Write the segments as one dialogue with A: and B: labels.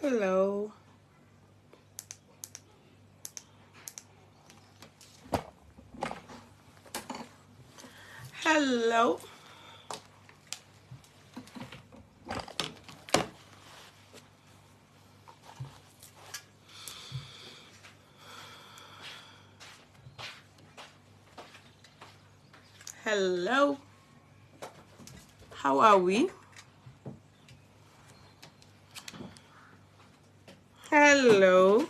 A: Hello. Hello. Hello. How are we? Hello.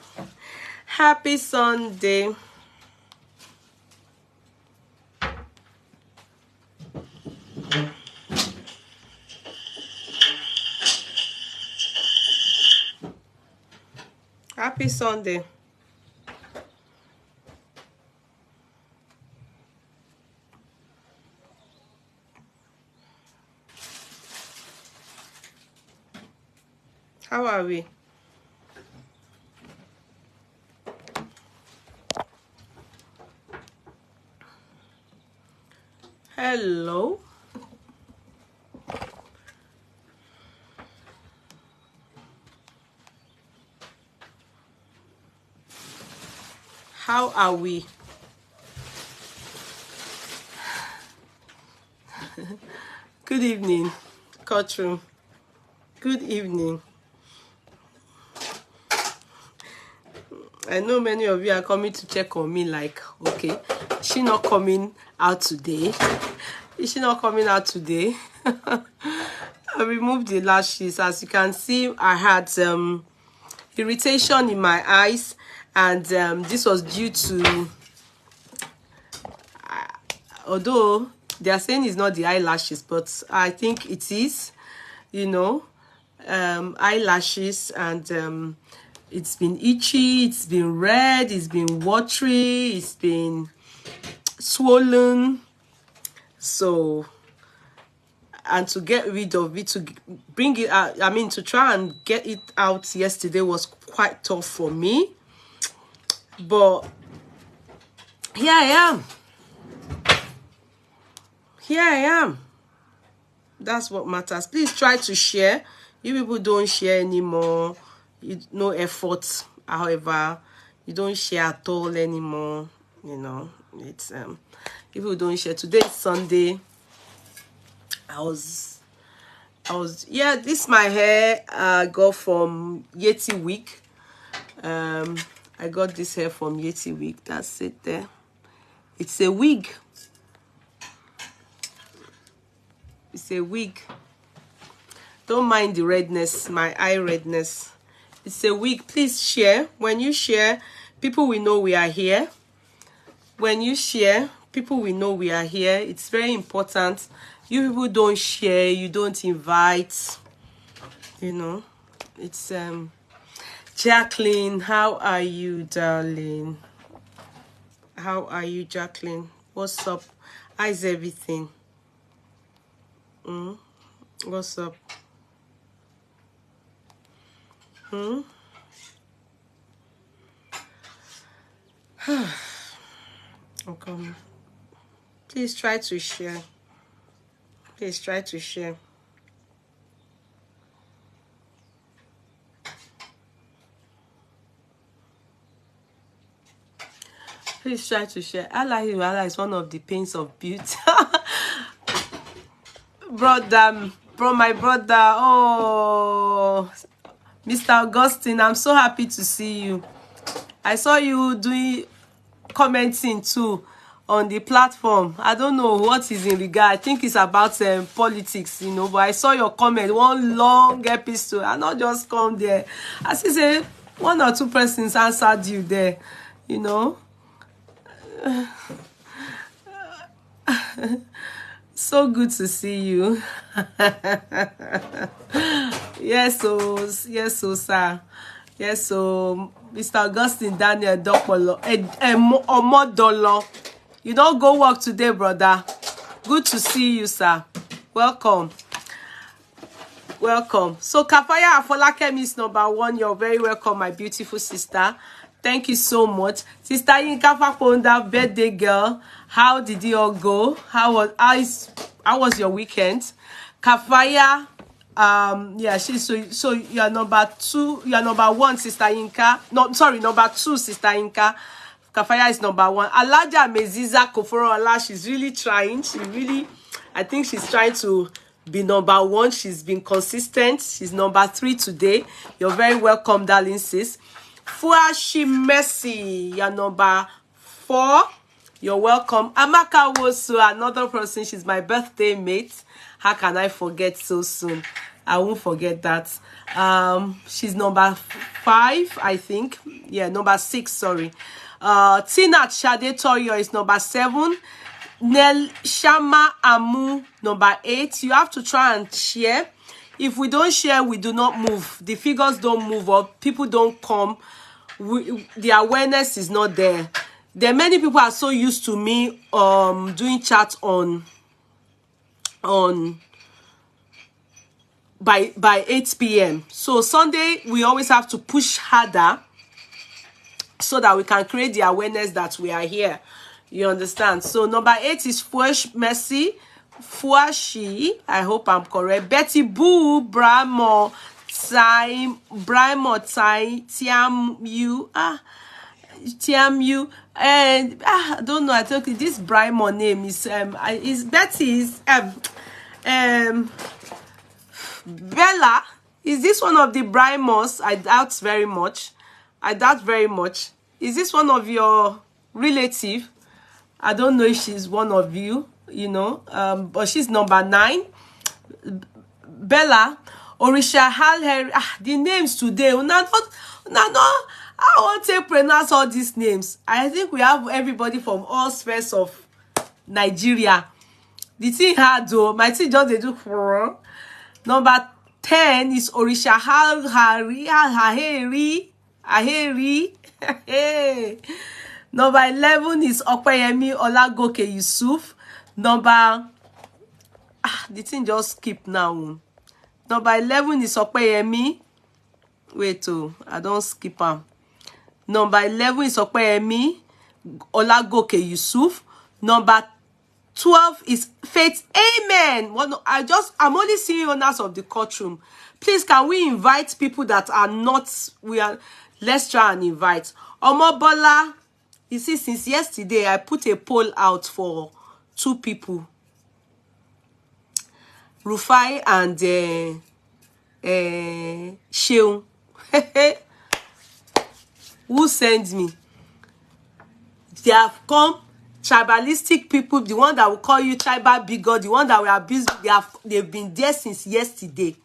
A: Happy Sunday. Happy Sunday. How are we? Hello. How are we? Good evening, courtroom. Good evening. I know many of you are coming to check on me like, okay, is she not coming out today? Is she not coming out today? I removed the lashes. As you can see, I had irritation in my eyes, and this was due to, although they are saying it's not the eyelashes, but I think it is, you know, eyelashes, and it's been itchy, it's been red, it's been watery, it's been swollen. So, and to get rid of it, to bring it out, I mean, to try and get it out yesterday was quite tough for me. But here I am. Here I am. That's what matters. Please try to share. You people don't share anymore. No effort. However, you don't share at all anymore. You know, it's people don't share. Today is Sunday. I was yeah, this my hair I got from Yettywig. I got this hair from Yettywig. That's it there. It's a wig. It's a wig. Don't mind the redness, my eye redness. It's a wig. Please share. When you share, people will know we are here. When you share, people will know we are here. It's very important. You people don't share, you don't invite. You know, it's Jacqueline. How are you, darling? How are you, Jacqueline? What's up? How's everything? What's up? Okay. Please try to share. Please try to share. Please try to share. Allah is one of the pains of beauty. My brother. Oh, Mr. Augustine, I'm so happy to see you. I saw you doing commenting too on the platform. I don't know what is in regard. I think it's about politics, you know, but I saw your comment, one long episode. I not just come there. As you say, one or two persons answered you there, you know. So good to see you. Yes, so sir. Yes, so Mr. Augustine Daniel Dokpolo Omodolo. You don't go work today, brother. Good to see you, sir. Welcome. Welcome. So Kafaya Afolakemi is #1. You're very welcome, my beautiful sister. Thank you so much. Sister Yinka Faponda, birthday girl. How did it all go? How was your weekend? Kafaya Yeah, so you are number 2, you are number 1, Sister Inka. No, sorry, number 2, Sister Inka. Kafaya is number 1. Alaja Meziza Koforo Allah, she's really trying. I think she's trying to be number 1. She's been consistent. She's number 3 today. You're very welcome, darling sis. Fuashi Mercy, you're number 4. You're welcome. Amaka Wosu, another person. She's my birthday mate. How can I forget so soon? I won't forget that. She's number 5, I think. Yeah, number 6, sorry. Tina Shade Toyo is number 7. Nel Shama Amu, number 8. You have to try and share. If we don't share, we do not move. The figures don't move up. People don't come. The awareness is not there. There are many people are so used to me doing chat by 8 p.m. So Sunday we always have to push harder so that we can create the awareness that we are here. You understand? So number 8 is Fuash Mercy. Fuashi, I hope I'm correct. Betty Boo, Bramo, Tiam you. TMU, and I don't know. I think this Brimo name is Betty Bella. Is this one of the Brimos? I doubt very much. Is this one of your relative? I don't know if she's one of you, you know, but she's number 9. Bella, Orisha Halher. The names today, I want to pronounce all these names. I think we have everybody from all spheres of Nigeria. The thing hard though. My thing just they do. Number 10 is Orisha Aheri. Number 11 is Opeyemi Olagoke Yusuf. The thing just skip now. Number 11 is Opeyemi. Wait, I don't skip am. Number 11 is Opeyemi Olagoke Yusuf. Number 12 is Faith Amen. I'm only seeing owners of the courtroom. Please, can we invite people that are not? Let's try and invite. Omobola. You see, since yesterday, I put a poll out for 2 people. Rufai and Sheung. Who sends me? They have come, tribalistic people, the one that will call you tribal bigot, the one that will abuse. They've been there since yesterday.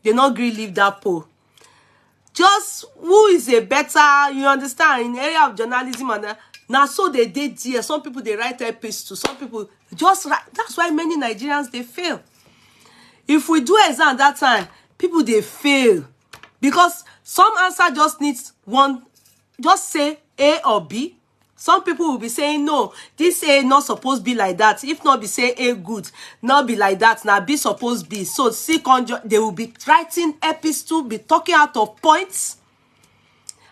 A: They not really leave that poll. Just who is a better, you understand, in the area of journalism and now so they did here. Some people they write epistles, some people just write. That's why many Nigerians they fail. If we do exam that time, people they fail because some answer just needs one. Just say A or B. Some people will be saying, no, this A not supposed to be like that. If not be say A good, not be like that. Now B supposed be. So they will be writing epistle, be talking out of points.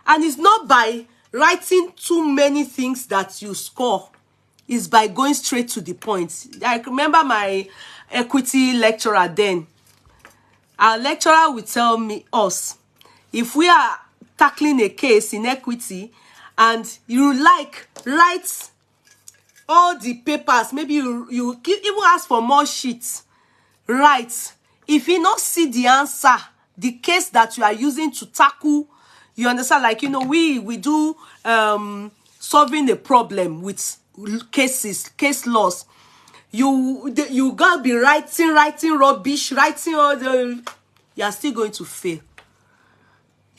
A: And it's not by writing too many things that you score. It's by going straight to the point. I remember my equity lecturer then. Our lecturer will tell us, if we are tackling a case in equity and you write all the papers, maybe you even ask for more sheets, right? If you not see the answer, the case that you are using to tackle, you understand, like, you know, we do solving a problem with case laws. You gotta be writing rubbish, writing all the, you are still going to fail.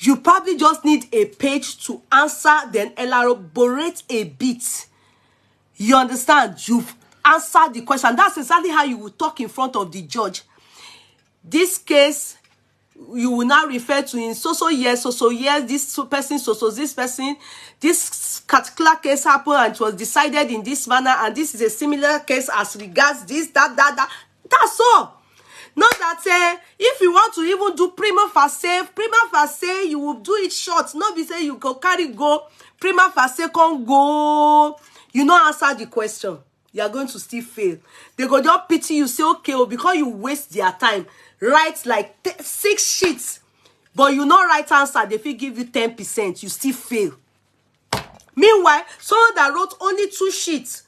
A: You probably just need a page to answer, then elaborate a bit. You understand? You've answered the question. That's exactly how you will talk in front of the judge. This case, you will now refer to in so years, this person, this person, this particular case happened and it was decided in this manner, and this is a similar case as regards this, that. That's all. Not that if you want to even do prima facie, you will do it short. Not be say you go carry go, prima facie can't go. You not answer the question. you are going to still fail. They go just pity you, say, okay, oh, because you waste their time, write like 6 sheets, but you not write answer, they will give you 10%, you still fail. Meanwhile, someone that wrote only 2 sheets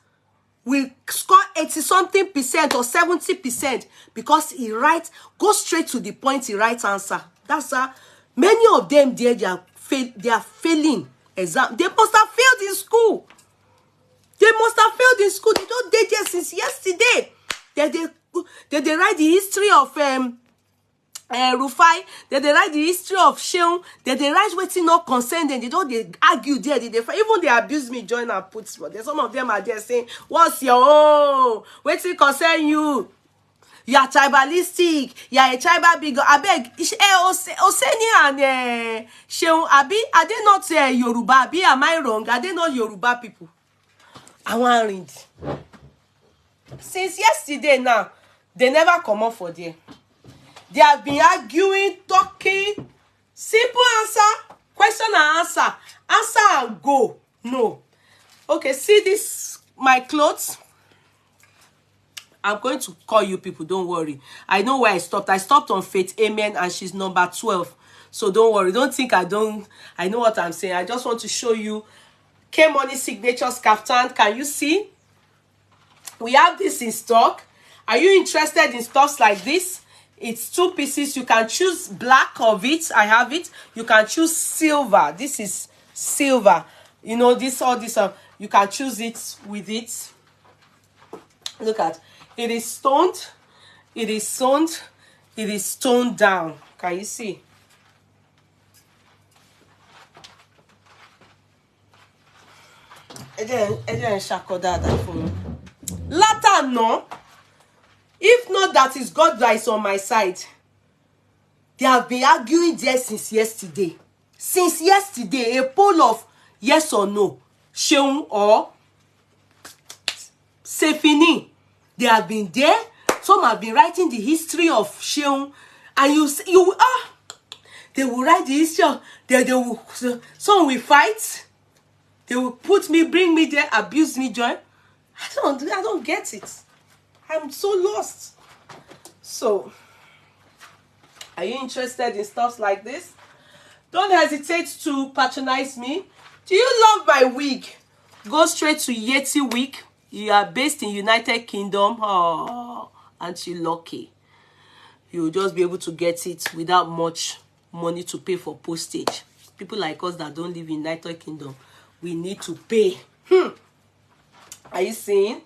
A: will score 80-something% or 70% because he writes, go straight to the point, he writes answer. That's how many of them there, they are failing exam. They must have failed in school. They must have failed in school. They don't date there since yesterday. They write the history of Rufai. They write the history of Sheung. They write waiting not concerned. They don't they argue there. Even they abuse me, join and put. But some of them are there saying, "What's your own? Waiting concern you? You are tribalistic. You are a tribal bigot. I beg. Oseni and Sheung. Abi, are they not Yoruba? Abi, am I wrong? Are they not Yoruba people? I want to read. Since yesterday now, they never come up for there. They have been arguing, talking. Simple answer, question and answer. Answer and go. No. Okay, see this, my clothes. I'm going to call you people, don't worry. I know where I stopped. I stopped on Faith Amen and she's number 12. So don't worry. Don't think I don't. I know what I'm saying. I just want to show you KMoniSignatures kaftan. Can you see? We have this in stock. Are you interested in stuffs like this? It's 2 pieces. You can choose black of it. I have it. You can choose silver. This is silver. You know, this, all this. You can choose it with it. Look at it. Is stoned. It is sewn. It is stoned down. Can you see? Later, no. If not that is God that is on my side. They have been arguing there since yesterday. Since yesterday, a poll of yes or no, Sheung or Sefini. They have been there. Some have been writing the history of Sheung, and they will write the history of, they will, some will fight. They will put me, bring me there, abuse me, join. I don't get it. I'm so lost. So, are you interested in stuff like this? Don't hesitate to patronize me. Do you love my wig? Go straight to Yettywig. You are based in United Kingdom. Oh, aren't you lucky? You'll just be able to get it without much money to pay for postage. People like us that don't live in United Kingdom, we need to pay. Are you seeing?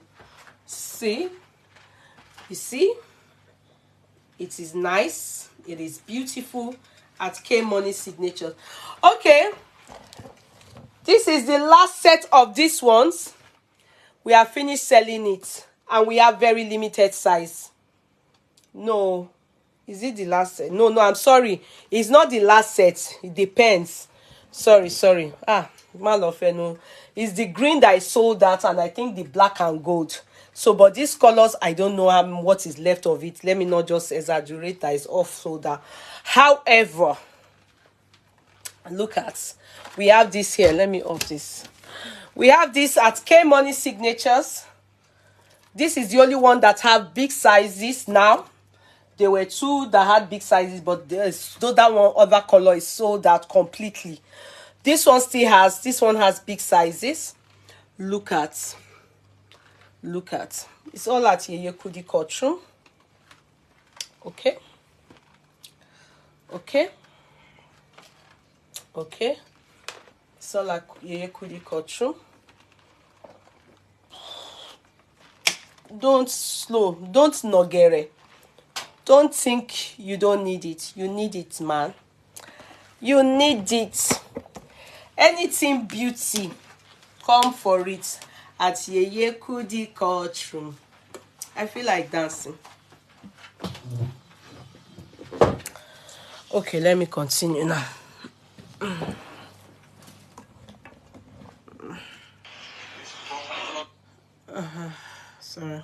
A: See? You see? It is nice. It is beautiful at KMoniSignatures. Okay. This is the last set of these ones. We have finished selling it. And we have very limited size. No. Is it the last set? No, I'm sorry. It's not the last set. It depends. Sorry. No. It's the green that is sold out, and I think the black and gold. So, but these colors, I don't know what is left of it. Let me not just exaggerate that it's off sold out. However, look at, we have this here. Let me off this. We have this at KMoniSignatures. This is the only one that have big sizes now. There were 2 that had big sizes, but that one other color is sold out completely. This one still has, this one has big sizes. Look at. It's all at Yettywig courtroom. Okay. It's all like Yettywig courtroom. Don't nogere. Don't think you don't need it. You need it, man. You need it. Anything beauty, come for it at Yettywig courtroom. I feel like dancing. Okay, let me continue now. Sorry.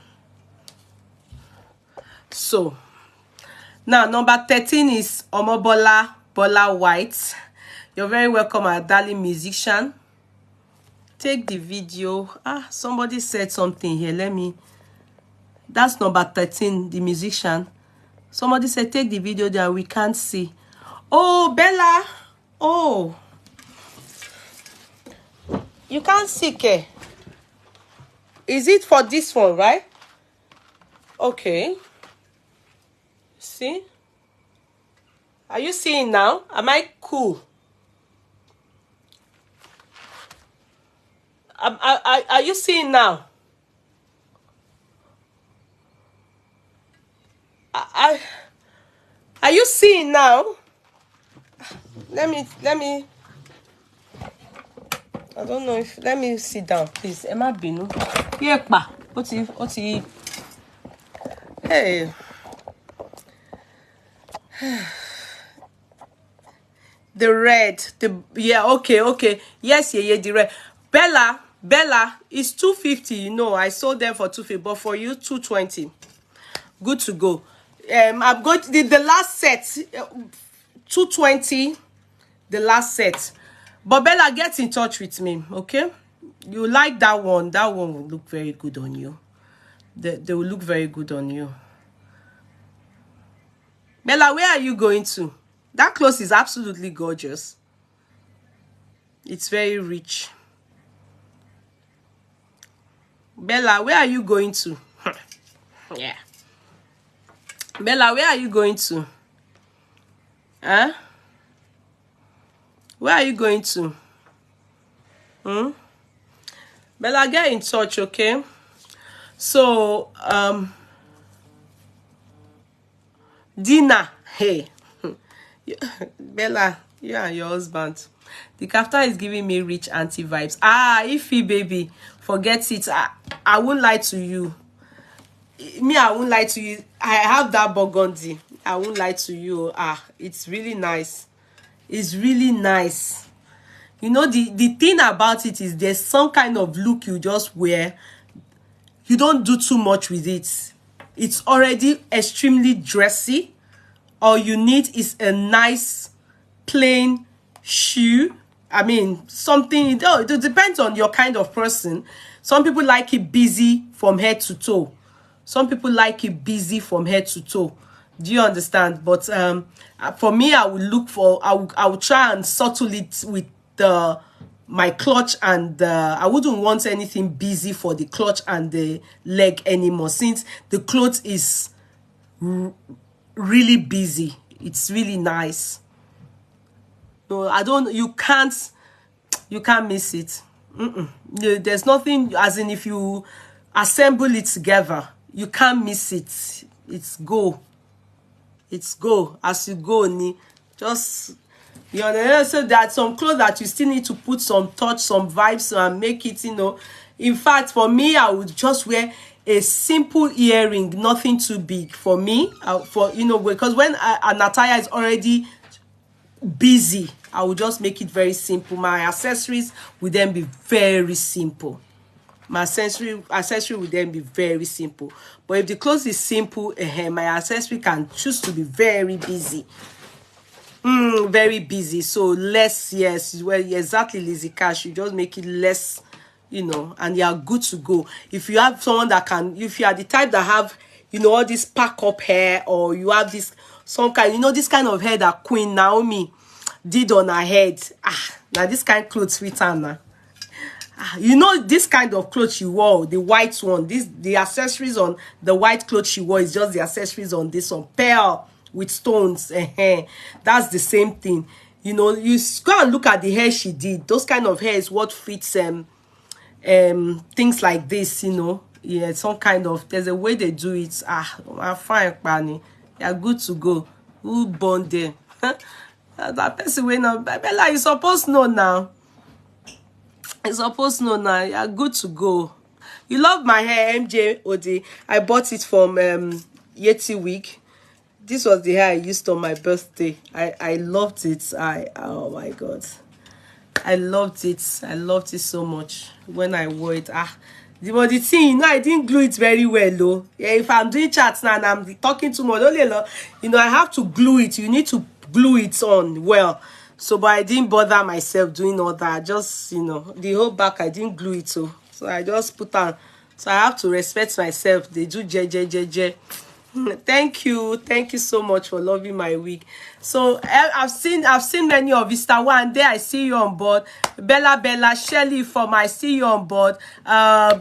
A: So, now number 13 is Bola White. You're very welcome, our darling musician. take the video. Somebody said something here. Let me. That's number 13, the musician. Somebody said, take the video that we can't see. Oh, Bella. Oh. You can't see, Ke. Is it for this one, right? Okay. See? Are you seeing now? Am I cool? Are you seeing now? Are you seeing now? Let me. I don't know if. Let me sit down, please. Emma Binu. Yepa. What's he? Hey. The red. Okay. Yes, yeah, the red. Bella is 250. You know, I sold them for 250, but for you 220. Good to go. I'm going to the last set, 220, the last set. But Bella, get in touch with me, okay? You like that one? That one will look very good on you. They will look very good on you. Bella, where are you going to? That clothes is absolutely gorgeous. It's very rich. Bella, where are you going to? Yeah. Bella, where are you going to? Huh? Where are you going to? Bella, get in touch, okay? So, Dina, hey. Bella, you and your husband. The kaftan is giving me rich auntie vibes. Ify, baby, forget it. I won't lie to you. I won't lie to you. I have that burgundy. I won't lie to you. It's really nice. It's really nice. You know, the thing about it is there's some kind of look you just wear. You don't do too much with it. It's already extremely dressy. All you need is a nice plain shoe. I mean, something, it depends on your kind of person. Some people like it busy from head to toe. Some people like it busy from head to toe. Do you understand? But for me, I would try and subtle it with my clutch, and I wouldn't want anything busy for the clutch and the leg anymore, since the clothes is really busy. It's really nice. No, you can't miss it. There's nothing, as in if you assemble it together, you can't miss it. It's go as you go, ni. Just, you know, so that some clothes that you still need to put some touch, some vibes, and make it, you know. In fact, for me, I would just wear a simple earring, nothing too big for me. Because when an attire is already busy, I will just make it very simple. My accessories will then be very simple. My accessory will then be very simple. But if the clothes is simple, my accessory can choose to be very busy. Very busy. So less, yes. Well, exactly, Lizzie Cash. You just make it less, you know, and you are good to go. If you have someone that can, if you are the type that have, you know, all this pack up hair, or you have this, some kind, you know, this kind of hair that Queen Naomi did on her head. Now this kind of clothes fit her now. You know, this kind of clothes she wore, the white one, the accessories on the white clothes she wore is just the accessories on this one, pearl with stones. That's the same thing. You know, you go and look at the hair she did. Those kind of hair is what fits things like this, you know. Yeah, some kind of, there's a way they do it. I'm fine, Pani. You're good to go. Who born there? That person way now. Bella, you supposed to know now. You're supposed to know now. You're good to go. You love my hair, MJ Odi. I bought it from Yettywig. This was the hair I used on my birthday. I loved it. Oh my God. I loved it. I loved it so much when I wore it. But the thing, you know, I didn't glue it very well, though. Yeah, if I'm doing chats now and I'm talking too much, you know, I have to glue it. You need to glue it on well. So, but I didn't bother myself doing all that. Just, you know, the whole back, I didn't glue it. So I just put on. So I have to respect myself. They do je. Thank you so much for loving my wig. So I've seen many of you. Star One there, I see you on board. Bella Shelly from I see you on board.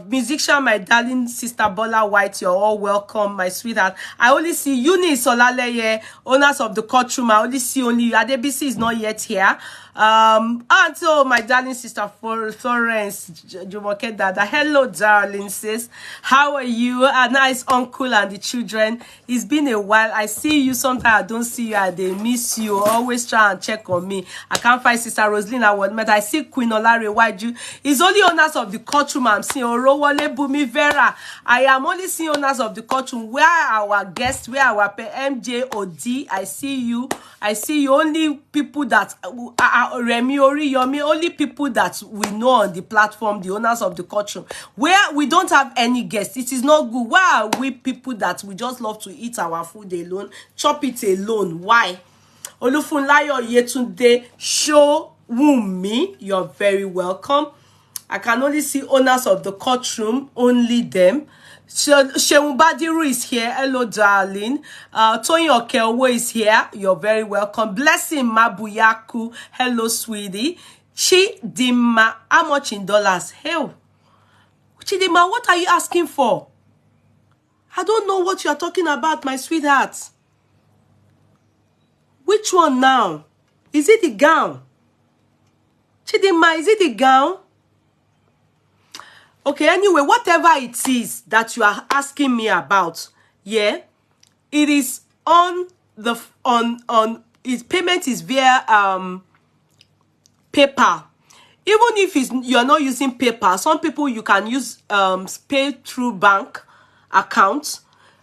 A: Musician, my darling sister Bola White, you're all welcome, my sweetheart. I only see Eunice Olaleye, owners of the courtroom. I only see only you. Adebisi is not yet here. Until my darling sister Florence Jumoke Dada. Hello, darling sis. How are you? A nice uncle and the children. It's been a while. I see you. Sometimes I don't see you. They miss you. Always try and check on me. I can't find Sister Rosalina Wadmet. I see Queen Olare Waju. It's only owners of the courtroom I'm seeing. Orowole Bumi Vera. I am only seeing owners of the courtroom. Where are our guests? Where are our MJ OD? I see you. I see you. Only people that Remi Oriyomi, only people that we know on the platform, the owners of the courtroom. Where we don't have any guests, it is not good. Why are we people that we just love to eat our food alone, chop it alone? Why? Olufunlayo Yetunde Show Wumi, you're very welcome. I can only see owners of the courtroom, only them. Sheun Badiru is here. Hello, darling. Tony Okeowo is here. You're very welcome. Blessing Mabuyaku. Hello, sweetie. Chidima. How much in dollars? Hell. Chidima, what are you asking for? I don't know what you're talking about, my sweetheart. Which one now? Is it the gown? Chidima, is it the gown? Okay, anyway, whatever it is that you are asking me about, yeah, it is on the its payment is via PayPal. Even if you're not using PayPal, some people you can use pay through bank accounts,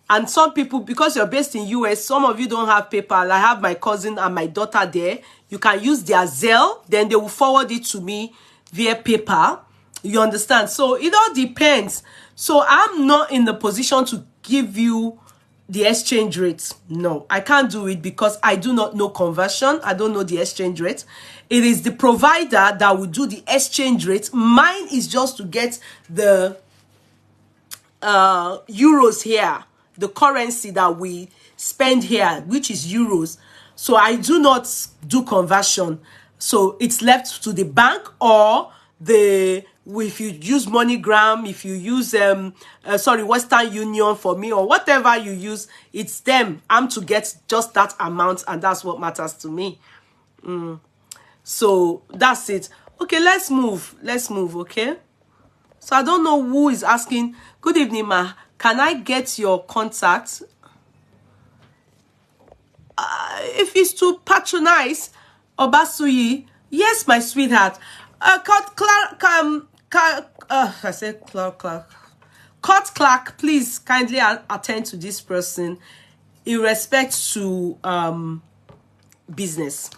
A: and some people, because you're based in US, some of you don't have PayPal. I have my cousin and my daughter there. You can use their Zelle, then they will forward it to me via PayPal. You understand? So it all depends. So I'm not in the position to give you the exchange rate. No, I can't do it because I do not know conversion. I don't know the exchange rate. It is the provider that will do the exchange rate. Mine is just to get the euros here, the currency that we spend here, which is euros. So I do not do conversion. So it's left to the bank or if you use MoneyGram, if you use Western Union for me, or whatever you use, it's them. I'm to get just that amount, and that's what matters to me. So that's it. Okay, let's move. Okay. So I don't know who is asking. Good evening, ma. Can I get your contact? If it's to patronize Obasuyi, yes, my sweetheart. I said Clark. Court clerk, please kindly attend to this person in respect to business.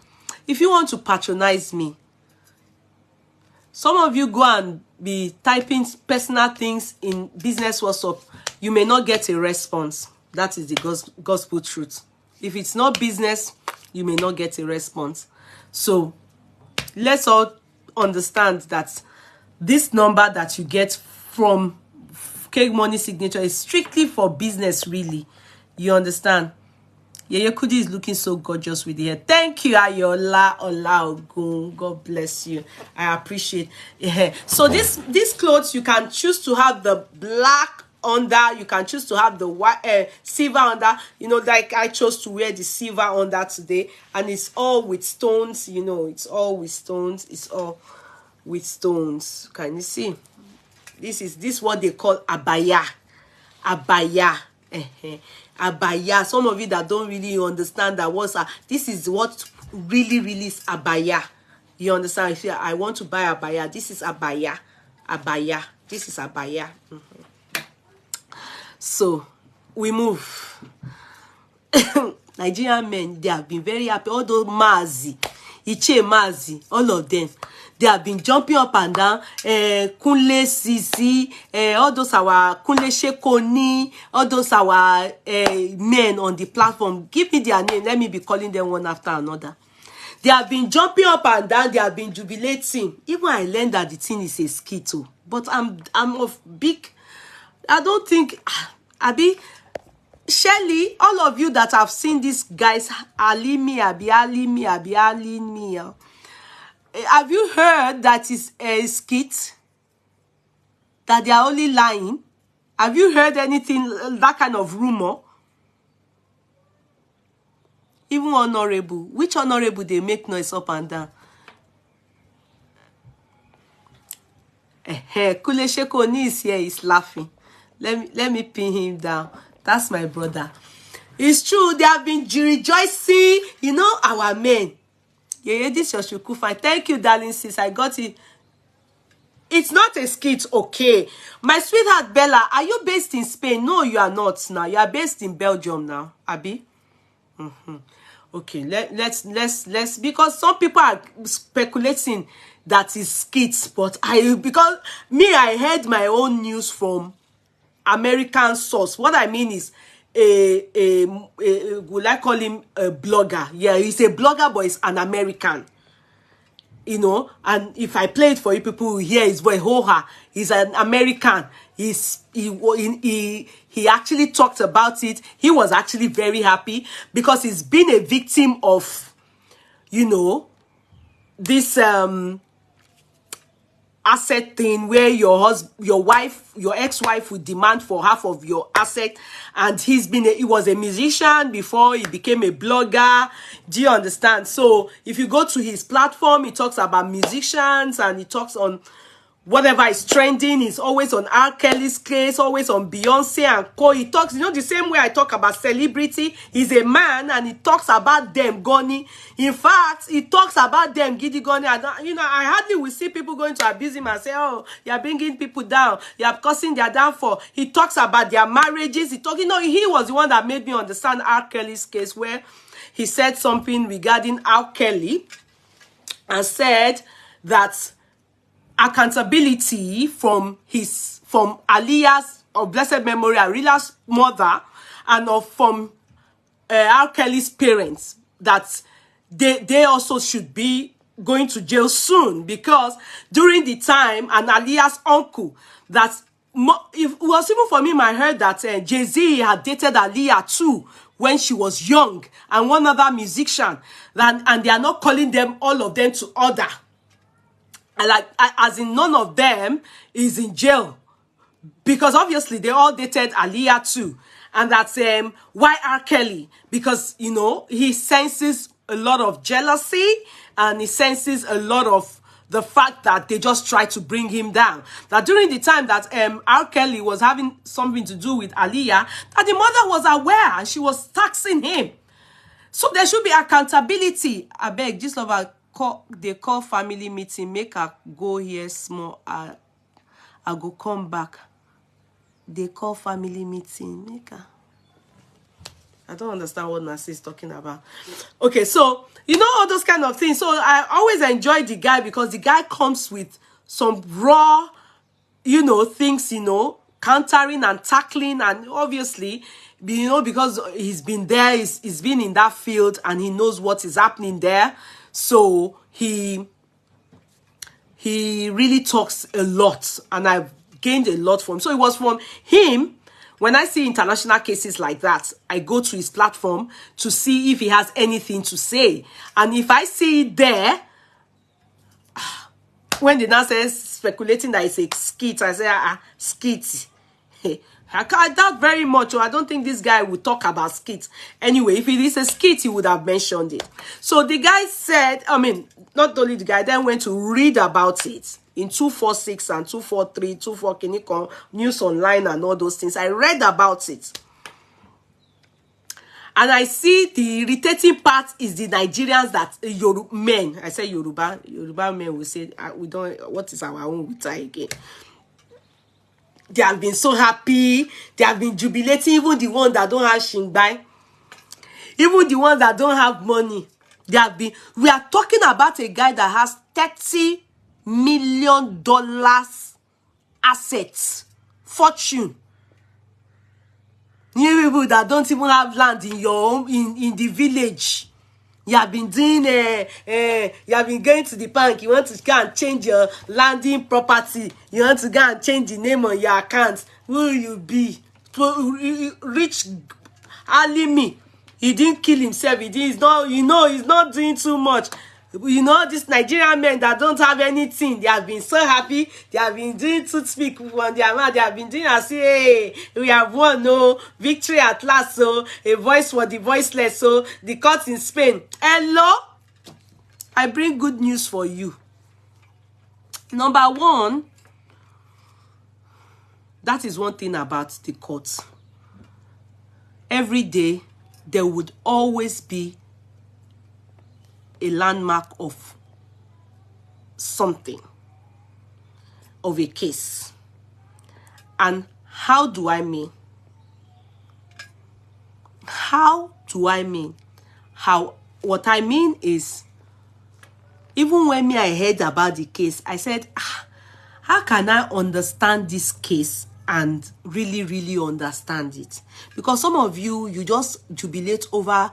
A: If you want to patronize me, some of you go and be typing personal things in business WhatsApp, you may not get a response. That is the gospel truth. If it's not business, you may not get a response. So let's all understand that this number that you get from KMoniSignatures is strictly for business, really. You understand? Yeah, your Kudi is looking so gorgeous with the hair. Thank you, Ayola Olaogun. God bless you. I appreciate it. So these clothes, you can choose to have the black under, you can choose to have the white silver under. You know, like I chose to wear the silver under today, and it's all with stones. You know, it's all with stones. It's all with stones. Can you see? This is what they call abaya. Abaya. Some of you that don't really understand that this is what really is abaya. You understand? If I want to buy abaya, this is abaya. This is abaya. So we move. Nigerian men, they have been very happy. All those Mazi, all of them, they have been jumping up and down. Kunle Sisi, all those our Kunle Shekoni, all those our men on the platform. Give me their name. Let me be calling them one after another. They have been jumping up and down. They have been jubilating. Even I learned that the thing is a skit. But I'm of big. I don't think. Abi, Shelly, all of you that have seen these guys, Alimi, have you heard that is a skit? That they are only lying? Have you heard anything, that kind of rumor? Even honorable. Which honorable they make noise up and down? Kulesheko Oni is here, he's laughing. Let me pin him down. That's my brother. It's true, they have been rejoicing. You know, our men. Yeah, this is your shuku fine. Thank you, darling sis. I got it. It's not a skit, okay. My sweetheart Bella, are you based in Spain? No, you are not now. You are based in Belgium now, Abi. Okay, let's because some people are speculating that is skits, but because I heard my own news from American source. What I mean is would I call him a blogger? Yeah, he's a blogger, but he's an American. You know, and if I play it for you, people will hear his voice. He's an American. He actually talked about it. He was actually very happy because he's been a victim of, you know, this asset thing where your ex-wife would demand for half of your asset, and he was a musician before he became a blogger. Do you understand? So if you go to his platform, he talks about musicians and he talks on whatever is trending. He's always on R. Kelly's case, always on Beyonce and co. He talks, you know, the same way I talk about celebrity. He's a man and he talks about them, Goni. In fact, he talks about them, Giddy Goni. You know, I hardly will see people going to abuse him and say, oh, you're bringing people down. You're causing their downfall. He talks about their marriages. You know, he was the one that made me understand R. Kelly's case, where he said something regarding R. Kelly and said that accountability from Aliyah's of blessed memory, Arila's mother, and from R. Kelly's parents, that they also should be going to jail soon, because during the time, and Aliyah's uncle, that it was even for me, I heard that Jay-Z had dated Aliyah too when she was young, and one other musician, and they are not calling them, all of them, to order. Like, as in none of them is in jail, because obviously they all dated Aliyah too. And that's why R. Kelly, because, you know, he senses a lot of jealousy, and he senses a lot of the fact that they just try to bring him down. That during the time that R. Kelly was having something to do with Aliyah, that the mother was aware and she was taxing him. So there should be accountability. I beg, this lover, they call family meeting, make her go here small, I go come back. They call family meeting, make her. I don't understand what Nancy is talking about. Okay, so you know, all those kind of things. So I always enjoy the guy because the guy comes with some raw, you know, things, you know, countering and tackling, and obviously, you know, because he's been there, he's been in that field, and he knows what is happening there. So he really talks a lot, and I've gained a lot from him. So it was from him. When I see international cases like that, I go to his platform to see if he has anything to say. And if I see it there, when the now says speculating that it's a skit, I say, skit. I doubt very much, or I don't think this guy would talk about skits. Anyway, if it is a skit, he would have mentioned it. So the guy said, I mean, not only the guy, then went to read about it in 246 and 243, 24 Kinikon, News Online and all those things. I read about it. And I see the irritating part is the Nigerians that, men, I say Yoruba men will say, we don't, what is our own Uta again? They have been so happy. They have been jubilating. Even the ones that don't have shingbai. Even the ones that don't have money. They have been. We are talking about a guy that has $30 million assets. Fortune. You people that don't even have land in your home, in the village. You have been doing, you have been going to the bank. You want to go and change your landing property. You want to go and change the name on your account. Who will you be? Rich Alimi. He didn't kill himself. He's not, he's not doing too much. These Nigerian men that don't have anything, they have been so happy. They have been doing toothpick on their mouth. They have been doing as hey, we have won, no victory at last. So a voice for the voiceless. So the court in Spain. Hello, I bring good news for you. Number one, that is one thing about the court. Every day, there would always be a landmark of something, of a case. And how do I mean? What I mean is, even when I heard about the case, I said, how can I understand this case and really, really understand it? Because some of you just jubilate over,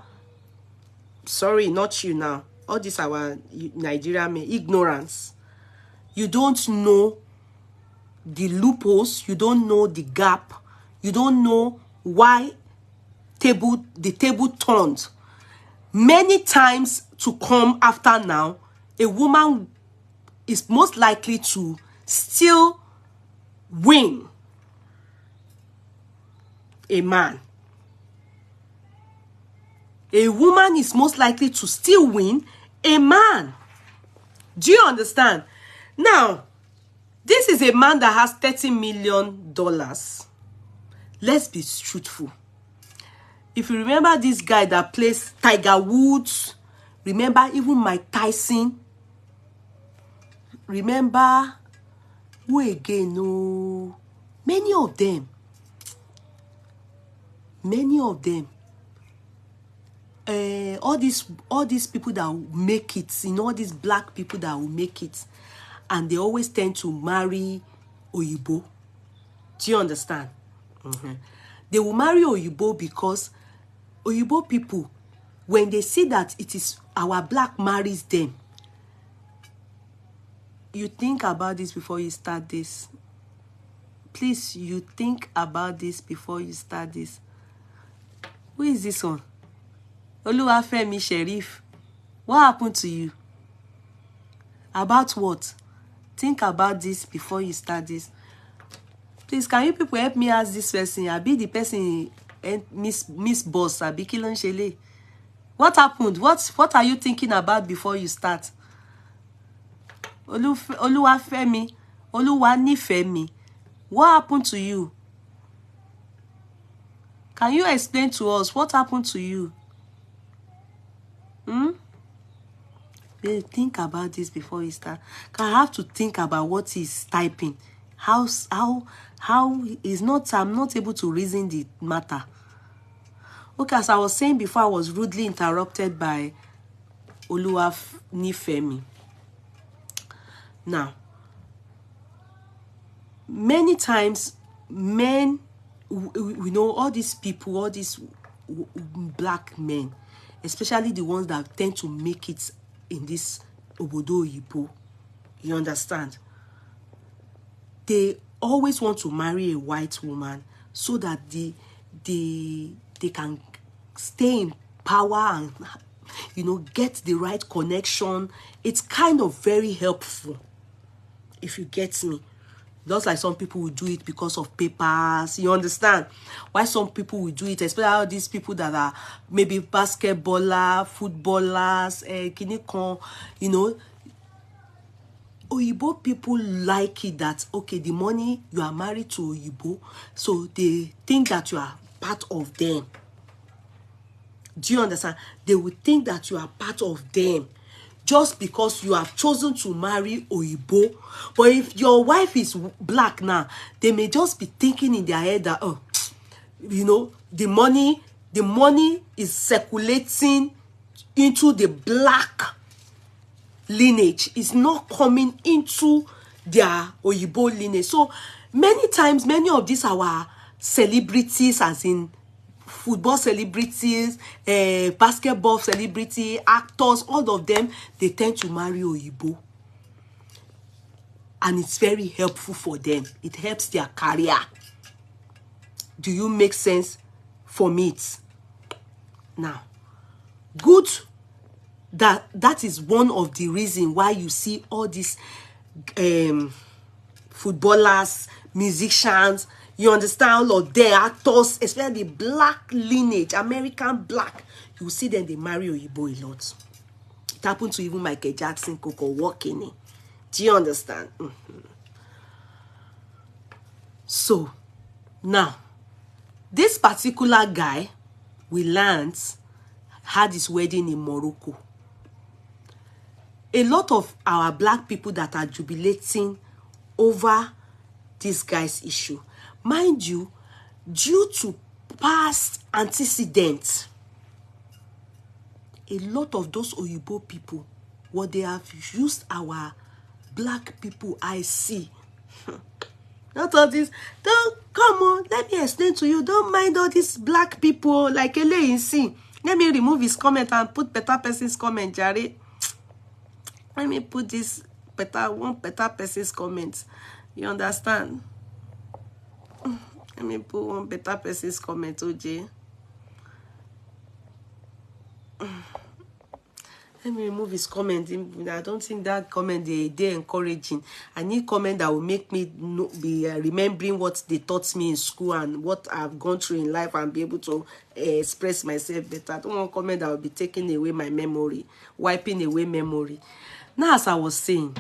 A: sorry, not you now, all this our Nigerian men, ignorance. You don't know the loopholes, you don't know the gap, you don't know why the table turned. Many times to come after now, a woman is most likely to still win a man. A woman is most likely to still win a man. Do you understand? Now, this is a man that has $30 million. Let's be truthful. If you remember this guy that plays Tiger Woods, remember even Mike Tyson, remember who again? No, many of them. All these people that will make it, all these black people that will make it, and they always tend to marry Oyibo. Do you understand? They will marry Oyibo because Oyibo people, when they see that it is our black marries them, you think about this before you start this. Please, you think about this before you start this. Who is this one? Oluwafemi Sheriff. What happened to you? About what? Think about this before you start this. Please, can you people help me ask this person? I be the person, Miss Boss, I be Kilon Shele. What happened? What are you thinking about before you start? Oluwafemi, Oluwanifemi. What happened to you? Can you explain to us what happened to you? Think about this before you start. I have to think about what he's typing. How is not, I'm not able to reason the matter. Okay, as I was saying before, I was rudely interrupted by Oluwanifemi. Now, many times, men, we know all these people, all these black men, especially the ones that tend to make it in this Obodo Oyibo, you understand? They always want to marry a white woman so that they can stay in power and, get the right connection. It's kind of very helpful, if you get me. Just like some people will do it because of papers, you understand? Why some people will do it, especially all these people that are maybe basketballers, footballers, Oyibo people like it that, okay, the money, you are married to Oyibo, so they think that you are part of them. Do you understand? They would think that you are part of them just because you have chosen to marry Oyibo. But if your wife is black now, they may just be thinking in their head that, the money is circulating into the black lineage. It's not coming into their Oyibo lineage. So many times, many of these our celebrities, as in football celebrities, basketball celebrity, actors, all of them, they tend to marry Oyibo. And it's very helpful for them. It helps their career. Do you make sense from it? Now, good. That is one of the reasons why you see all these footballers, musicians, you understand, all of their actors, especially the black lineage, American black, you see them, they marry Oyibo a lot. It happened to even Michael Jackson, Coco walking. Do you understand? So, now, this particular guy, we learned, had his wedding in Morocco. A lot of our black people that are jubilating over this guy's issue, mind you, due to past antecedents, a lot of those Oyibo people, what they have used our black people, I see. Not all this. Don't come on. Let me explain to you. Don't mind all these black people like Ele see. Let me remove his comment and put better person's comment, Jerry. Let me put this one better person's comment. You understand? Let me put one better person's comment, OJ. Let me remove his comment. I don't think that comment they're encouraging. I need comment that will make me be remembering what they taught me in school and what I've gone through in life and be able to express myself better. I don't want comment that will be taking away my memory, wiping away memory. Now, as I was saying,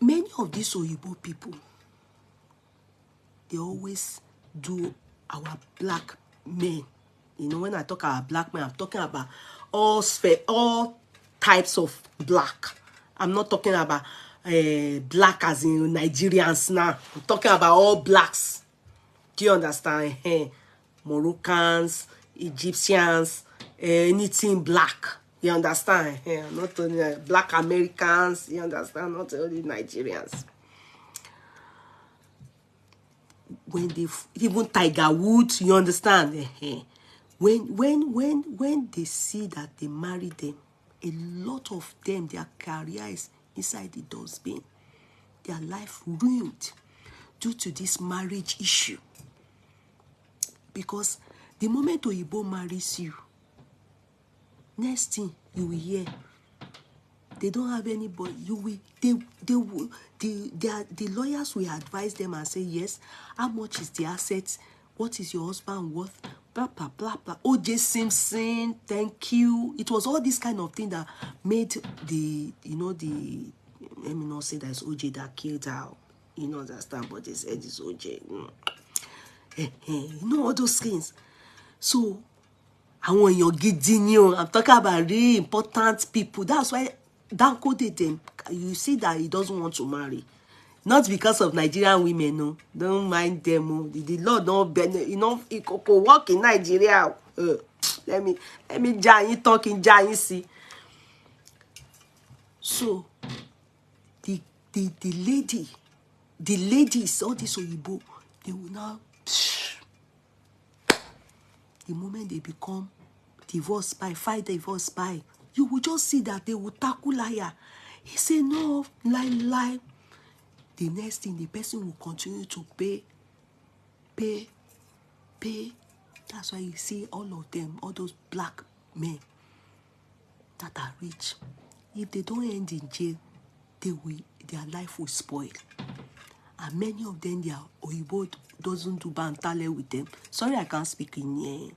A: many of these Oyibo people, they always do our black men. You know, when I talk about black men, I'm talking about all types of black. I'm not talking about black as in Nigerians now. I'm talking about all blacks. Do you understand? Moroccans, Egyptians, anything black. You understand? Not only black Americans. You understand? Not only Nigerians. When they even Tiger Woods, you understand? When they see that they marry them, a lot of them, their career is inside the dustbin. Their life ruined due to this marriage issue. Because the moment Oyibo marries you, next thing you will hear, they don't have anybody. The lawyers will advise them and say, yes, how much is the assets? What is your husband worth? Blah, blah, blah, blah. O.J. Simpson, thank you. It was all this kind of thing that made let me not say that it's O.J. that killed her. You know, understand, but they said it's O.J. You know all those things. So, I'm talking about really important people. That's why that coded them. You see that he doesn't want to marry. Not because of Nigerian women, no. Don't mind them. The Lord don't, you know, he could work in Nigeria. Let me giant talking giant see. So the ladies, all this Oyibo, they will now, the moment they become divorce spy, fight divorce spy, you will just see that they will tackle liar. He say no, lie. The next thing, the person will continue to pay. That's why you see all of them, all those black men that are rich. If they don't end in jail, their life will spoil. And many of them, their Oyibo doesn't do bantale with them. Sorry, I can't speak in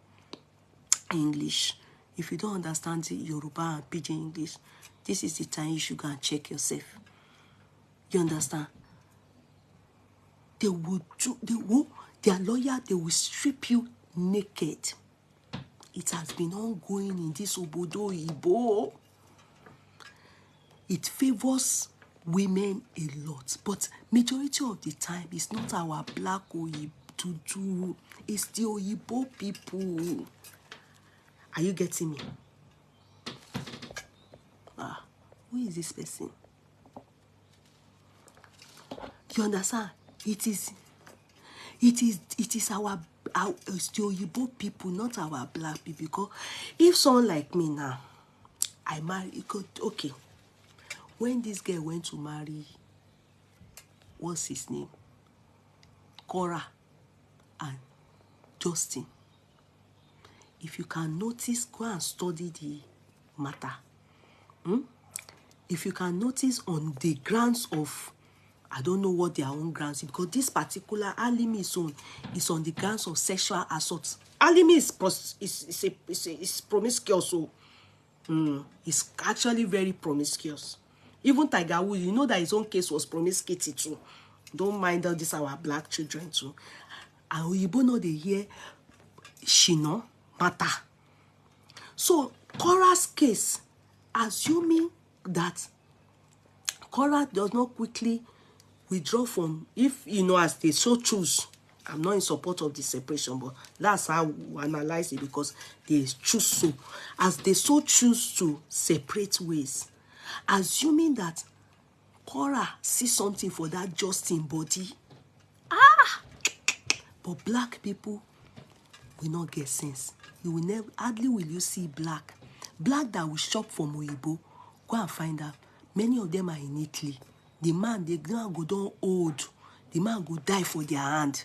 A: English. If you don't understand the Yoruba and Pidgin English, this is the time you should go and check yourself. You understand? Their lawyer, they will strip you naked. It has been ongoing in this Obodo Igbo. It favors women a lot, but majority of the time, it's not our black Oyibo to do. It's the Oyibo people. Are you getting me? Who is this person? You understand? It is
B: It is our it's the Oyibo people, not our black people. Because if someone like me now, I marry, okay, when this girl went to marry, what's his name? Cora and Justin. If you can notice, go and study the matter. If you can notice on the grounds of, I don't know what their own grounds, because this particular Alimi's own is on the grounds of sexual assault. Alimi is promiscuous, so he's actually very promiscuous. Even Tiger Woods, you know that his own case was promiscuity too. Don't mind all this our black children too. And Oyibo know they hear Shino matter. So Cora's case, assuming that Cora does not quickly withdraw from, if you know, as they so choose. I'm not in support of the separation, but that's how we analyze it, because they choose so. As they so choose to separate ways, assuming that Cora sees something for that Justin body, but black people will not get sense. You will never, hardly will you see black that will shop from Oyibo. Go and find out. Many of them are in Italy. The man, they go down old. The man go die for their hand.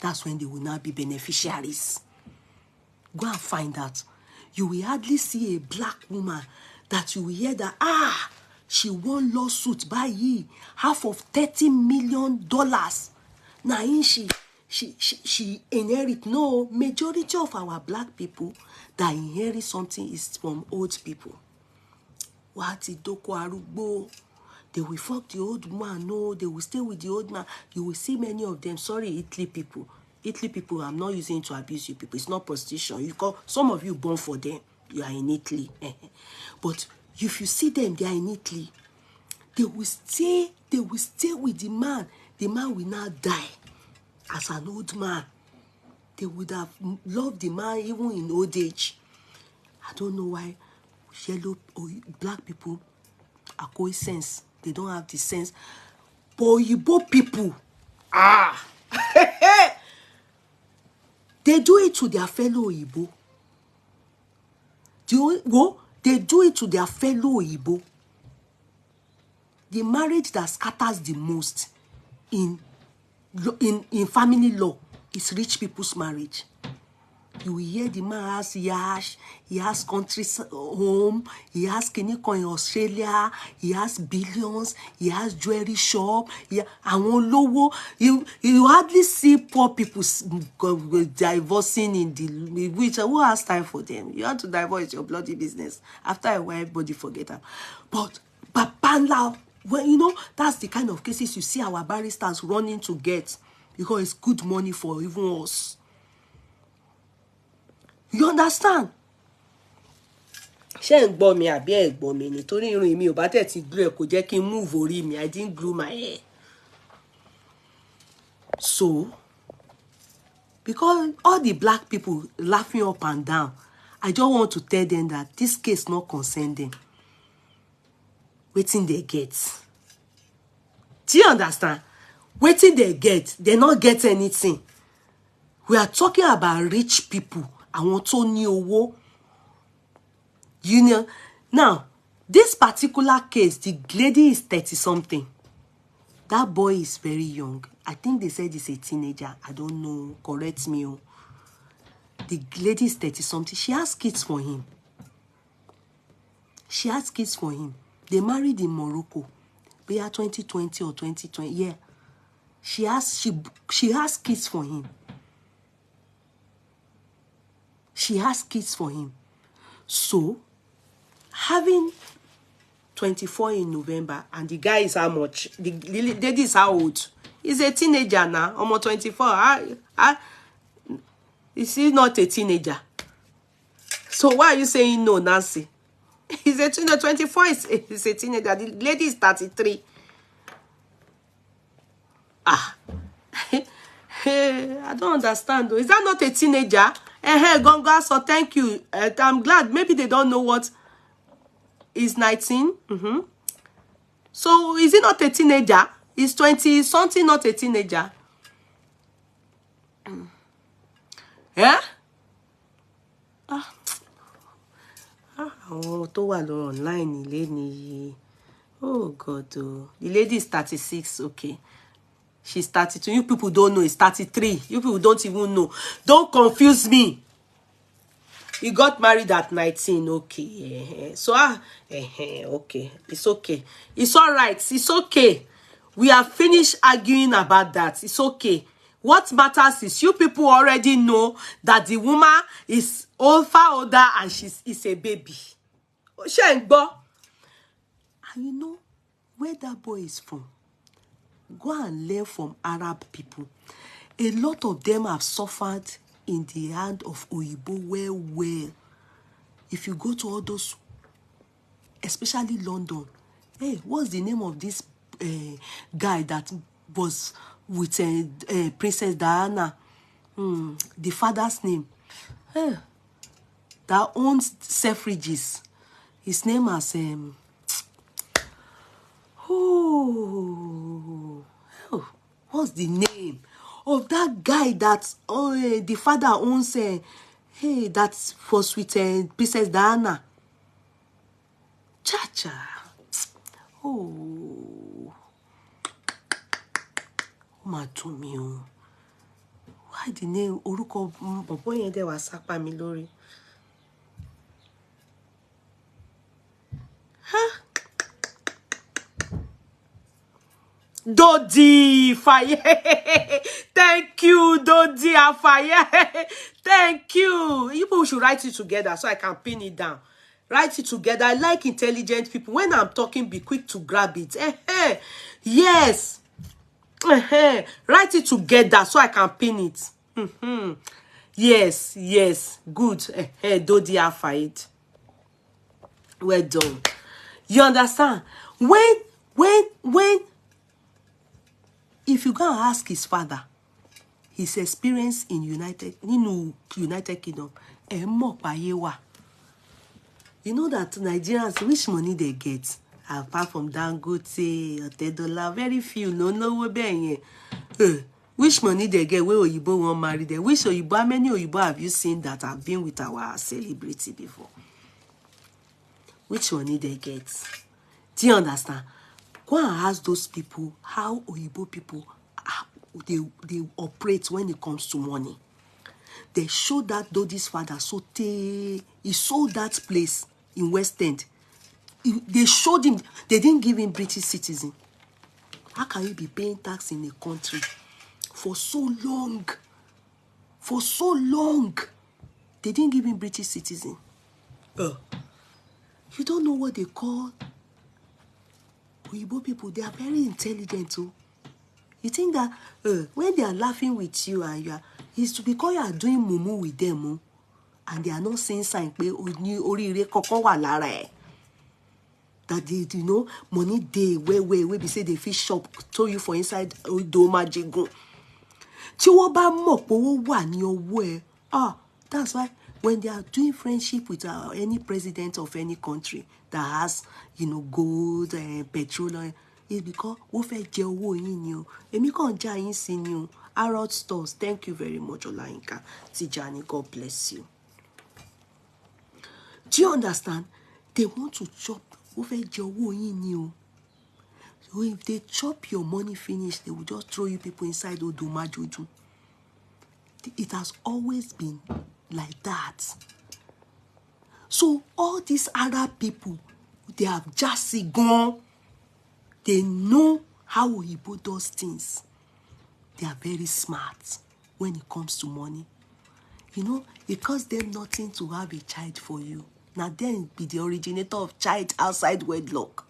B: That's when they will now be beneficiaries. Go and find out. You will hardly see a black woman that you will hear that, she won lawsuit by ye, half of $30 million. Now she inherit. No, majority of our black people that inherit something is from old people. They will fuck the old man. No, they will stay with the old man. You will see many of them. Sorry, Italy people. Italy people, I'm not using it to abuse you people. It's not prostitution. You call some of you born for them. You are in Italy. But if you see them, they are in Italy. They will stay with the man. The man will not die as an old man. They would have loved the man even in old age. I don't know why yellow or black people are going sense. They don't have the sense. But Oyibo people, they do it to their fellow Oyibo. They do it to their fellow Oyibo. The marriage that scatters the most in family law is rich people's marriage. You will hear the man has yash, he has country home, he has Kiniko in Australia, he has billions, he has jewelry shop, and lowo. You hardly see poor people divorcing in the which who has time for them? You want to divorce your bloody business. After a while, everybody forget them. But Panla, well, you know, that's the kind of cases you see our barristers running to get, because it's good money for even us. You understand? Ṣé ń gbọ́ mi àbí ẹ gbọ́ mi nítorí irun mi ò bá tẹ̀ ti glue ẹ̀ kò jẹ́ kí n move orí mi. I didn't glue my hair. So, because all the black people laughing up and down, I just want to tell them that this case not concern them. Waiting they get. Do you understand? Waiting they get. They not get anything. We are talking about rich people. I want to know. You know, now this particular case, the lady is 30-something. That boy is very young. I think they said he's a teenager. I don't know. Correct me. The lady is 30-something. She has kids for him. She has kids for him. They married in Morocco. They are 2020 or 2020. Yeah. She has kids for him. She has kids for him. So, having 24 in November, and the guy is how much? The lady is how old? He's a teenager now. Almost 24. Is he not a teenager? So why are you saying no, Nancy? He's a teenager. 24 is a teenager. The lady is 33. I don't understand though. Is that not a teenager? Gonga, so thank you. I'm glad. Maybe they don't know what is 19. So is he not a teenager? Is 20-something not a teenager?
A: Eh? Àwọn tó wà lọ online ilé nìyí. Oh God, oh. The lady is 36, okay. She's 32. You people don't know, it's 33. You people don't even know. Don't confuse me. He got married at 19, okay. So, okay. It's okay. It's all right. It's okay. We have finished arguing about that. It's okay. What matters is you people already know that the woman is far older and is a baby. And
B: you know where that boy is from? Go and learn from Arab people. A lot of them have suffered in the hand of Oyibo well. If you go to all those, especially London, hey, what's the name of this guy that was with Princess Diana? The father's name. That owns Selfridges. His name is what's the name of that guy that the father owns? That was with Princess Diana. Cha. Oh, Matumio. Why the name Oruko Bobo yende wa sapa mi lórí? Huh?
A: Dodi Faye. Thank you, Dodi Faye. Thank you. You people should write it together so I can pin it down. Write it together. I like intelligent people. When I'm talking, be quick to grab it. Yes. Write it together so I can pin it. Yes. Good. Dodi Faye. Well done. You understand? When if you go and ask his father, his experience in United Kingdom, you know that Nigerians, which money they get, apart from Dangote, Otedola, very few, no, which money they get, where Oyibo won't marry them, which Oyibo, how many Oyibo have you seen that have been with our celebrity before? Which money they get? Do you understand? Go and ask those people how Oyibo people they operate when it comes to money. They showed that Dodi's father he sold that place in West End. They showed him, they didn't give him British citizen. How can you be paying tax in a country for so long? For so long. They didn't give him British citizen. You don't know what they call Oyibo people. They are very intelligent too. You think that when they are laughing with you and it's because you are doing mumu with them, and they are not saying sign that they, you know, money day where we say they fish shop told you for inside Doma Jigun. That's why when they are doing friendship with any president of any country that has, you know, gold and petrol, it's because we fẹ́ jẹ owó yín ni o. Èmi kàn já yín sí ni o. Arrow stores, thank you very much, Olayinka Tijani, God bless you. Do you understand? They want to chop. We fẹ́ jẹ owó yín ni o. So if they chop your money finish, they will just throw you people inside Odomajoju. It has always been like that. So all these Arab people, they have just gone. They know how Oyibo does things. They are very smart when it comes to money. You know, it costs them nothing to have a child for you. Now then be the originator of child outside wedlock.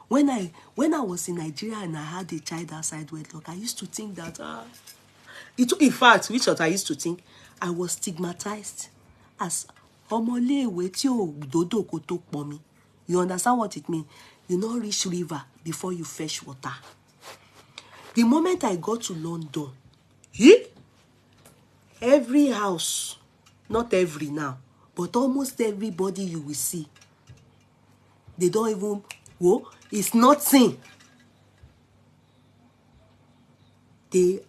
A: When I was in Nigeria and I had a child outside wedlock, I used to think that in fact, which what I used to think, I was stigmatized as omolewe tí ò dodo kò tó pọn mi. You understand what it means? You not reach river before you fetch water. The moment I got to London, every house, not every now, but almost everybody you will see, they don't even, it's nothing. They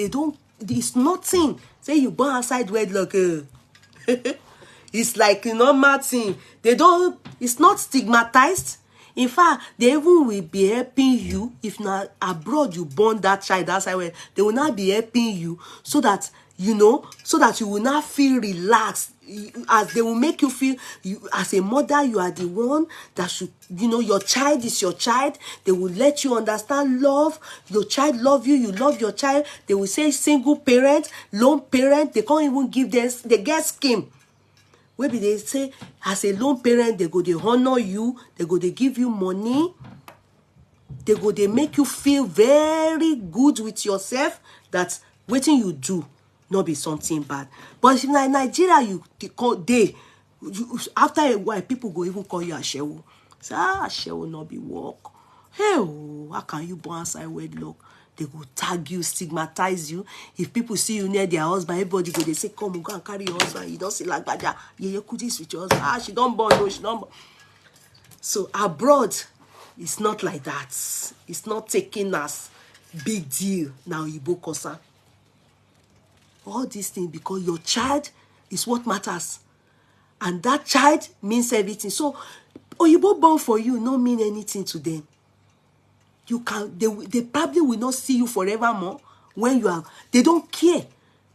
A: don't,
B: it's nothing. Say you born outside wedlock. It's like a normal thing. They don't, it's not stigmatized. In fact, they even will be helping you. If not abroad, you born that child outside where they will not be helping you so that, you know, so that you will not feel relaxed. As they will make you feel, you as a mother, you are the one that should, you know, your child is your child. They will let you understand love. Your child love you, you love your child. They will say single parent, lone parent. They can't even give them, they get scheme. Maybe they say, as a lone parent, they go, they honor you, they go, they give you money, they go, they make you feel very good with yourself, that waiting you do, not be something bad. But if in Nigeria, after a while, people go even call you Ashewo. Say, Ashewo not be work. Hey, how can you born outside wedlock? They go tag you, stigmatize you. If people see you near their husband, everybody go, they say, come, go and carry your husband. You don't see like that. Yeah, you could this with your husband. She don't born, no, she don't born. So abroad, it's not like that. It's not taken as big deal. Now, Igbo Kosa. All these things, because your child is what matters. And that child means everything. So, Oyibo born for you not mean anything to them. You can, they probably will not see you forevermore when you are, they don't care.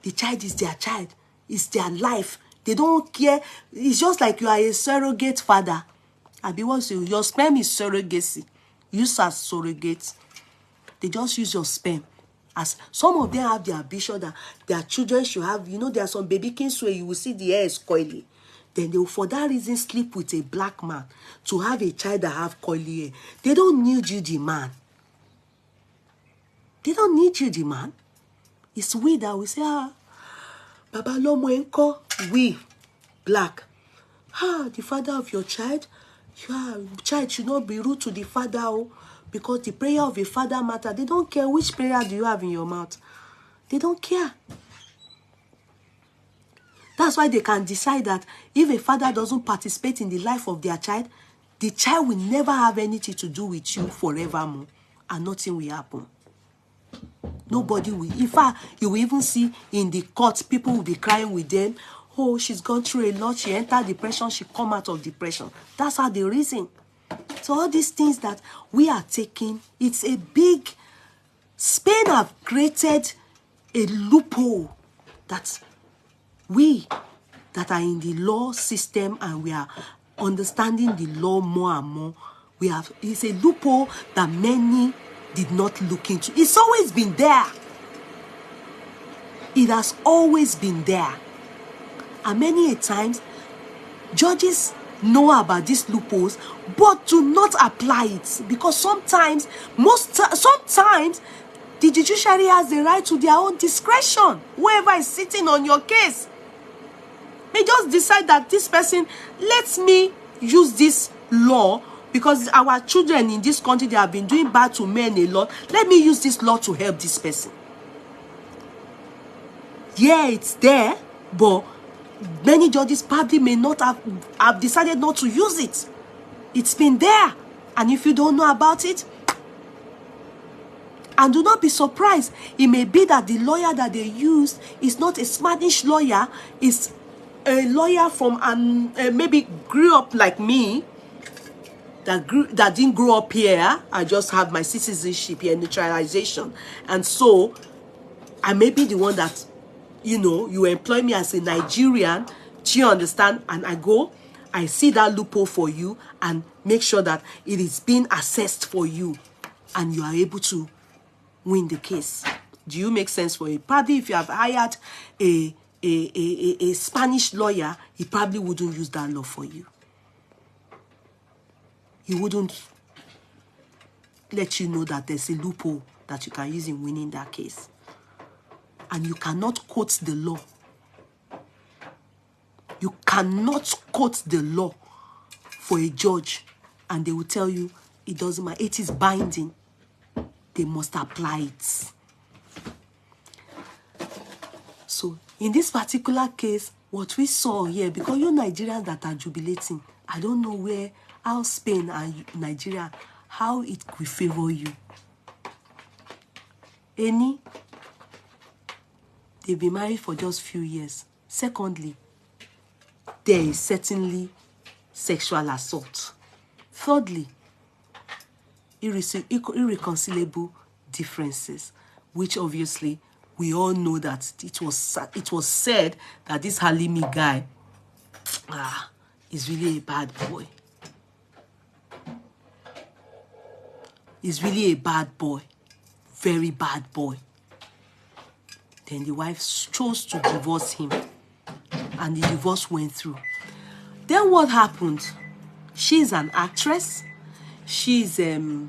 B: The child is their child. It's their life. They don't care. It's just like you are a surrogate father. Your sperm is surrogacy. Used as surrogate. They just use your sperm. As some of them have the ambition that their children should have, you know, there are some baby kings where you will see the hair is coily. Then they will, for that reason, sleep with a black man to have a child that have coily hair. They don't need you, the man. They don't need you, the man. It's we that we say, Baba Lomo Enko, we, black. The father of your child, child should not be rude to the father, because the prayer of a father matter. They don't care which prayer do you have in your mouth. They don't care. That's why they can decide that if a father doesn't participate in the life of their child, the child will never have anything to do with you forevermore, and nothing will happen. Nobody will. In fact, you will even see in the court, people will be crying with them. Oh, she's gone through a lot. She entered depression. She come out of depression. That's how they reason. So all these things that we are taking, it's a big... Spain have created a loophole that we that are in the law system and we are understanding the law more and more, it's a loophole that many did not look into. It's always been there. It has always been there. And many a times, judges know about these loopholes, but do not apply it. Because sometimes the judiciary has the right to their own discretion. Whoever is sitting on your case may just decide that this person, let me use this law, because our children in this country, they have been doing bad to men a lot. Let me use this law to help this person. Yeah, it's there, but many judges probably may not have decided not to use it. It's been there. And if you don't know about it, and do not be surprised, it may be that the lawyer that they used is not a Spanish lawyer, it's a lawyer from maybe grew up like me, that didn't grow up here. I just have my citizenship here, naturalization, and so I may be the one that, you know, you employ me as a Nigerian. Do you understand? And I see that loophole for you and make sure that it is being assessed for you, and you are able to win the case. Do you make sense for it? Probably if you have hired a Spanish lawyer, he probably wouldn't use that law for you. He wouldn't let you know that there's a loophole that you can use in winning that case. And you cannot quote the law. You cannot quote the law for a judge and they will tell you it doesn't matter. It is binding. They must apply it. So in this particular case, what we saw here, because you Nigerians that are jubilating, I don't know how Spain and Nigeria, how it will favor you. they've been married for just few years. Secondly, there is certainly sexual assault. Thirdly, irreconcilable differences, which obviously we all know that it was said that this Halimi guy is really a bad boy. He's really a bad boy. Very bad boy. Then the wife chose to divorce him. And the divorce went through. Then what happened? She's an actress. She's, you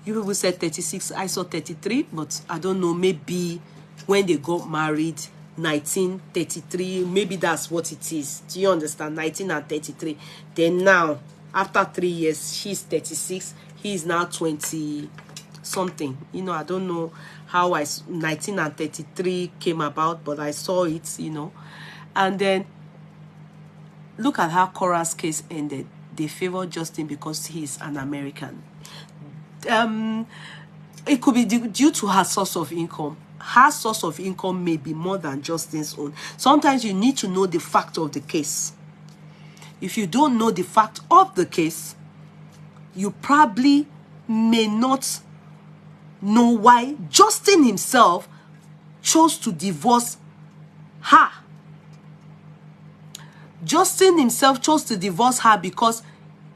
B: people said 36. I saw 33. But I don't know. Maybe when they got married, 1933. Maybe that's what it is. Do you understand? 19 and 33. Then now, after 3 years, she's 36. He's now 20 something. You know, I don't know how 19 and 33 came about, but I saw it, you know. And then look at how Cora's case ended. They favored Justin because he's an American. It could be due to her source of income. Her source of income may be more than Justin's own. Sometimes you need to know the fact of the case. If you don't know the fact of the case, you probably may not know why Justin himself chose to divorce her. Justin himself chose to divorce her because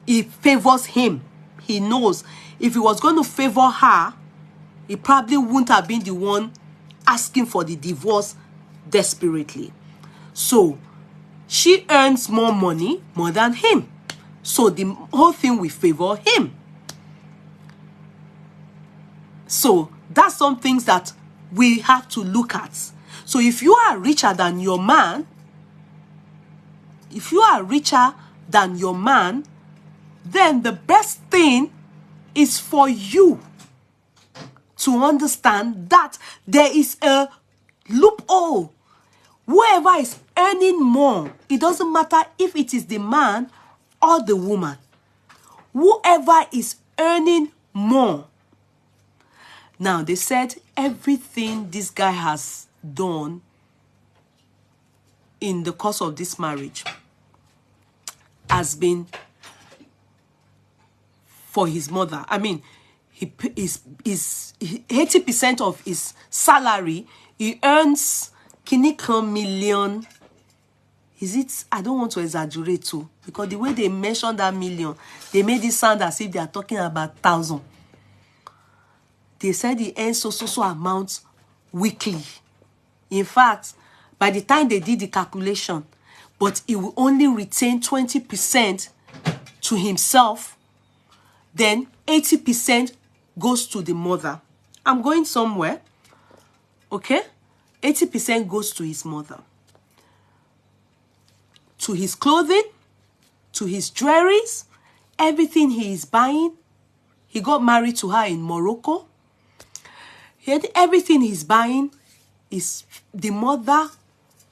B: he favors him. He knows if he was going to favor her, he probably wouldn't have been the one asking for the divorce desperately. So she earns more money more than him. So the whole thing will favor him. So that's some things that we have to look at. So if you are richer than your man, then the best thing is for you to understand that there is a loophole. Whoever is earning more, it doesn't matter if it is the man or the woman. Whoever is earning more. Now, they said everything this guy has done in the course of this marriage has been for his mother. I mean, he is 80% of his salary, he earns kinikon million. Is it? I don't want to exaggerate too, because the way they mentioned that million, they made it sound as if they are talking about 1,000. They said he earns so amount weekly. In fact, by the time they did the calculation, but he will only retain 20% to himself, then 80% goes to the mother. I'm going somewhere, okay? 80% goes to his mother. To his clothing, to his jewelries, everything he is buying. He got married to her in Morocco. Everything he's buying is the mother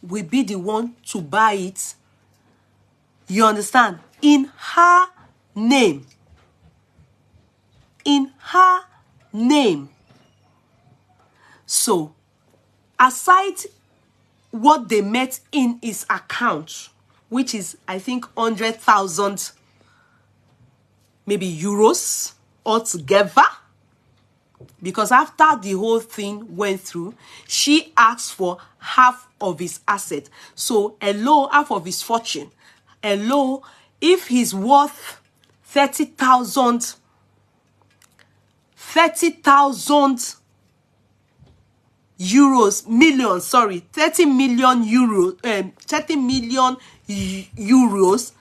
B: will be the one to buy it. You understand? In her name. In her name. So, aside what they met in his account, which is, I think, 100,000 maybe euros altogether, because after the whole thing went through, she asked for half of his asset. So, hello, half of his fortune. Hello, if he's worth 30,000 euros, million, sorry, 30 million euros, 30 million euros,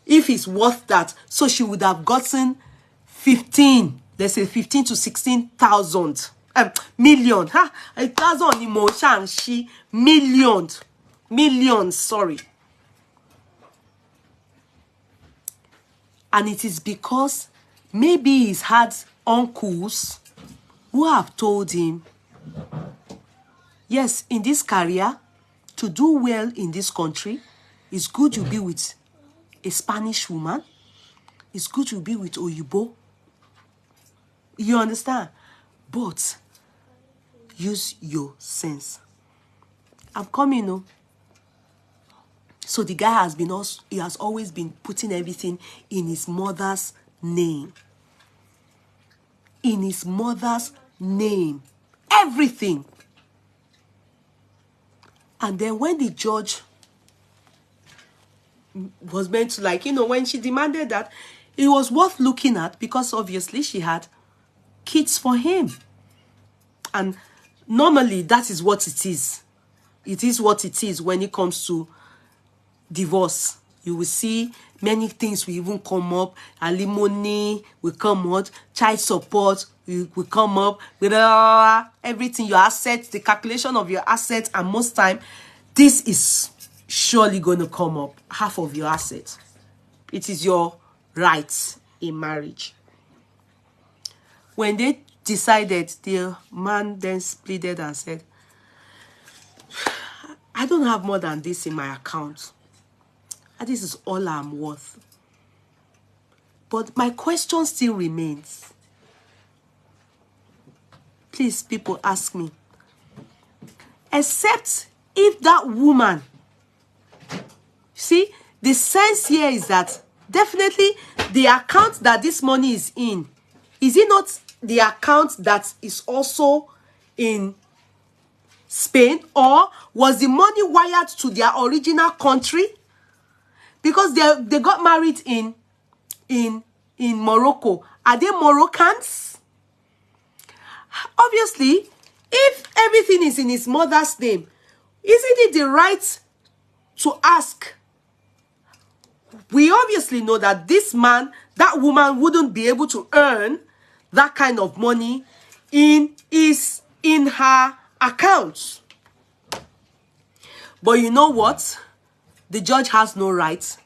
B: if he's worth that, so she would have gotten 15, let's say 15 to 16,000 million. Ha, 1,000 emotion, she millions, sorry. And it is because maybe he's had uncles who have told him, yes, in this career, to do well in this country, it's good you be with a Spanish woman. It's good you be with Oyibo. You understand? But use your sense. I'm coming, no. So the guy has been also, he has always been putting everything in his mother's name. In his mother's name. Everything. And then when the judge was meant to, like, you know, when she demanded that, it was worth looking at because obviously she had kids for him. And normally that is what it is. It is what it is when it comes to divorce. You will see many things will even come up. Alimony will come out. Child support will come up. Everything, your assets, the calculation of your assets, and most time, this is surely going to come up. Half of your assets. It is your right in marriage. When they decided, the man then pleaded and said, I don't have more than this in my account. And this is all I'm worth. But my question still remains. Please, people, ask me. Except if that woman, see, the sense here is that definitely the account that this money is in, is it not the account that is also in Spain, or was the money wired to their original country? Because they got married in Morocco. Are they Moroccans? Obviously, if everything is in his mother's name, isn't it the right to ask? We obviously know that this man, that woman wouldn't be able to earn that kind of money in her account. But you know what? The judge has no right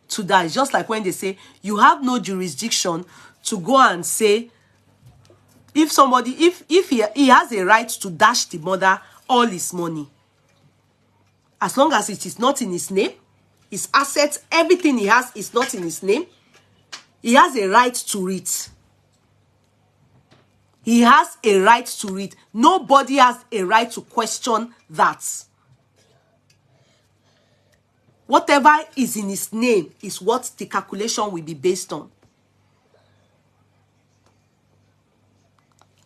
B: to that. It's just like when they say you have no jurisdiction to go and say, if somebody, if he has a right to dash the mother all his money, as long as it is not in his name, his assets, everything he has is not in his name, he has a right to it. He has a right to it. Nobody has a right to question that. Whatever is in his name is what the calculation will be based on.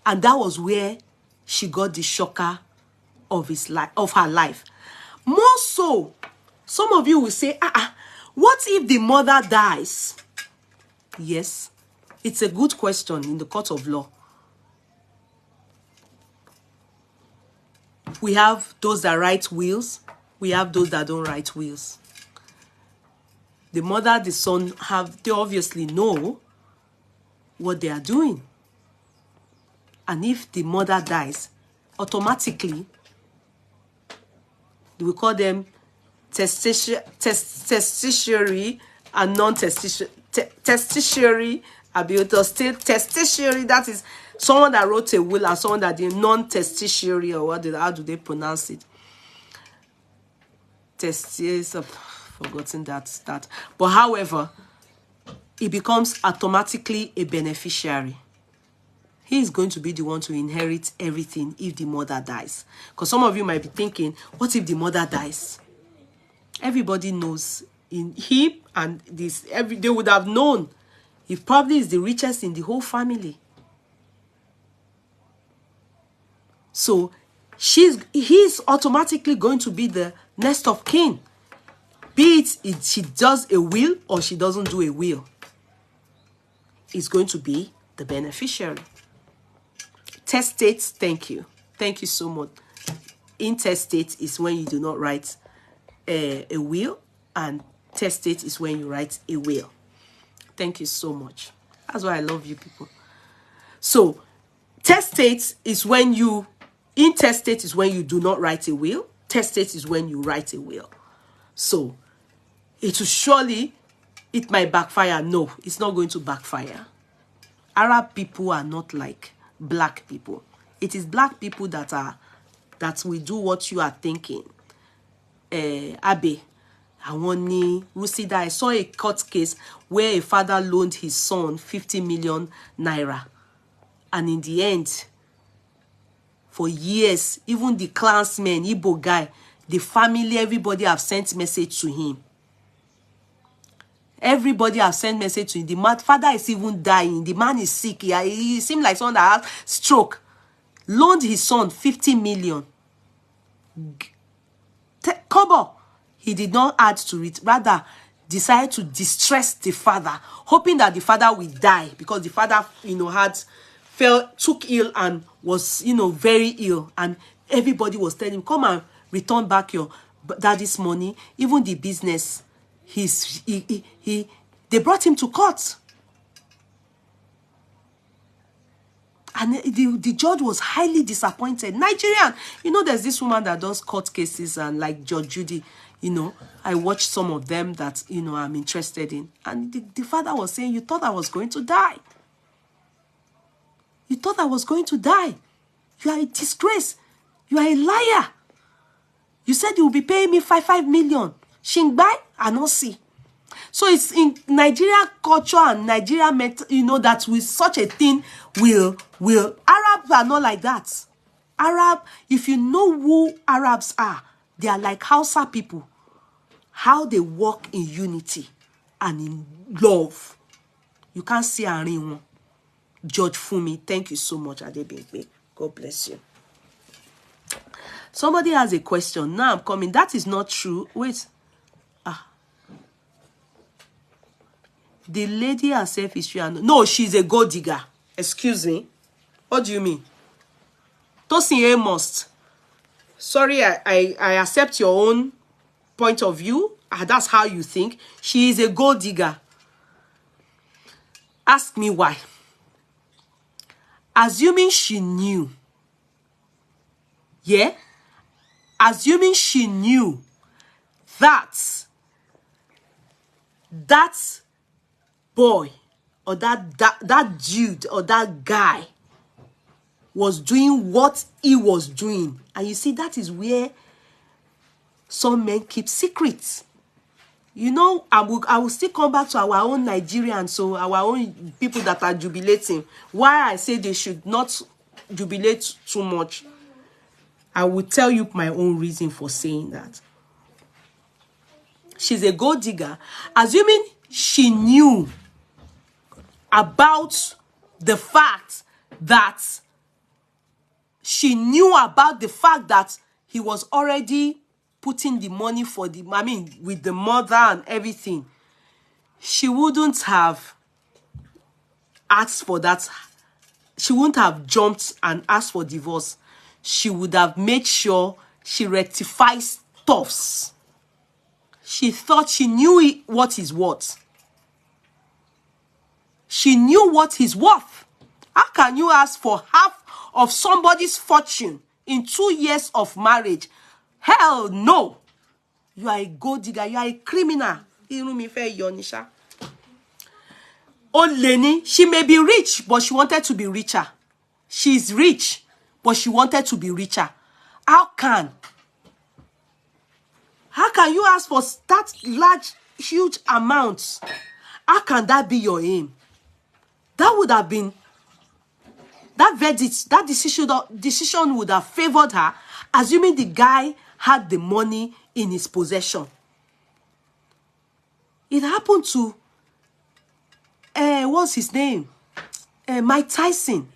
B: And that was where she got the shocker of her life. More so, some of you will say, what if the mother dies? Yes, it's a good question in the court of law. We have those that write wills. We have those that don't write wills. The mother, the son, they obviously know what they are doing. And if the mother dies, automatically, we call them testamentary and non-testamentary abuser. Still testamentary, that is someone that wrote a will, and someone that did non-testamentary, or how do they pronounce it? Forgotten that. But however, he becomes automatically a beneficiary. He is going to be the one to inherit everything if the mother dies. Because some of you might be thinking, what if the mother dies? Everybody knows in him and this, they would have known. He probably is the richest in the whole family. So he's automatically going to be the next of kin. Be it she does a will or she doesn't do a will. He's going to be the beneficiary. Testate, thank you. Thank you so much. Intestate is when you do not write a will, and testate is when you write a will. Thank you so much. That's why I love you people. So, testate is when you, intestate is when you do not write a will. Testate is when you write a will. So, it will surely, it might backfire. No, it's not going to backfire. Arab people are not like black people. It is black people that will do what you are thinking. Abe, Awoni, Rusida, I saw a court case where a father loaned his son 50 million naira. And in the end, for years, even the clansmen, Igbo guy, The family, everybody have sent message to him. Everybody have sent message to him. The father is even dying. The man is sick. He seems like someone that has stroke. Loaned his son 50 million. Kobo. He did not add to it. Rather, decided to distress the father, hoping that the father will die, because the father, took ill and was, very ill. And everybody was telling him, come and return back your daddy's money. Even the business, they brought him to court. And the judge was highly disappointed. Nigerian, there's this woman that does court cases, and like Judge Judy, I watched some of them that, I'm interested in. And the father was saying, you thought I was going to die. You thought I was going to die. You are a disgrace. You are a liar. You said you will be paying me 5 million. Shingbai, I don't see. So it's in Nigerian culture and Nigerian, that with such a thing will Arabs are not like that. Arab, if you know who Arabs are, they are like Hausa people. How they walk in unity and in love. You can't see anyone. Judge Fumi, thank you so much, Adebimpe. God bless you. Somebody has a question. Now I'm coming. That is not true. Wait. The lady herself is true. No, she's a gold digger. Excuse me. What do you mean? Tosin Amos. Sorry, I accept your own point of view. That's how you think. She is a gold digger. Ask me why. Assuming she knew. Yeah? Assuming she knew that boy or that dude or that guy was doing what he was doing. And you see, that is where some men keep secrets. I will still come back to our own Nigerians, so our own people that are jubilating. Why I say they should not jubilate too much, I will tell you my own reason for saying that. She's a gold digger. Assuming she knew about the fact that he was already putting the money with the mother and everything, she wouldn't have asked for that. She wouldn't have jumped and asked for divorce. She would have made sure she rectifies stuffs. She thought she knew what he's worth. She knew what he's worth. How can you ask for half of somebody's fortune in 2 years of marriage? Hell no. You are a gold digger. You are a criminal. Old Lenny, she may be rich, but she wanted to be richer. She's rich, but she wanted to be richer. How can you ask for that large, huge amounts? How can that be your aim? That would have been, that verdict, that decision would have favored her, assuming the guy had the money in his possession. It happened to, what's his name? Mike Tyson.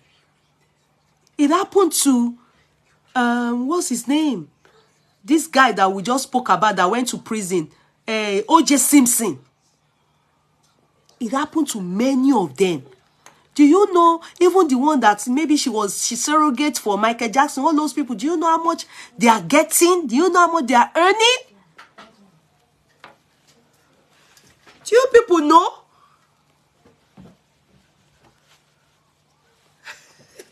B: It happened to, what's his name? This guy that we just spoke about that went to prison, O.J. Simpson. It happened to many of them. Do you know, even the one that maybe she surrogate for Michael Jackson, all those people, do you know how much they are getting? Do you know how much they are earning? Do you people know?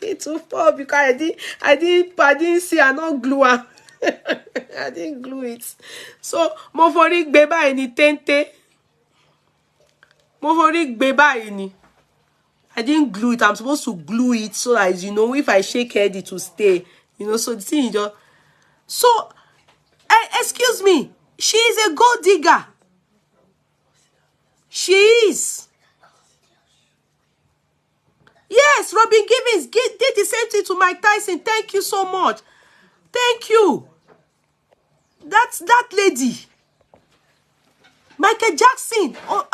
B: It's too far because I didn't see, I not glue it. I didn't glue it. So, Moforik beba ini tente. Moforik beba ini. I didn't glue it. I'm supposed to glue it so that, if I shake head, it will stay. So the thing just... So, excuse me. She is a gold digger. She is. Yes, Robin Givens did the same thing to Mike Tyson. Thank you so much. Thank you. that lady. Michael Jackson. Oh,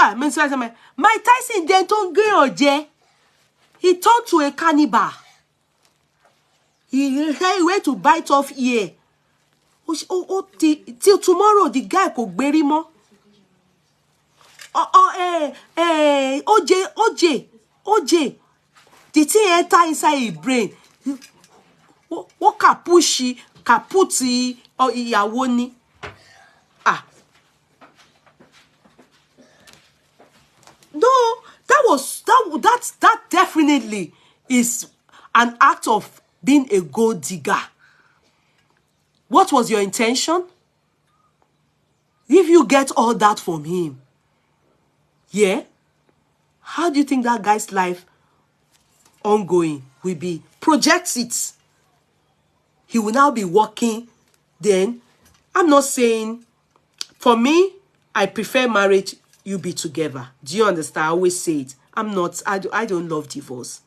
B: Mike Tyson then don't go oje. He turned to a cannibal. He went to bite off ear. Till tomorrow the guy could bury more. OJ. The thing enter inside his brain. What kaputi or ìyàwó ni. No, that definitely is an act of being a gold digger. What was your intention? If you get all that from him, yeah, how do you think that guy's life ongoing will be? Project it. He will now be working. Then, I'm not saying, for me, I prefer marriage, you be together. Do you understand? I always say it. I don't love divorce.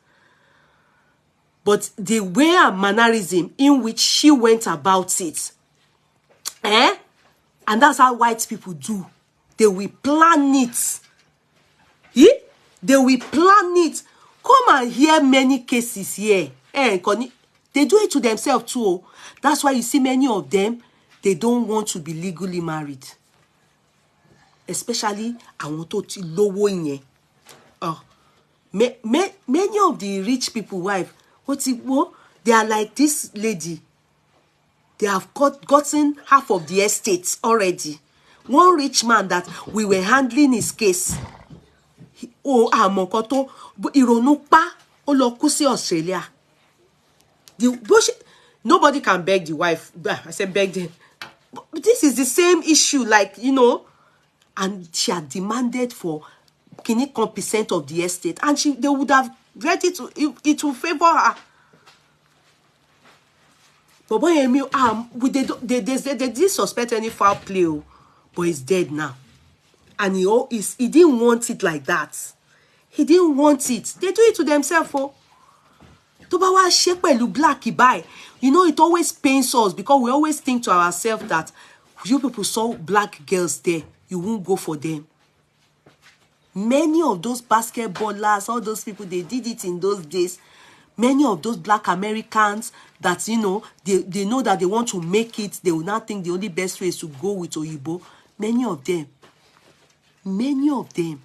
B: But the way and mannerism in which she went about it, and that's how white people do. They will plan it. They will plan it. Come and hear many cases here. They do it to themselves too. That's why you see many of them, they don't want to be legally married. Especially, I want to low in many of the rich people wife, they are like this lady. They have gotten half of the estates already. One rich man that we were handling his case. Amokoto, Ironupa, Olokusi Australia. Nobody can beg the wife. I said beg them. But this is the same issue, like, and she had demanded for 1% of the estate, and they would have ready to it will favor her. But boy, they didn't suspect any foul play, but he's dead now, and he didn't want it like that. He didn't want it. They do it to themselves. Black buy. It always pains us because we always think to ourselves that you people saw black girls there, you won't go for them. Many of those basketballers, all those people, they did it in those days. Many of those black Americans that, they know that they want to make it, they will not think the only best way is to go with Oyibo. Many of them, many of them,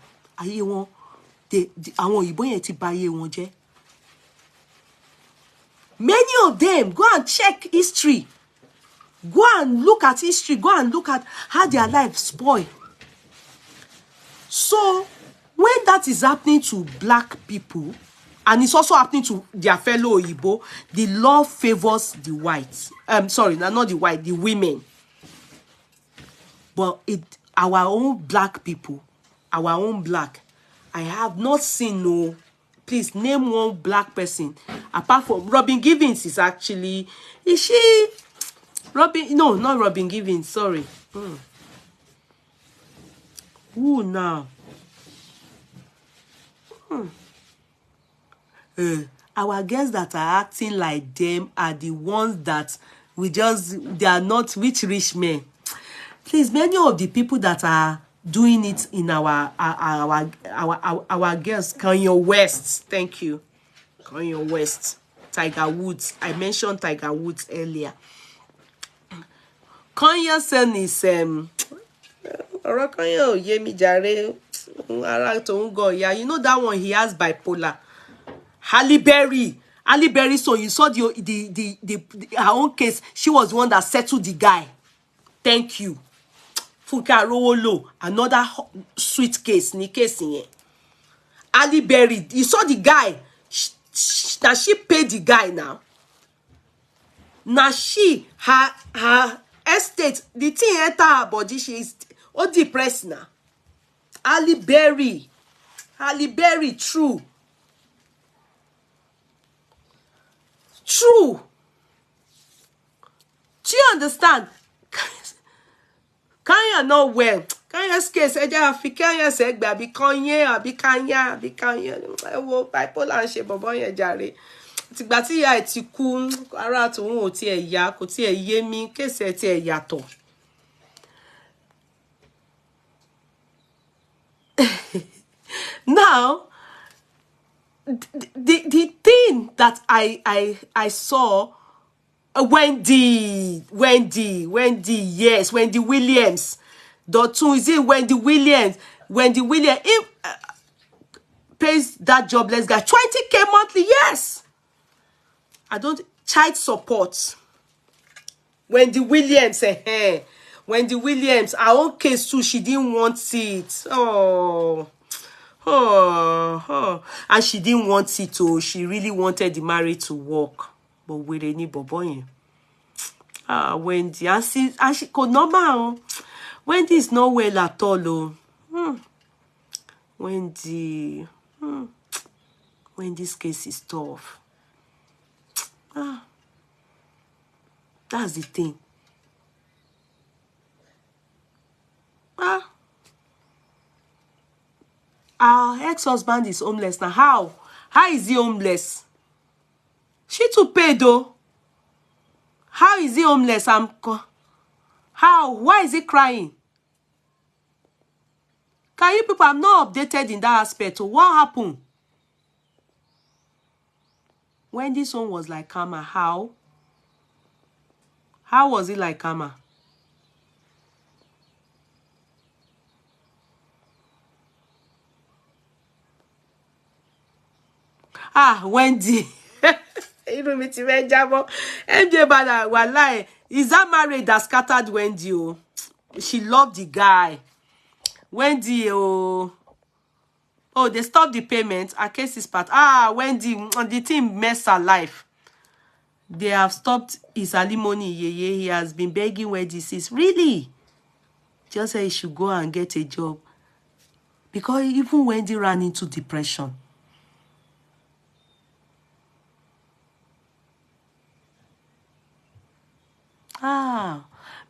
B: go and check history. Go and look at history. Go and look at how their lives spoil. So, when that is happening to black people, and it's also happening to their fellow Oyibo, the law favors the whites. Sorry, not the white, the women. But our own black people, our own black, I have not seen no. Please name one black person apart from Robin Givens. Is actually, is she Robin? No, not Robin Givens. Sorry. Who now? Our girls that are acting like them are the ones that they are not rich men. Please, many of the people that are doing it in our girls, Kanye West, thank you, Kanye West, Tiger Woods. I mentioned Tiger Woods earlier. Kanye's son is you know that one, he has bipolar. Halle Berry, so you saw her own case. She was the one that settled the guy. Thank you. Fuka Rowolo, another sweet case. Halle Berry, you saw the guy. Now she paid the guy now. Now her estate, the thing enter her body. She is all depressed now. Halle Berry, true. Do you understand? Kanye not well. Kanye's case, Kanye said, "Baby, Kanye, bipolar and she, boboye jare." Tigba ti ya ti ku ara to won o ti e ya ko ti e ye mi case ti e yato.
A: Now, the thing that I saw, Wendy, yes, Wendy Williams. Dotun, is it Wendy Williams? Wendy Williams, if pays that jobless guy 20K monthly, yes. I don't, child support. Wendy Williams, Wendy Williams, our own case too, she didn't want it. And she didn't want it too. She really wanted the marriage to work. But with any boy. Wendy, and she could normal. Wendy is not well at all. Wendy, Wendy's case is tough. That's the thing. Our ex-husband is homeless now. How is he homeless? She too paid though. How is he homeless? How? Why is he crying? Can you people? I'm not updated in that aspect. So what happened? When this one was like karma, how? How was it like karma? Wendy. Even me to MJ Bada, wallahi, is that marriage that scattered Wendy? Oh, she loved the guy. Wendy, oh, they stopped the payment. Her case is part. Wendy, the team messed her life. They have stopped his alimony. He has been begging Wendy since. Really? Just say he should go and get a job. Because even Wendy ran into depression.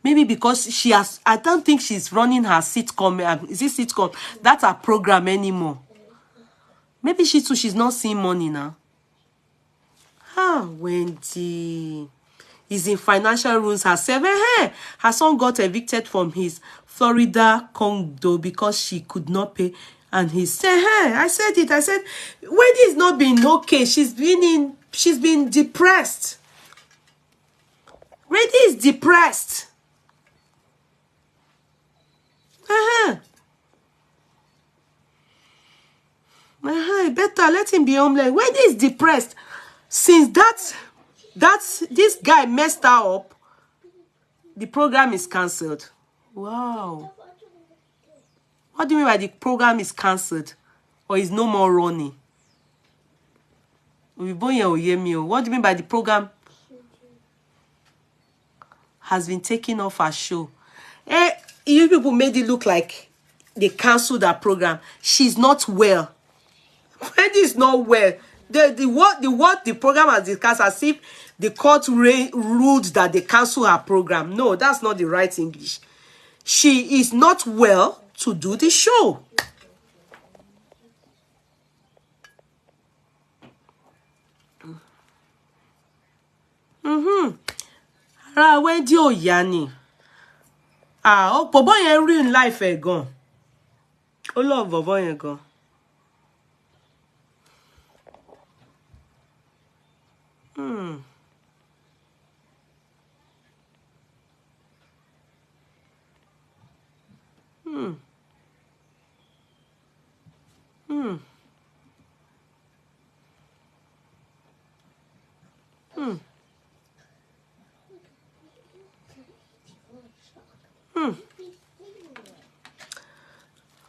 A: Maybe because she has, I don't think she's running her sitcom. Is it sitcom? That's her program anymore. Maybe she's not seeing money now. Wendy is in financial ruins herself. Her son got evicted from his Florida condo because she could not pay. And he said, I said it. I said, Wendy is not being okay. She's been depressed. Wendy is depressed. Better let him be homeless. Wendy is depressed. Since this guy messed her up, the program is cancelled. Wow. What do you mean by the program is cancelled? Or is no more running? What do you mean by the program has been taken off her show? You people made it look like they cancelled her program. She's not well. Wendy is not well. The program has discussed as if the court ruled that they cancel her program. No, that's not the right English. She is not well to do the show. Wendy Oyani. Bobo yen ruin life gone. Love Bobo yen gone.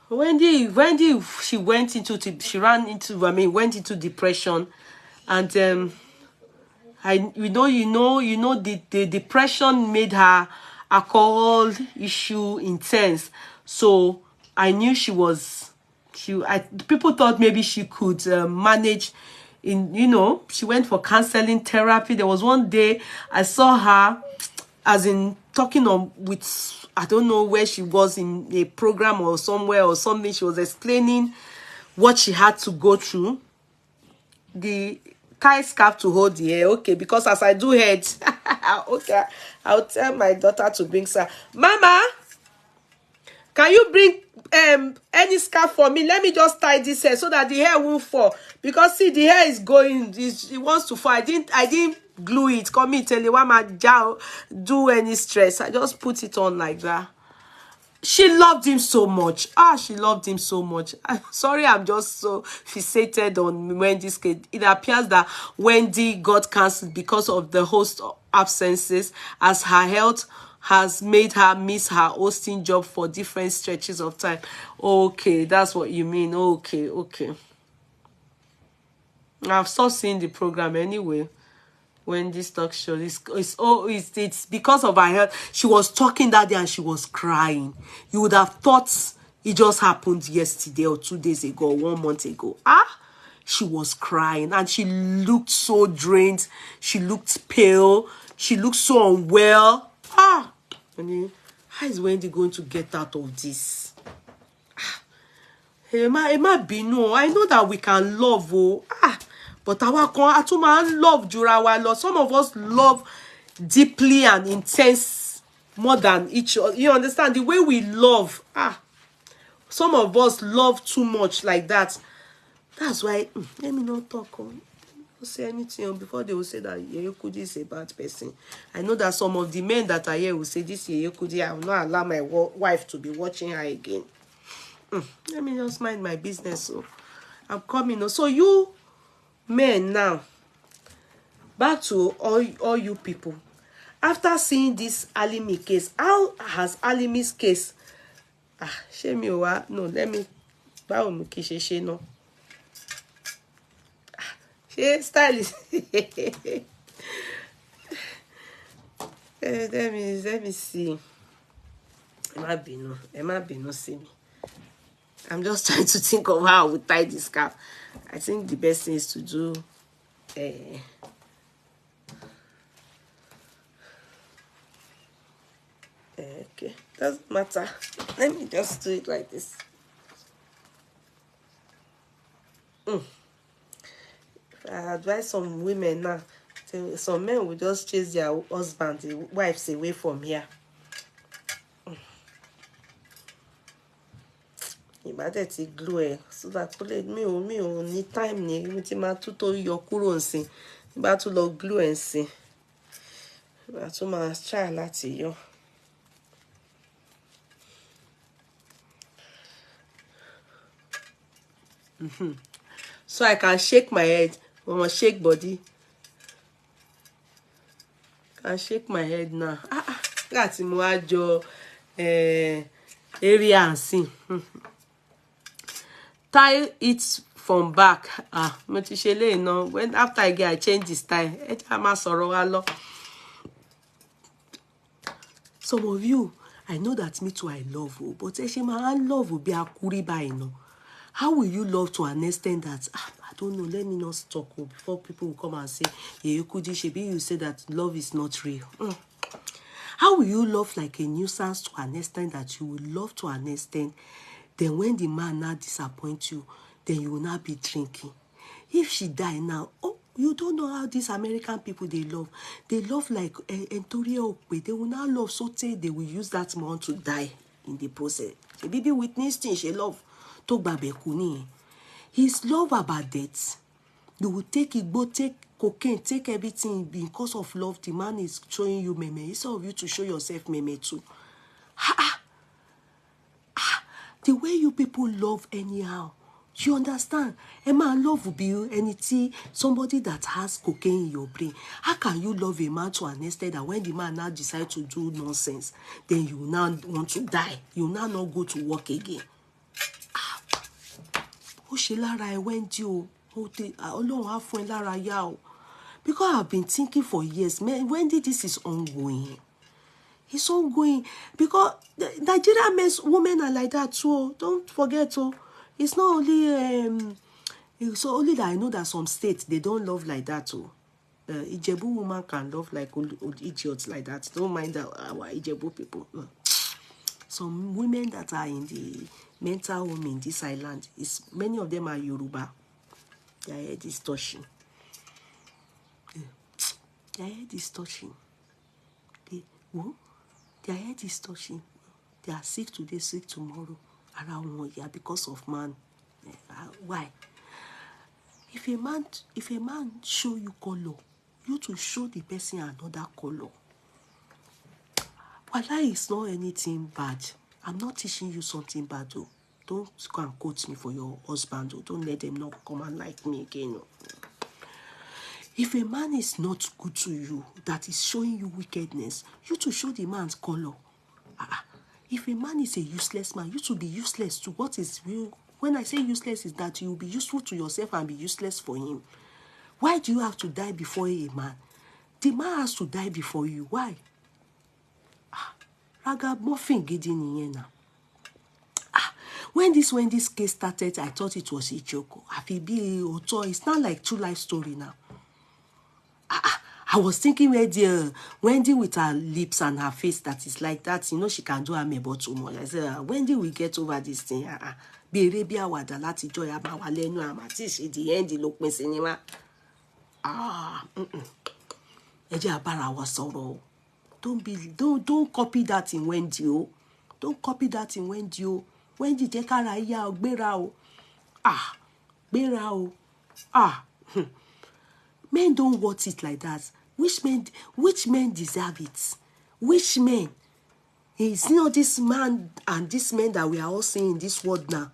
A: Wendy, went into depression, and the depression made her alcohol issue intense. So I knew people thought maybe she could manage. She went for counseling therapy. There was one day I saw her, as in talking with, I don't know where she was, in a program or somewhere or something. She was explaining what she had to go through. The tie scarf to hold the hair. Okay, because as I do head, okay, I'll tell my daughter to bring some. Mama, Can you bring any scarf for me? Let me just tie this hair so that the hair won't fall. Because see, the hair is going, it wants to fall. I didn't glue it. Come me tell you why my jaw do any stress. I just put it on like that. She loved him so much. She loved him so much. Sorry, I'm just so fixated on Wendy's case. It appears that Wendy got cancelled because of the host absences, as her health has made her miss her hosting job for different stretches of time. Okay, that's what you mean. Okay, okay. I've stopped seeing the program anyway. When this talk show it's because of her health. She was talking that day and she was crying. You would have thought it just happened yesterday or 2 days ago, 1 month ago. She was crying and she looked so drained. She looked pale. She looked so unwell. Honey, how is Wendy going to get out of this? Emma Bino, I know that we can love. But our love jura love. Some of us love deeply and intense more than each other. You understand the way we love? Some of us love too much like that. That's why let me not talk. Don't say anything before they will say that Yeyekudi is a bad person. I know that some of the men that are here will say this Yeyekudi, I will not allow my wife to be watching her again. Let me just mind my business. So I'm coming. So you men now, back to all you people. After seeing this Alimi case, how has Alimi's case shame you no, let me báwo mo kì í ṣe no. Style is let me see. Emma Bino see me. I'm just trying to think of how I would tie this cap. I think the best thing is to do okay, doesn't matter. Let me just do it like this. I advise some women now. Some men will just chase their husbands, their wives away from here. Ìbádẹ́ ti glue ẹ̀ so that mi ò ní time ni mi ti máa tún tó yọ kúrò nsìn bá tún lọ glue ẹ̀ nsìn bá tún máa try láti yọ. So I can shake my head. I must shake body. Can shake my head now. Láti mo wá jọ area and see. Tie it from back. Mo ti ṣe lè no. When after I change the style. Ẹ já máa sọ̀rọ̀ wa lọ. Some of you, I know that me too I love you, but ẹ ṣe máa love bí akúrí báyìí no. How will you love to an extent that I don't know, let me not talk before people will come and say, Yeyekudi, shebi you say that love is not real. How will you love like a nuisance to an extent that you will love to an extent, then when the man now disappoints you, then you will not be drinking? If she die now, you don't know how these American people they love. They love like Entoria. They will not love so they will use that man to die in the process. The baby witness thing she love. His love about death. You will take it, go take cocaine, take everything because of love. The man is showing you meme. Instead of you to show yourself meme too. The way you people love anyhow. You understand? A man love will be anything, somebody that has cocaine in your brain. How can you love a man to an extent that when the man now decides to do nonsense, then you now want to die? You now not go to work again. Because I've been thinking for years, man, when did this is ongoing? It's ongoing because the Nigerian women are like that too. Don't forget, it's not only it's only that I know that some states they don't love like that too. Ijebu woman can love like old idiots like that. Don't mind our Ijebu people. Some women that are in the mental home in this island, many of them are Yoruba. Their head is touching. Their head is touching. Their head is touching.
B: They are sick today, sick tomorrow. Around 1 year because of man. Why? If a man show you color, you to show the person another color. Wala is not anything bad. I'm not teaching you something bad though. Don't go and quote me for your husband though. Don't let them not come and like me again. If a man is not good to you, that is showing you wickedness, you to show the man's color. If a man is a useless man, you to be useless to what is real. When I say useless, is that you will be useful to yourself and be useless for him. Why do you have to die before a man? The man has to die before you. Why? Ragamuffin gidi niyen now. When this case started, I thought it was a joke. It's not like true life story now. I was thinking Wendy with her lips and her face that is like that, you know, she can do her mebo too much. I said, Wendy will get over this thing. Be Arabia wada lati joy ama wa lenu ama ti se the end lopin cinema. Eje abara wa sọ̀rọ̀. Don't copy that in Wendy o. Don't copy that in Wendy o. Wendy jẹ́ kára ya gbéra o. Gbéra o. Men don't want it like that. Which men deserve it? Which men? It's not this man and this men that we are all seeing in this world now.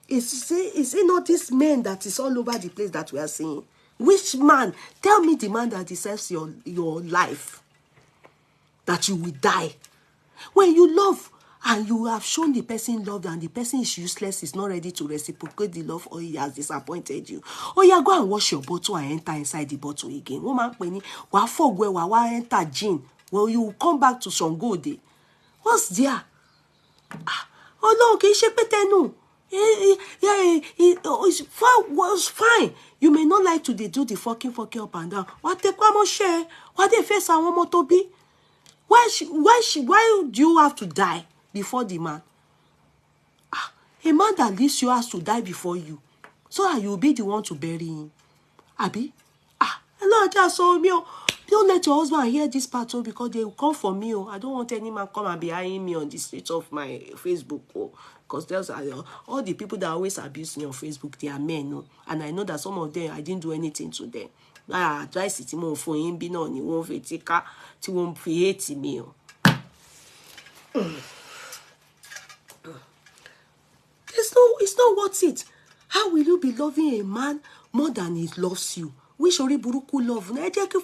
B: Is it not this men that is all over the place that we are seeing? Which man? Tell me the man that deserves your life. That you will die. When you love and you have shown the person love and the person is useless, is not ready to reciprocate the love, or he has disappointed you. Oh yeah, go and wash your bottle and enter inside the bottle again. Woman, wa fogwe wa enter gin. Well, you will come back to some good day. What's there? Oh no, okay, shepetenu. It was fine. You may not like to do the fucking up and down. What the kwamo share? What the face I want to be? Why do you have to die before the man? A man that leaves you has to die before you, so that you will be the one to bury him. Abi? Hello, just so me. Don't let your husband hear this part because they will come for me. I don't want any man come and be eyeing me on the streets of my Facebook. Because there's all the people that always abuse me on Facebook, they are men. And I know that some of them, I didn't do anything to them. I advise it more for him, be no, he won't hate me. It's not worth it. How will you be loving a man more than he loves you? Wish ori buruku love.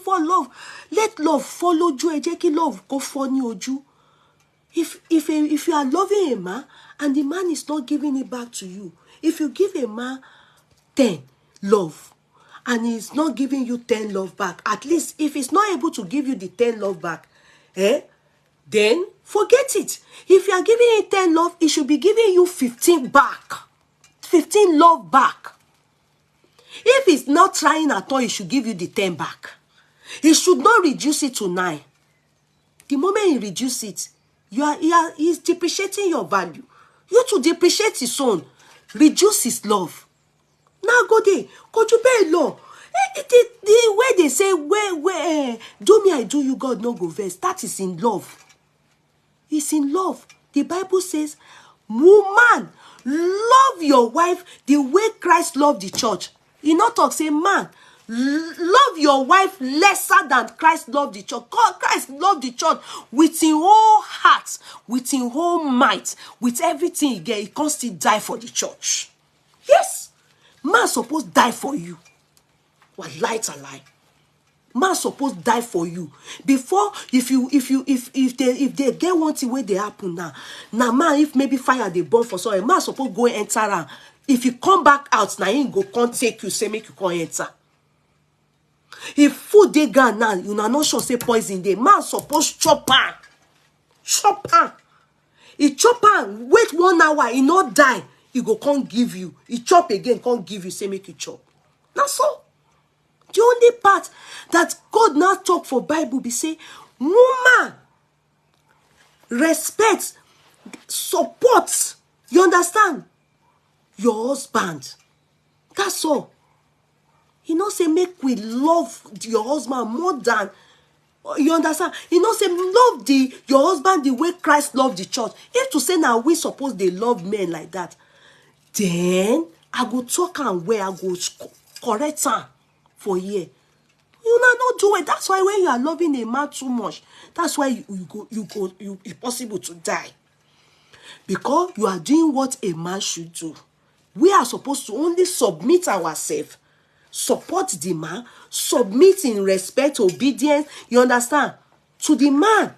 B: For love. Let love follow you. Love go for you. If you are loving a man and the man is not giving it back to you, if you give a man 10 love and he's not giving you 10 love back, at least if he's not able to give you the 10 love back, then forget it. If you are giving him 10 love, he should be giving you 15 back. 15 love back. If he's not trying at all, he should give you the 10 back. He should not reduce it to 9. The moment he reduces it, he's depreciating your value. You to depreciate his own. Reduce his love. Now go there. Could you pay law? The way they say, where do me, I do you, God no go vex. That is in love. It's in love. The Bible says, woman, love your wife the way Christ loved the church. He not talk, say, man, love your wife lesser than Christ loved the church. God, Christ loved the church with his whole heart, with his whole might, with everything he get. He can't still die for the church. Yes, man supposed to die for you. What light a lie. Man supposed to die for you. Before, if they get one thing where they happen now man, if maybe fire they burn for so, a man supposed go enter and if you come back out, now he go can't take you, say make you can't enter. If food they gone now, you are not sure say poison they man supposed chop pan. Chop pan. He chop pan, wait 1 hour, he not die. He go can't give you. He chop again, can't give you, say make you chop. Now so. The only part that God now talk for Bible be say, woman, respect, support, you understand? Your husband. That's all. He not say make we love your husband more than You understand? You know, say love your husband the way Christ loved the church. If to say now we suppose they love men like that, then I go talk and where I go correct her for here. You know, not do it. That's why when you are loving a man too much, that's why it's possible to die. Because you are doing what a man should do. We are supposed to only submit ourselves, support the man, submit in respect, obedience, you understand, to the man.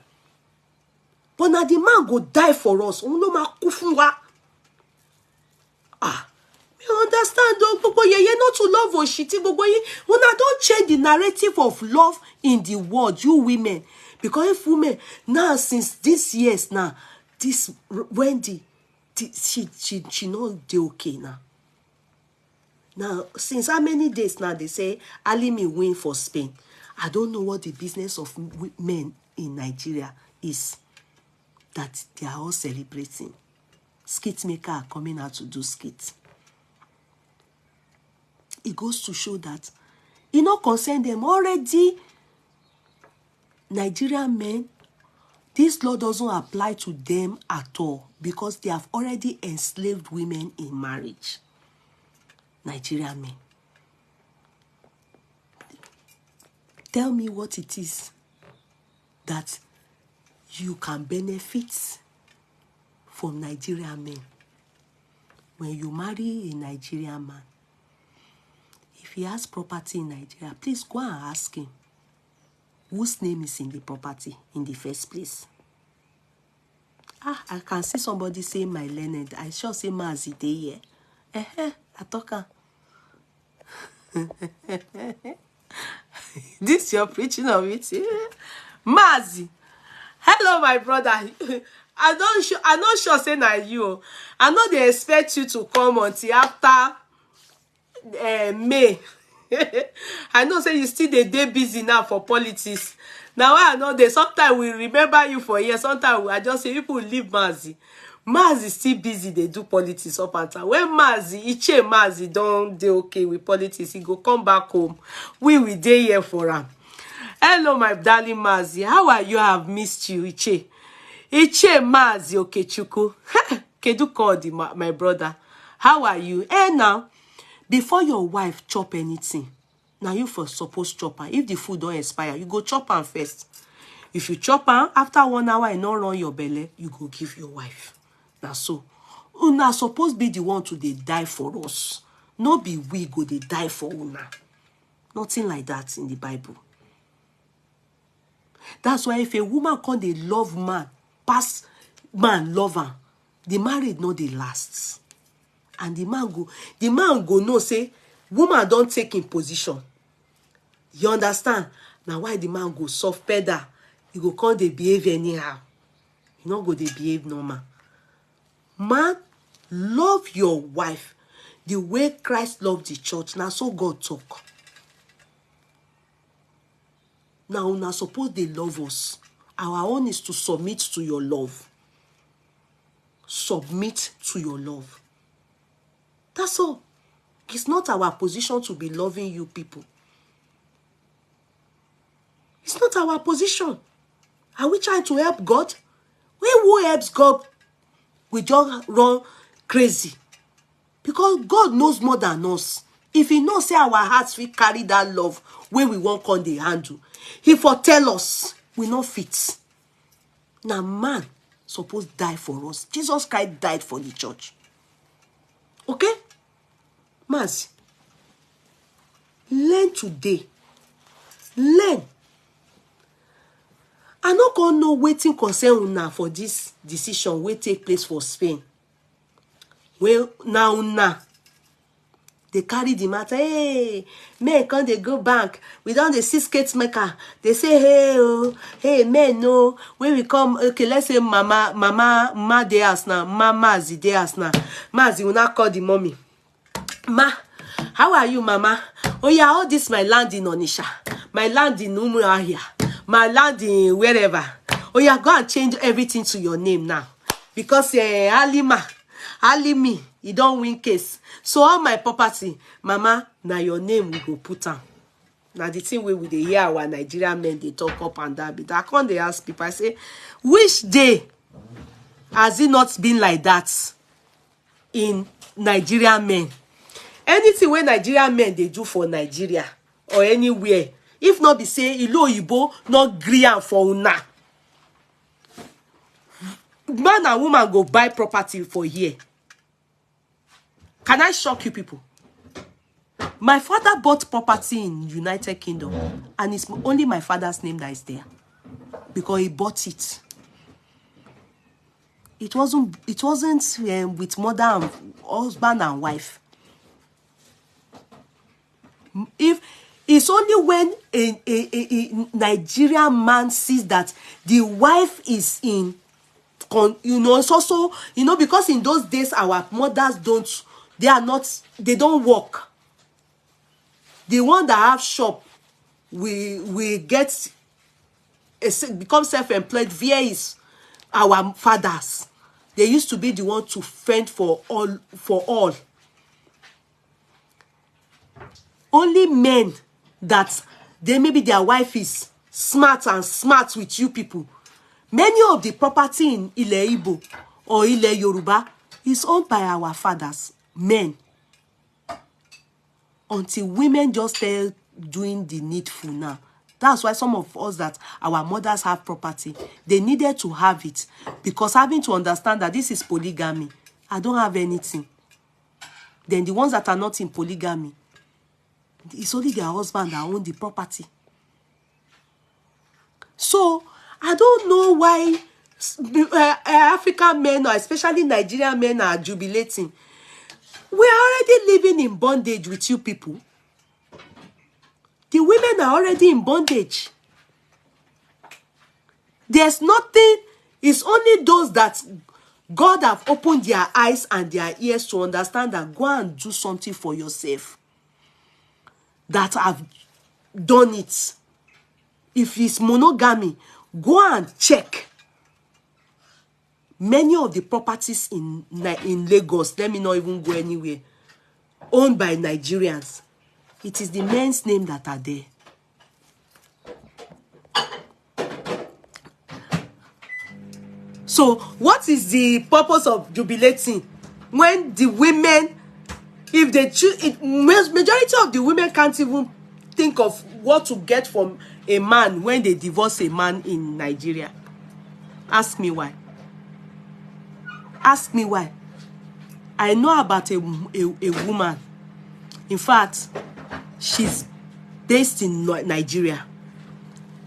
B: But now the man go die for us. You understand though? You not to love or shitty. Una don't change the narrative of love in the world, you women. Because if women now since this years now, this Wendy, she know they okay now. Now, since how many days now they say Alimi win for Spain. I don't know what the business of men in Nigeria is. That they are all celebrating. Skit maker are coming out to do skits. It goes to show that it not concern them already. Nigerian men, this law doesn't apply to them at all because they have already enslaved women in marriage. Nigerian men. Tell me what it is that you can benefit from Nigerian men. When you marry a Nigerian man, if he has property in Nigeria, please go and ask him whose name is in the property in the first place. I can see somebody say my learned. I sure say Mazi dey here. I talk her. This you're preaching of it. Mazi. Hello, my brother. I'm not sure say na you. I know they expect you to come until after May. I know say you still dey busy now for politics. Now I know that sometimes we remember you for years. Sometimes I just say people leave Mazi. Mazi still busy. They do politics up and down. When Mazi don't dey okay with politics, he go come back home. We will dey here for him. Hello, my darling Mazi. How are you? I have missed you, Iche Mazi Okechukwu. Kedu called my brother. How are you? Now, before your wife chop anything, now you first suppose chop her. If the food don't expire, you go chop her first. If you chop her, after 1 hour and not run your belly, you go give your wife. Now so, una supposed be the one to dey die for us. Not be we go dey die for una. Nothing like that in the Bible. That's why if a woman can dey love man, pass man love her, the marriage no dey last. And the man go know say woman don't take in position. You understand? Now why the man go soft pedal? You go come dey behave anyhow. You not go dey behave normal. Man, love your wife the way Christ loved the church. Now so God talk. Now una suppose they love us. Our own is to submit to your love. Submit to your love. That's all. It's not our position to be loving you people. It's not our position. Are we trying to help God? When who helps God, we just run crazy. Because God knows more than us. If he knows say our hearts will carry that love when we won't come the handle, he foretell us we not fit. Now man supposed to die for us. Jesus Christ died for the church. Okay? Mazi, learn today. Learn. I no gonna know waiting concern una for this decision will take place for Spain. Well, now they carry the matter. Hey, men come they go bank. We don't the 6 skates maker. They say, hey, oh, hey, men, no. When we come, okay, let's say ma dey house now. Mazi dey house now. Mazi will not call the mommy. Ma, how are you, mama? Oh yeah, all this my land in Onisha, my land in Umuahia, my land in wherever. Oh yeah, go and change everything to your name now. Because Alimi, you don't win case. So all my property, mama, now your name we go put on.
A: Now the thing we dey hear our Nigerian men, they talk up and down. But I can't, they ask people, I say, which day has it not been like that in Nigerian men? Anything when Nigerian men they do for Nigeria or anywhere, if not be say ilo oyibo not gree am for una, man and woman go buy property for here. Can I shock you people? My father bought property in United Kingdom, and it's only my father's name that is there because he bought it. It wasn't with mother and husband and wife. If it's only when a Nigerian man sees that the wife is in, you know, it's also, you know, because in those days our mothers they don't work. The one that have shop, we get become self-employed via our fathers. They used to be the one to fend for all. Only men that maybe their wife is smart with you people. Many of the property in Ile Igbo or Ile Yoruba is owned by our fathers, men. Until women just start doing the needful now. That's why some of us that our mothers have property, they needed to have it. Because having to understand that this is polygamy, I don't have anything. Then the ones that are not in polygamy, it's only their husband that own the property. So, I don't know why African men, or especially Nigerian men, are jubilating. We are already living in bondage with you people. The women are already in bondage. There's nothing. It's only those that God have opened their eyes and their ears to understand that go and do something for yourself, that have done it. If it's monogamy, go and check. Many of the properties in Lagos, let me not even go anywhere, owned by Nigerians. It is the men's name that are there. So, what is the purpose of jubilating when the women, if they choose, majority of the women can't even think of what to get from a man when they divorce a man in Nigeria? Ask me why. Ask me why. I know about a woman. In fact, she's based in Nigeria.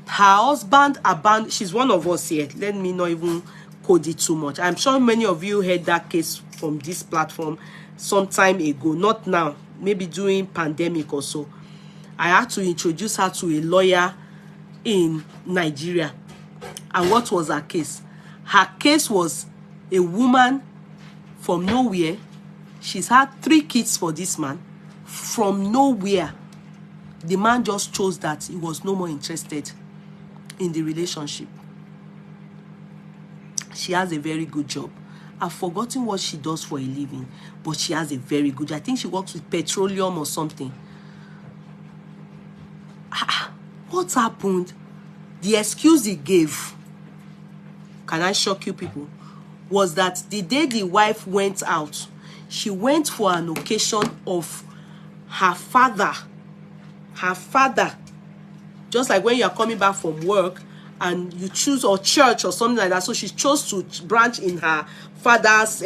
A: Her husband abandoned. She's one of us here. Let me not even code it too much. I'm sure many of you heard that case from this platform some time ago. Not now. Maybe during pandemic or so. I had to introduce her to a lawyer in Nigeria. And what was her case? Her case was a woman from nowhere. She's had 3 kids for this man. From nowhere. The man just chose that he was no more interested in the relationship. She has a very good job. I've forgotten what she does for a living, but she has a very good job. I think she works with petroleum or something. What happened? The excuse he gave, can I shock you people, was that the day the wife went out, she went for an occasion of her father. Her father. Just like when you are coming back from work and you choose, or church or something like that. So she chose to branch in her father's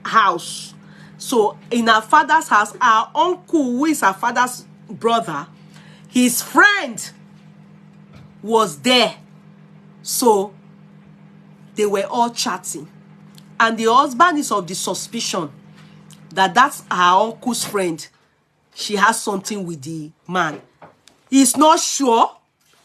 A: house. So in her father's house, her uncle, who is her father's brother, his friend was there. So they were all chatting. And the husband is of the suspicion that that's her uncle's friend. She has something with the man. He's not sure.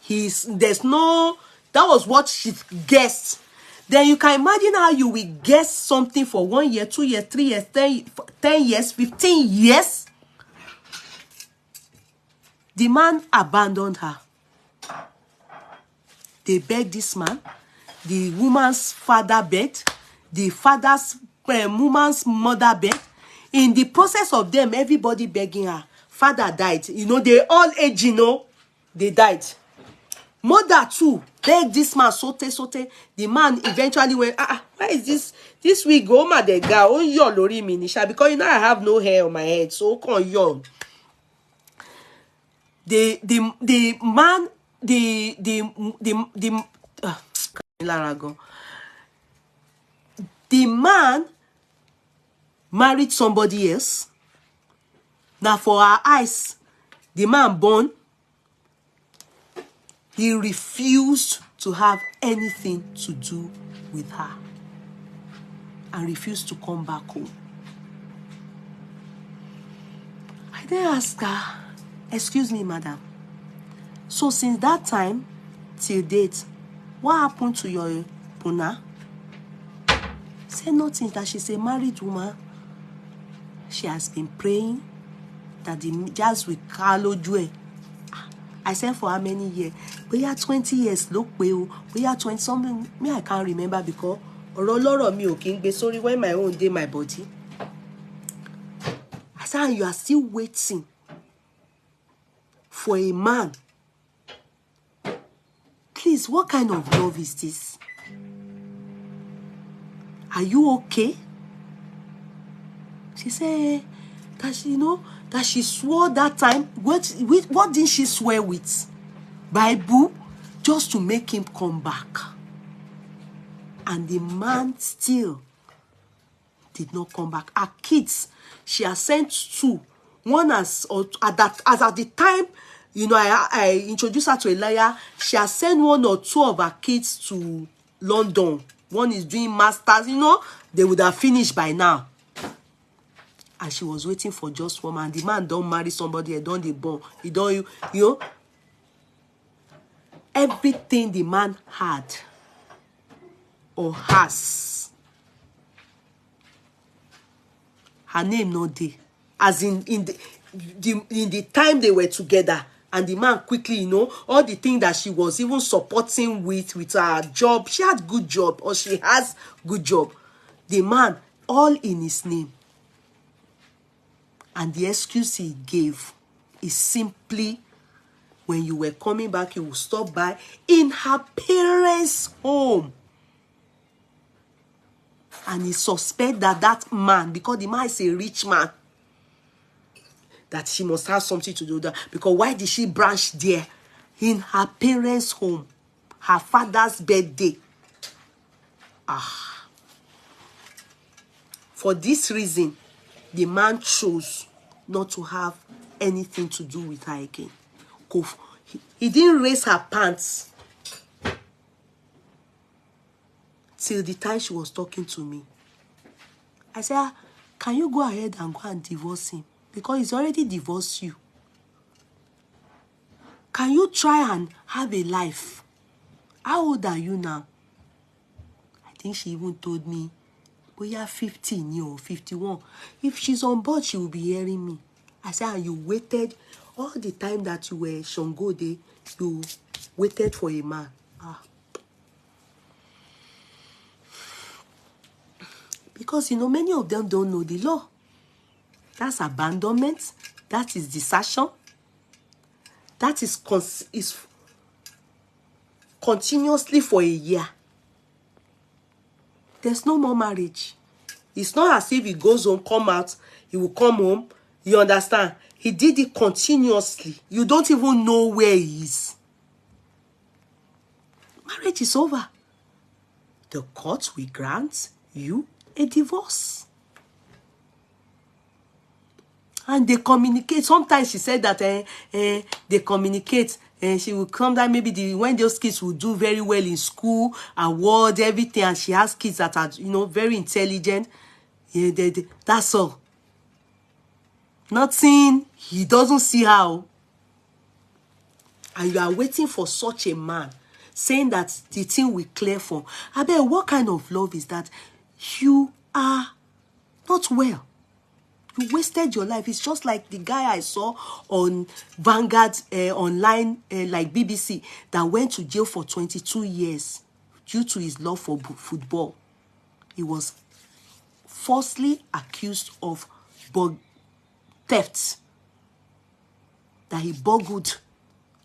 A: That was what she guessed. Then you can imagine how you will guess something for 1 year, 2 years, 3 years, 10 years, 15 years. The man abandoned her. They begged this man. The woman's father begged. The woman's mother begged.
B: In the process of them, everybody begging her, father died. You know, they all age, you know, they died. Mother too begged this man, sote. The man eventually went, why is this wig? Oh my the guy, oh your lori minisha, because you know I have no hair on my head, so come young. The man, the man married somebody else. Now for our eyes, the man born, he refused to have anything to do with her and refused to come back home. I then asked her, excuse me, madam, so since that time till date, what happened to your puna? Say nothing, that she's a married woman. She has been praying that the jazz will Carlo Joy. I said for how many years? We are 20 years. Look, we are 20 something. Me, I can't remember because me okay. Sorry, when my own day, my body. I said, you are still waiting for a man. Please, what kind of love is this? Are you okay? She said that she, you know, that she swore that time. What did she swear with? Bible, just to make him come back. And the man still did not come back. Her kids, she has sent 2. One as at the time, you know, I introduced her to a liar. She has sent 1 or 2 of her kids to London. One is doing masters, you know, they would have finished by now. And she was waiting for just one man. The man don't marry somebody, he don't born. He don't, you know. Everything the man had or has, her name no day. As in the time they were together, and the man quickly, you know, all the things that she was even supporting with her job, she had good job, or she has good job. The man, all in his name. And the excuse he gave is simply, when you were coming back, you will stop by in her parents' home. And he suspects that man, because the man is a rich man, that she must have something to do with that. Because why did she branch there? In her parents' home. Her father's birthday. For this reason, the man chose not to have anything to do with her again. He didn't raise her pants till the time she was talking to me. I said, can you go ahead and go and divorce him? Because he's already divorced you. Can you try and have a life? How old are you now? I think she even told me, we are 15 or 51. If she's on board, she will be hearing me. I said, and you waited all the time that you were Shongode, you waited for a man. Because, you know, many of them don't know the law. That's abandonment. That is desertion. That is continuously for a year. There's no more marriage. It's not as if he goes home, come out, he will come home. You understand? He did it continuously. You don't even know where he is. Marriage is over. The court will grant you a divorce. And they communicate. Sometimes she said that they communicate. And she will come down, maybe when those kids will do very well in school, award, everything, and she has kids that are, you know, very intelligent. Yeah, that's all. Nothing, he doesn't see how. And you are waiting for such a man, saying that the thing will clear for. I bet, what kind of love is that? You are not well. You wasted your life. It's just like the guy I saw on Vanguard online, like BBC, that went to jail for 22 years due to his love for football. He was falsely accused of theft, that he burgled,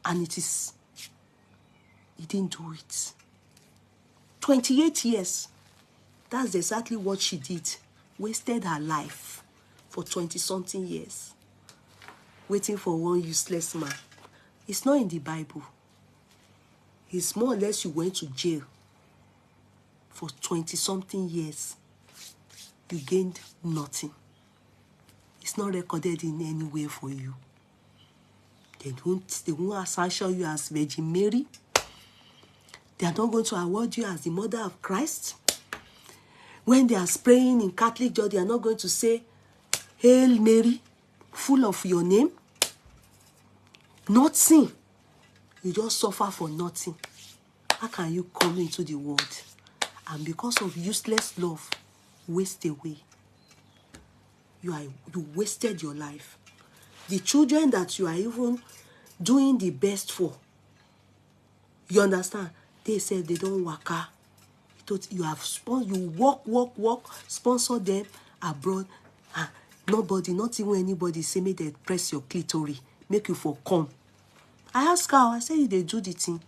B: and he didn't do it. 28 years. That's exactly what she did. Wasted her life for 20-something years, waiting for one useless man. It's not in the Bible. It's more or less you went to jail for 20-something years. You gained nothing. It's not recorded in any way for you. They won't sanction you as Virgin Mary. They are not going to award you as the mother of Christ. When they are praying in Catholic Church, they are not going to say, Hail Mary, full of your name. Nothing. You just suffer for nothing. How can you come into the world and because of useless love, waste away? You wasted your life. The children that you are even doing the best for, you understand? They said they don't work. You have you work, sponsor them abroad. Nobody, not even anybody, say me they press your clitoris, make you for come. I ask her, I say they do the thing.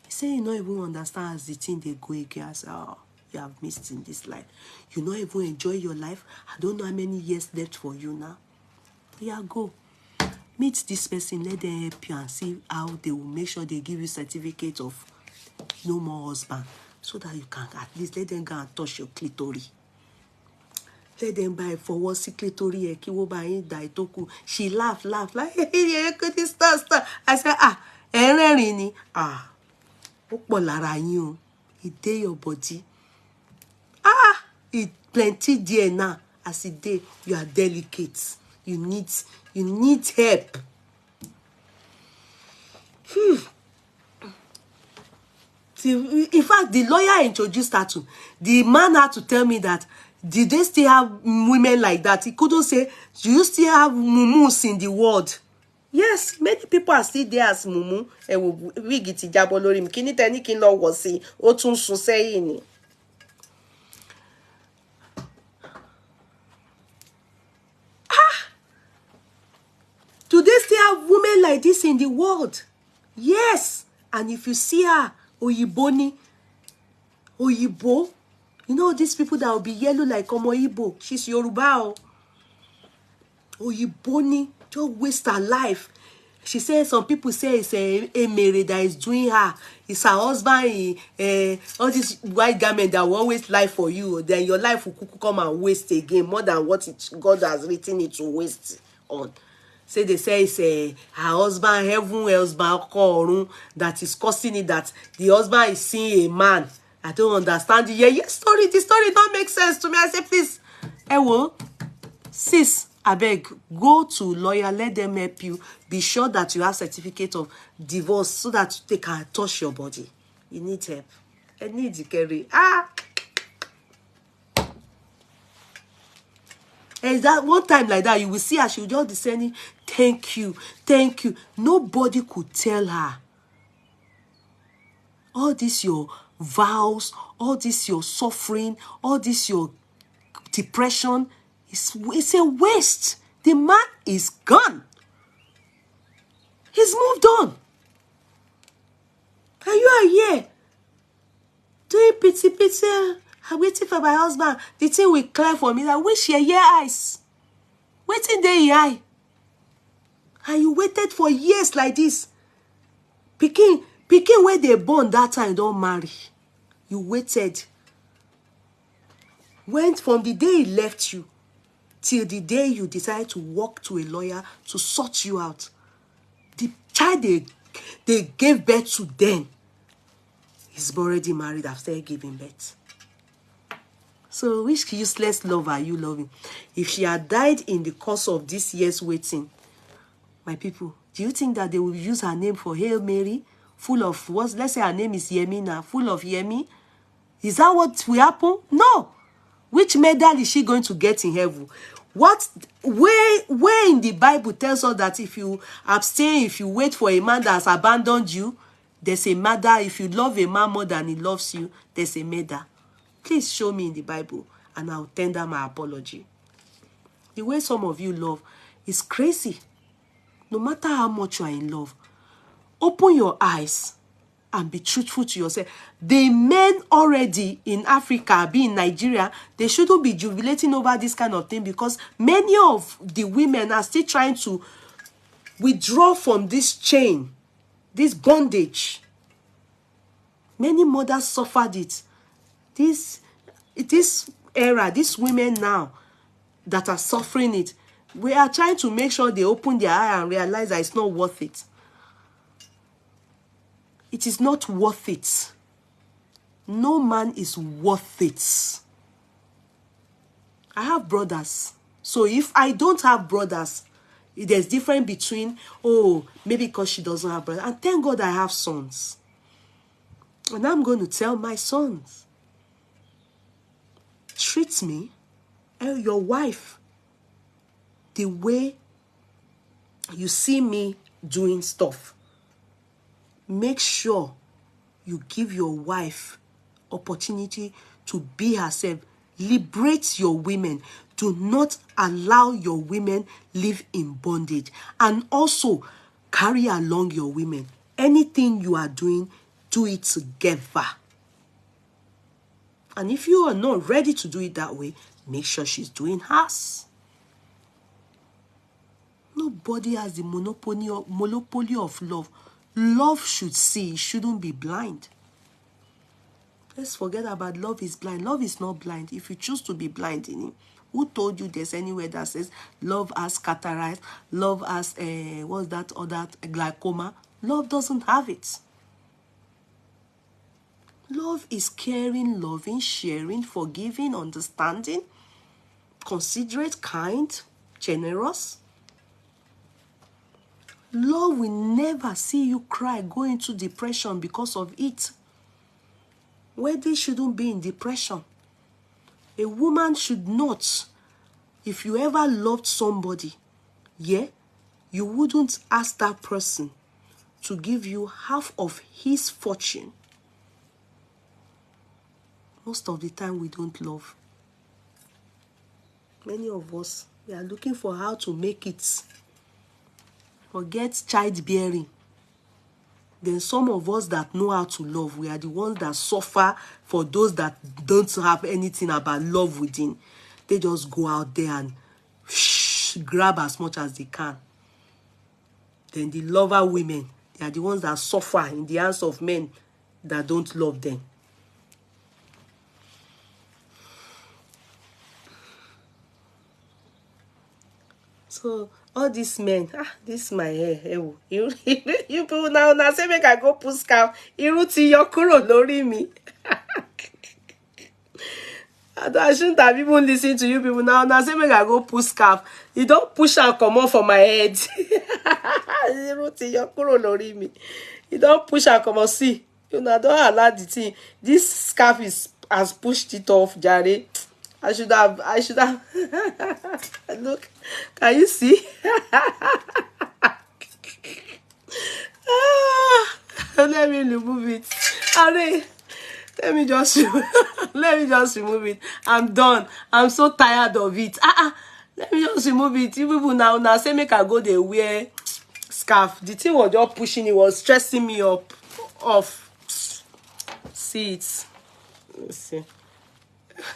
B: He say you don't even understand as the thing they go against. Oh, you have missed in this life. You don't even enjoy your life. I don't know how many years left for you now. Yeah, go. Meet this person, let them help you and see how they will make sure they give you certificate of no more husband. So that you can at least let them go and touch your clitoris. Let them buy for what clitoris. She laughed like, stop. I said, it day your body. It plenty there now. As it day, you are delicate. You need help. In fact, the lawyer introduced her to. The man had to tell me that, did they still have women like that? He couldn't say, do you still have mumus in the world? Yes, many people are still there as mumu. Do they still have women like this in the world? Yes. And if you see her, Oyiboni, Oyibo, you know these people that will be yellow like Omoyibo. She's Yoruba. Oyiboni, just waste her life. She says some people say it's a Mary that is doing her. It's her husband, all this white garment that will always lie for you. Then your life will come and waste again more than what God has written it to waste on. Say they say it's her husband, heaven husband, that is causing it, that the husband is seeing a man. I don't understand the story. The story don't make sense to me. I say, please, sis, I beg, go to lawyer, let them help you. Be sure that you have certificate of divorce so that they can touch your body. You need help. I need to carry. And that one time like that, you will see her, she will just be saying, thank you. Nobody could tell her. All this your vows, all this your suffering, all this your depression, it's a waste. The man is gone. He's moved on. And you are here doing pity. I'm waiting for my husband. The thing will clear for me. I wish your eyes. Waiting there, your eye. And you waited for years like this. Picking where they born that time, don't marry. You waited. Went from the day he left you till the day you decide to walk to a lawyer to sort you out. The child they gave birth to then is already married after giving birth. So which useless love are you loving? If she had died in the course of this year's waiting, my people, do you think that they will use her name for Hail Mary, full of what? Let's say her name is Yemina, full of Yemi. Is that what will happen? No. Which medal is she going to get in heaven? Where in the Bible tells us that if you abstain, if you wait for a man that has abandoned you, there's a medal. If you love a man more than he loves you, there's a medal. Please show me in the Bible and I'll tender my apology. The way some of you love is crazy. No matter how much you are in love, open your eyes and be truthful to yourself. The men already in Africa, be in Nigeria, they shouldn't be jubilating over this kind of thing, because many of the women are still trying to withdraw from this chain, this bondage. Many mothers suffered it. This era, these women now that are suffering it, we are trying to make sure they open their eye and realize that it's not worth it. It is not worth it. No man is worth it. I have brothers. So if I don't have brothers, there's difference between, oh, maybe because she doesn't have brothers. And thank God I have sons. And I'm going to tell my sons, treat me, your wife, the way you see me doing stuff. Make sure you give your wife opportunity to be herself. Liberate your women. Do not allow your women live in bondage. And also carry along your women. Anything you are doing, do it together. And if you are not ready to do it that way, make sure she's doing hers. Nobody has the monopoly of love. Love should see, shouldn't be blind. Let's forget about love is blind. Love is not blind. If you choose to be blind in it, who told you there's anywhere that says love has cataract, love has what's that other glaucoma? Love doesn't have it. Love is caring, loving, sharing, forgiving, understanding, considerate, kind, generous. Love will never see you cry, go into depression because of it. Wedding shouldn't be in depression. A woman should not, if you ever loved somebody, yeah, you wouldn't ask that person to give you half of his fortune. Most of the time we don't love. Many of us, we are looking for how to make it. Forget childbearing. Then some of us that know how to love, we are the ones that suffer for those that don't have anything about love within. They just go out there and grab as much as they can. Then the lover women, they are the ones that suffer in the hands of men that don't love them. So all these men, this is my hair. You people now say make I go put scarf. Irun ti yọ kúrò lórí mi. I shouldn't have even listened to you people now. Now say make I go put scarf. You don't push and come off for my head. Irun ti yọ kúrò lórí mi. You don't push and come off. See, you know, don't allow the thing. This scarf has pushed it off, Jare. I should have. Look, can you see? Let me remove it. Let me just remove it. I'm done. I'm so tired of it. Let me just remove it. You people now say make I go there wear scarf. The thing was just pushing. It was stressing me off. See it. Let's see.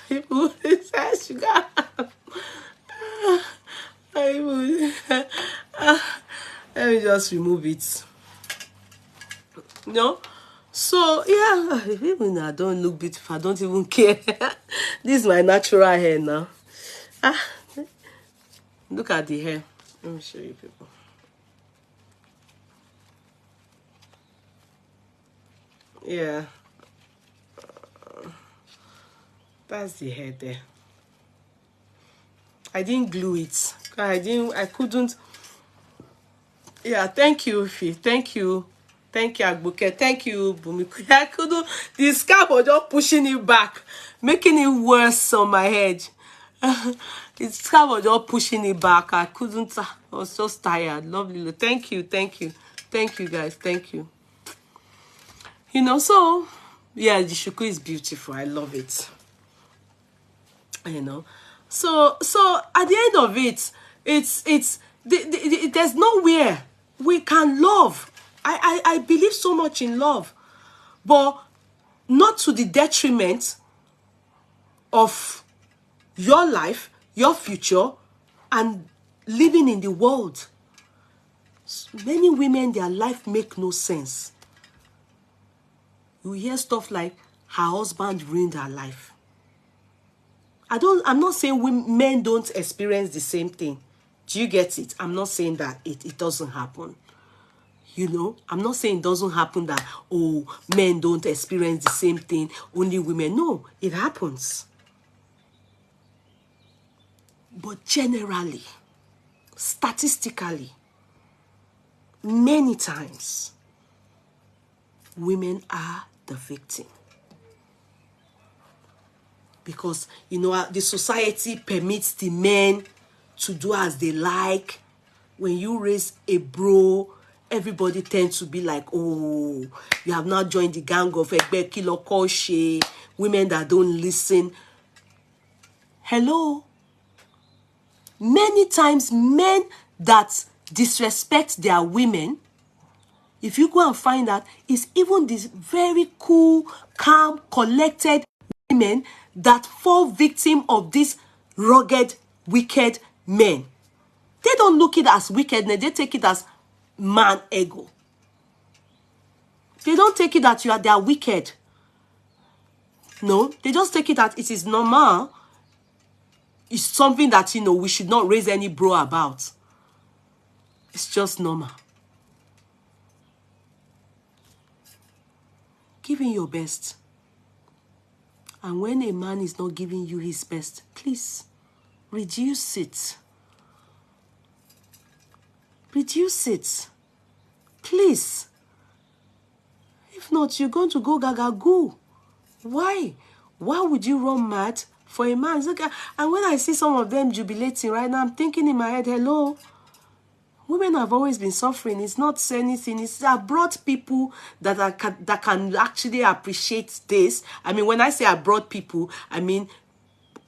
B: People say sugar. Let me just remove it. No? So yeah, even I don't look beautiful, I don't even care. This is my natural hair now. Look at the hair. Let me show you people. Yeah. That's the hair there. I didn't glue it. I couldn't. Yeah, thank you, Fi. Thank you. Thank you, Agbuke. Thank you, Bumiku. I couldn't. The scarf was just pushing it back, making it worse on my head. The scarf was just pushing it back. I couldn't. I was just tired. Lovely. Thank you. Thank you. Thank you, guys. Thank you. You know, so, yeah, the shuku is beautiful. I love it. You know.
A: So at the end of it, there's nowhere we can love. I believe so much in love, but not to the detriment of your life, your future, and living in the world. Many women, their life make no sense. You hear stuff like her husband ruined her life. I'm not saying men don't experience the same thing. Do you get it? I'm not saying that it doesn't happen. You know, I'm not saying it doesn't happen that, oh, men don't experience the same thing, only women. No, it happens. But generally, statistically, many times, women are the victim. Because, you know, the society permits the men to do as they like. When you raise a bro, everybody tends to be like, oh, you have now joined the gang of Egbe Kilokoshe, women that don't listen. Hello? Many times, men that disrespect their women, if you go and find out, it's even these very cool, calm, collected women that fall victim of these rugged, wicked men. They don't look it as wickedness. They take it as man ego. They don't take it that they are wicked. No, they just take it that it is normal. It's something that, you know, we should not raise any bro about. It's just normal. Giving your best. And when a man is not giving you his best, please reduce it. Reduce it. Please. If not, you're going to go gaga goo. Why? Why would you run mad for a man? It's okay. And when I see some of them jubilating right now, I'm thinking in my head, hello, women have always been suffering. It's not anything. It's abroad people that can actually appreciate this. I mean, when I say abroad people, I mean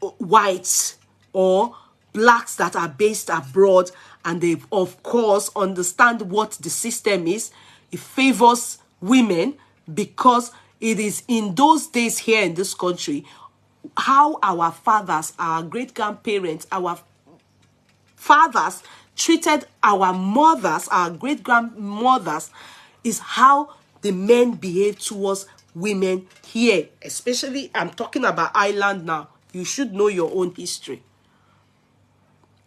A: whites or blacks that are based abroad, and they, of course, understand what the system is. It favors women because it is in those days here in this country how our fathers, our great-grandparents, our fathers treated our mothers, our great-grandmothers, is how the men behave towards women here. Especially, I'm talking about Ireland now. You should know your own history.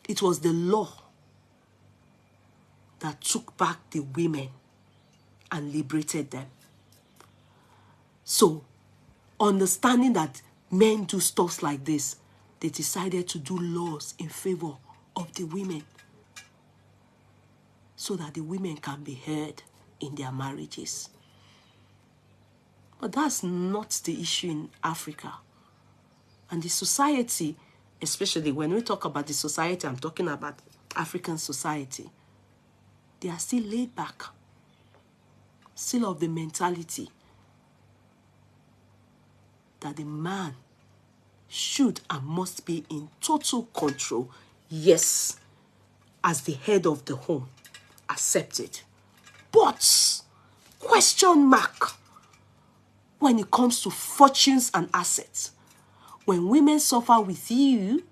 A: It was the law that took back the women and liberated them. So, understanding that men do stuff like this, they decided to do laws in favor of the women so that the women can be heard in their marriages. But that's not the issue in Africa. And the society, especially when we talk about the society, I'm talking about African society, they are still laid back, still of the mentality that the man should and must be in total control. Yes, as the head of the home, accepted. But, question mark, when it comes to fortunes and assets, when women suffer with you,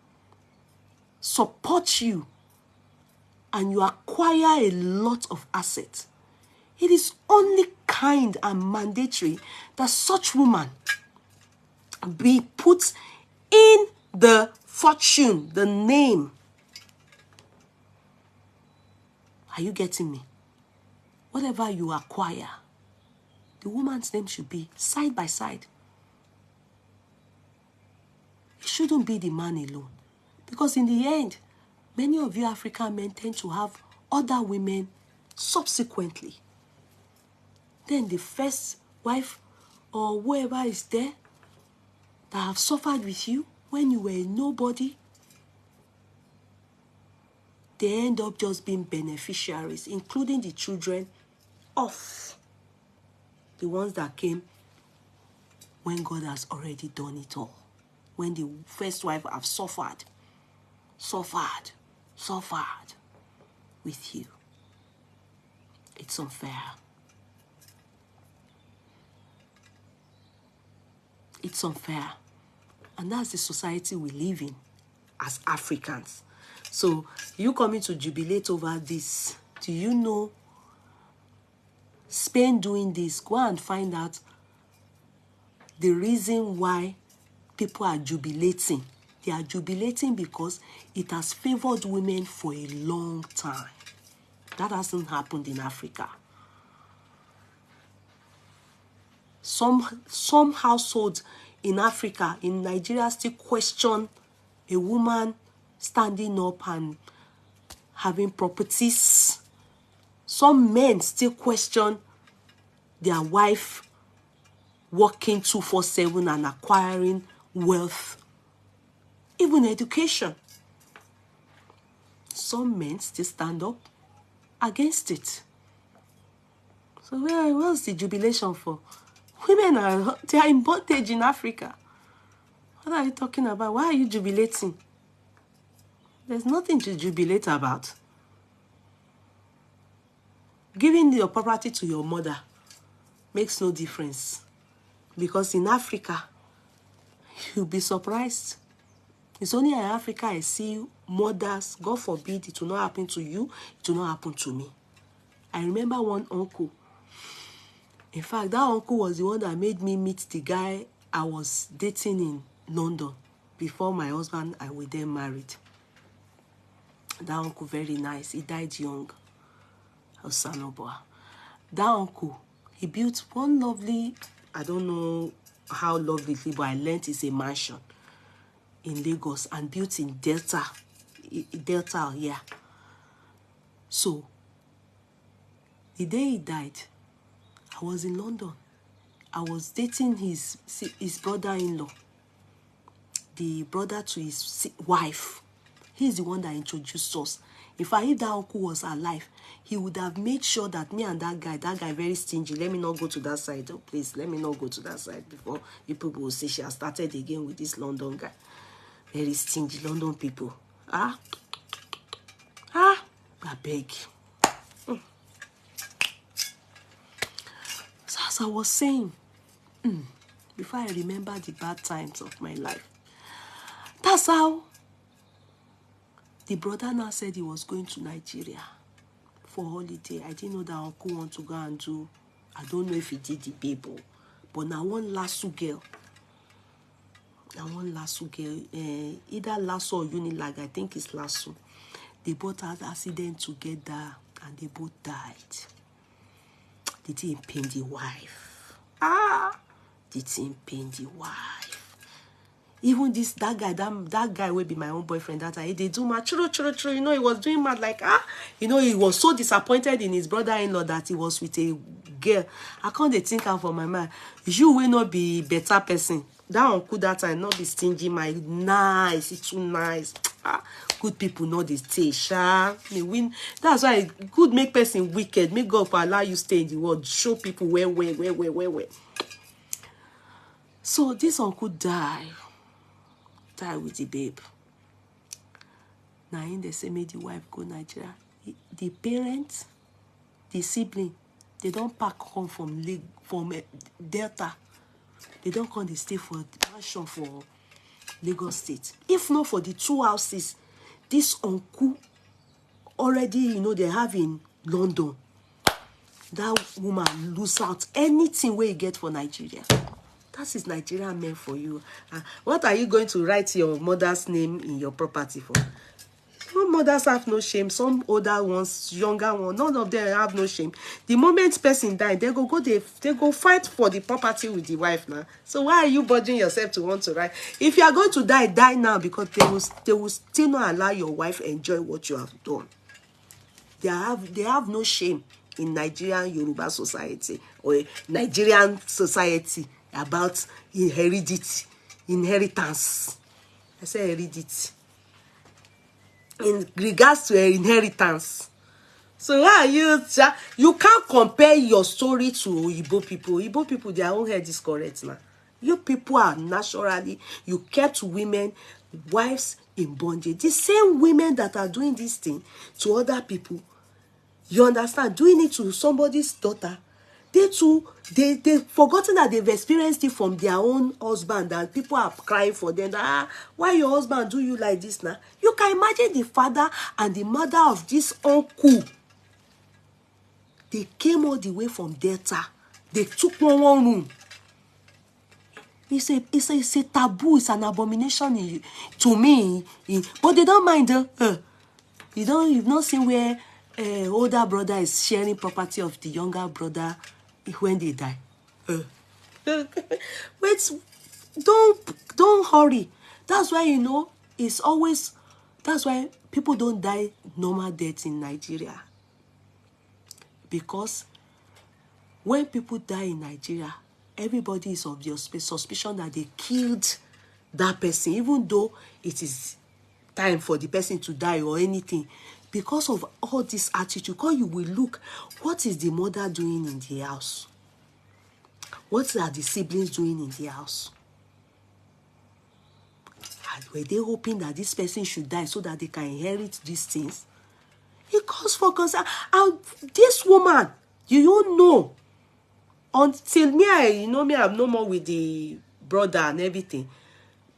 A: support you, and you acquire a lot of assets, it is only kind and mandatory that such woman be put in the fortune, the name. Are you getting me? Whatever you acquire, the woman's name should be side by side. It shouldn't be the man alone. Because in the end, many of you African men tend to have other women subsequently. Then the first wife or whoever is there that have suffered with you when you were a nobody, they end up just being beneficiaries, including the children of the ones that came when God has already done it all. When the first wife have suffered.
B: suffered with you. It's unfair. It's unfair. And that's the society we live in as Africans. So you coming to jubilate over this. Do you know Spain doing this? Go and find out the reason why people are jubilating. They are jubilating because it has favored women for a long time. That hasn't happened in Africa. Some households in Africa, in Nigeria, still question a woman standing up and having properties. Some men still question their wife working 247 and acquiring wealth, even education. Some men still stand up against it. So what's the jubilation for? Women they are in bondage in Africa. What are you talking about? Why are you jubilating? There's nothing to jubilate about. Giving your property to your mother makes no difference. Because in Africa, you'll be surprised. It's only in Africa I see mothers, God forbid, it will not happen to you, it will not happen to me. I remember one uncle. In fact, that uncle was the one that made me meet the guy I was dating in London before my husband and we then married. That uncle, very nice. He died young. Osanoboa. That uncle, he built one lovely, I don't know how lovely, but I learned it's a mansion in Lagos and built in Delta, yeah. So, the day he died, I was in London. I was dating his brother-in-law, the brother to his wife. He's the one that introduced us. In fact, if that uncle was alive, he would have made sure that me and that guy very stingy. Let me not go to that side. Oh, please, let me not go to that side before people will say she has started again with this London guy. Very stingy London people. I beg. So as I was saying, before I remember the bad times of my life, that's how the brother now said he was going to Nigeria for holiday. I didn't know that uncle want to go and do, I don't know if he did the people, but now one lasso girl. Either lasso or Unilag, I think it's lasso. They both had accident together and they both died. They didn't pain the wife. They didn't pain the wife. Even that guy will be my own boyfriend that time. They do mad, churu. You know, he was doing mad like, you know, he was so disappointed in his brother-in-law that he was with a girl. I can't think out for my mind. You will not be better person. That uncle that time not be stingy, my nice, it's too nice. Good people know this taste. They win. That's why good make person wicked. Make God allow you stay in the world. Show people where. So this uncle died with the babe. Now in they say make the wife go Nigeria. The parents, the sibling, they don't pack home from Delta. They don't come, they stay for the mansion for Lagos State. If not for the 2 houses, this uncle already, you know, they have in London. That woman lose out anything where you get for Nigeria. That is Nigerian men for you. What are you going to write your mother's name in your property for? Some mothers have no shame. Some older ones, younger ones, none of them have no shame. The moment person died, they go fight for the property with the wife now. So why are you bothering yourself to want to write? If you are going to die now, because they will still not allow your wife enjoy what you have done. They have no shame in Nigerian Yoruba society or Nigerian society about inheritance. I say heredity. In regards to inheritance. So why are you can't compare your story to Igbo people. Igbo people, their own head is correct now. You people are naturally, you kept women, wives in bondage. The same women that are doing this thing to other people, you understand, doing it to somebody's daughter, they too, they've forgotten that they've experienced it from their own husband, and people are crying for them that, why your husband do you like this now? You can imagine the father and the mother of this uncle. They came all the way from Delta. They took one room. It's a taboo. It's an abomination to me. But they don't mind. You've not seen where older brother is sharing property of the younger brother when they die. Wait, don't hurry. That's why, it's always, that's why people don't die normal deaths in Nigeria. Because when people die in Nigeria, everybody is of the suspicion that they killed that person, even though it is time for the person to die or anything. Because of all this attitude, because you will look, what is the mother doing in the house? What are the siblings doing in the house? And were they hoping that this person should die so that they can inherit these things? It calls for concern. And this woman, you don't know. Until me, I'm no more with the brother and everything.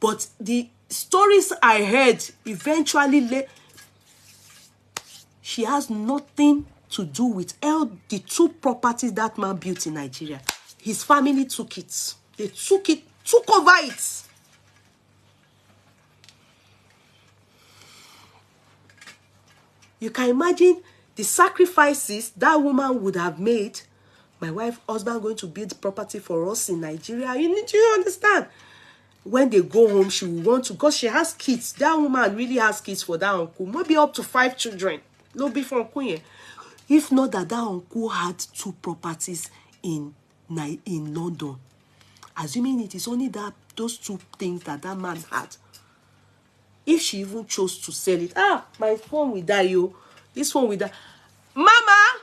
B: But the stories I heard eventually, she has nothing to do with all the two properties that man built in Nigeria. His family took it. They took over it. You can imagine the sacrifices that woman would have made. My husband going to build property for us in Nigeria. You understand? When they go home, she will want to, because she has kids. That woman really has kids for that uncle. Maybe up to 5 children. No be for uncle. If not that uncle had 2 properties in London. Assuming it is only those 2 things that man had. If she even chose to sell it, my phone will die, yo. This phone will die. Mama,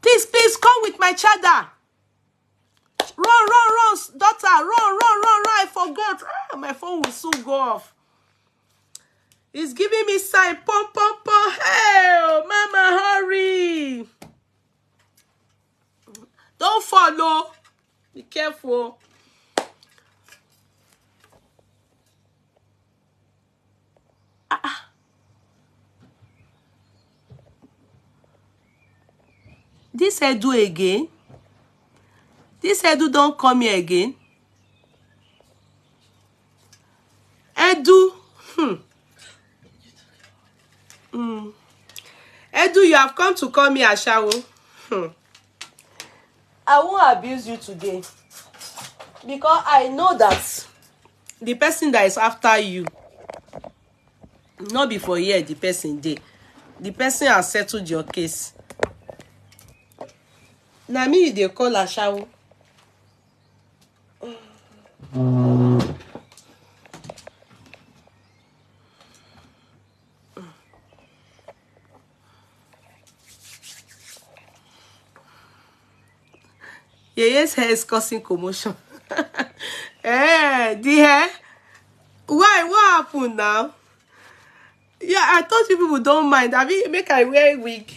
B: please come with my charger. Run, daughter, run. I forgot. My phone will soon go off. It's giving me sign. Pom. Hey, mama, hurry. Don't follow. Be careful. This Edu again. This Edu don't come here again. Edu. Edu, you have come to call me Ashawo. I won't abuse you today. Because I know that the person that is after you, not before here, the person did. The person has settled your case. Now me, they call Ashawo. Yeye's hair is causing commotion. The hair? Why? What happened now? Yeah, I thought you people don't mind. I mean, make I wear a wig.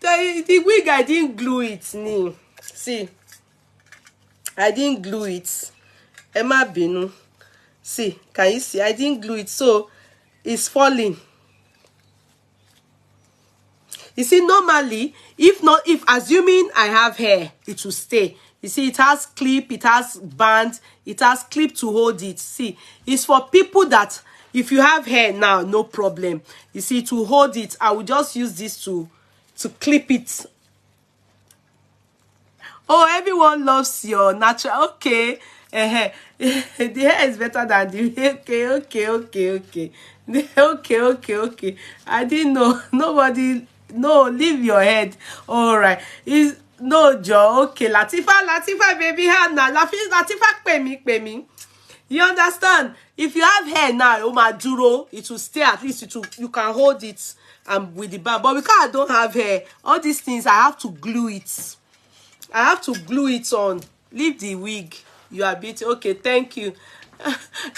B: The wig, I didn't glue it. See, I didn't glue it. Emma Binu. See, can you see? I didn't glue it, so it's falling. You see, normally, if assuming I have hair, it will stay. You see, it has clip, it has band, it has clip to hold it. See, it's for people that, if you have hair now, no problem. You see, to hold it, I will just use this to clip it. Oh, everyone loves your natural. Okay. The hair is better than the okay. I didn't know. Nobody. No, leave your head. All right. No, Joe. Okay, Latifa, baby, Hannah. Latifa, pay me. You understand? If you have hair now, Omaduro, it will stay. At least you can hold it with the band. But because I don't have hair, all these things I have to glue it. I have to glue it on. Leave the wig. You are beautiful. Okay, thank you.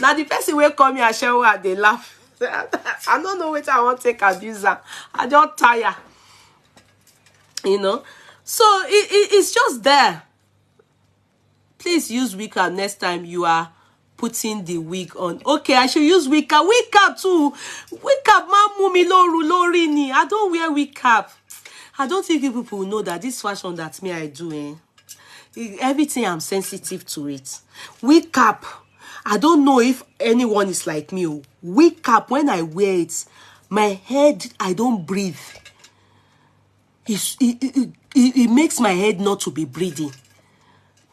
A: Now the person will come here and show her they laugh. I don't know what I want to take abuse her. I don't tire. You know. So it's just there. Please use wig cap next time you are putting the wig on. Okay, I should use wig cap. Wig cap too. Wig cap, mumi lori ni. I don't wear wig cap. I don't think people will know that this fashion that me I do, everything I'm sensitive to it. Wig cap. I don't know if anyone is like me. Wig cap, when I wear it, my head, I don't breathe. It makes my head not to be breathing.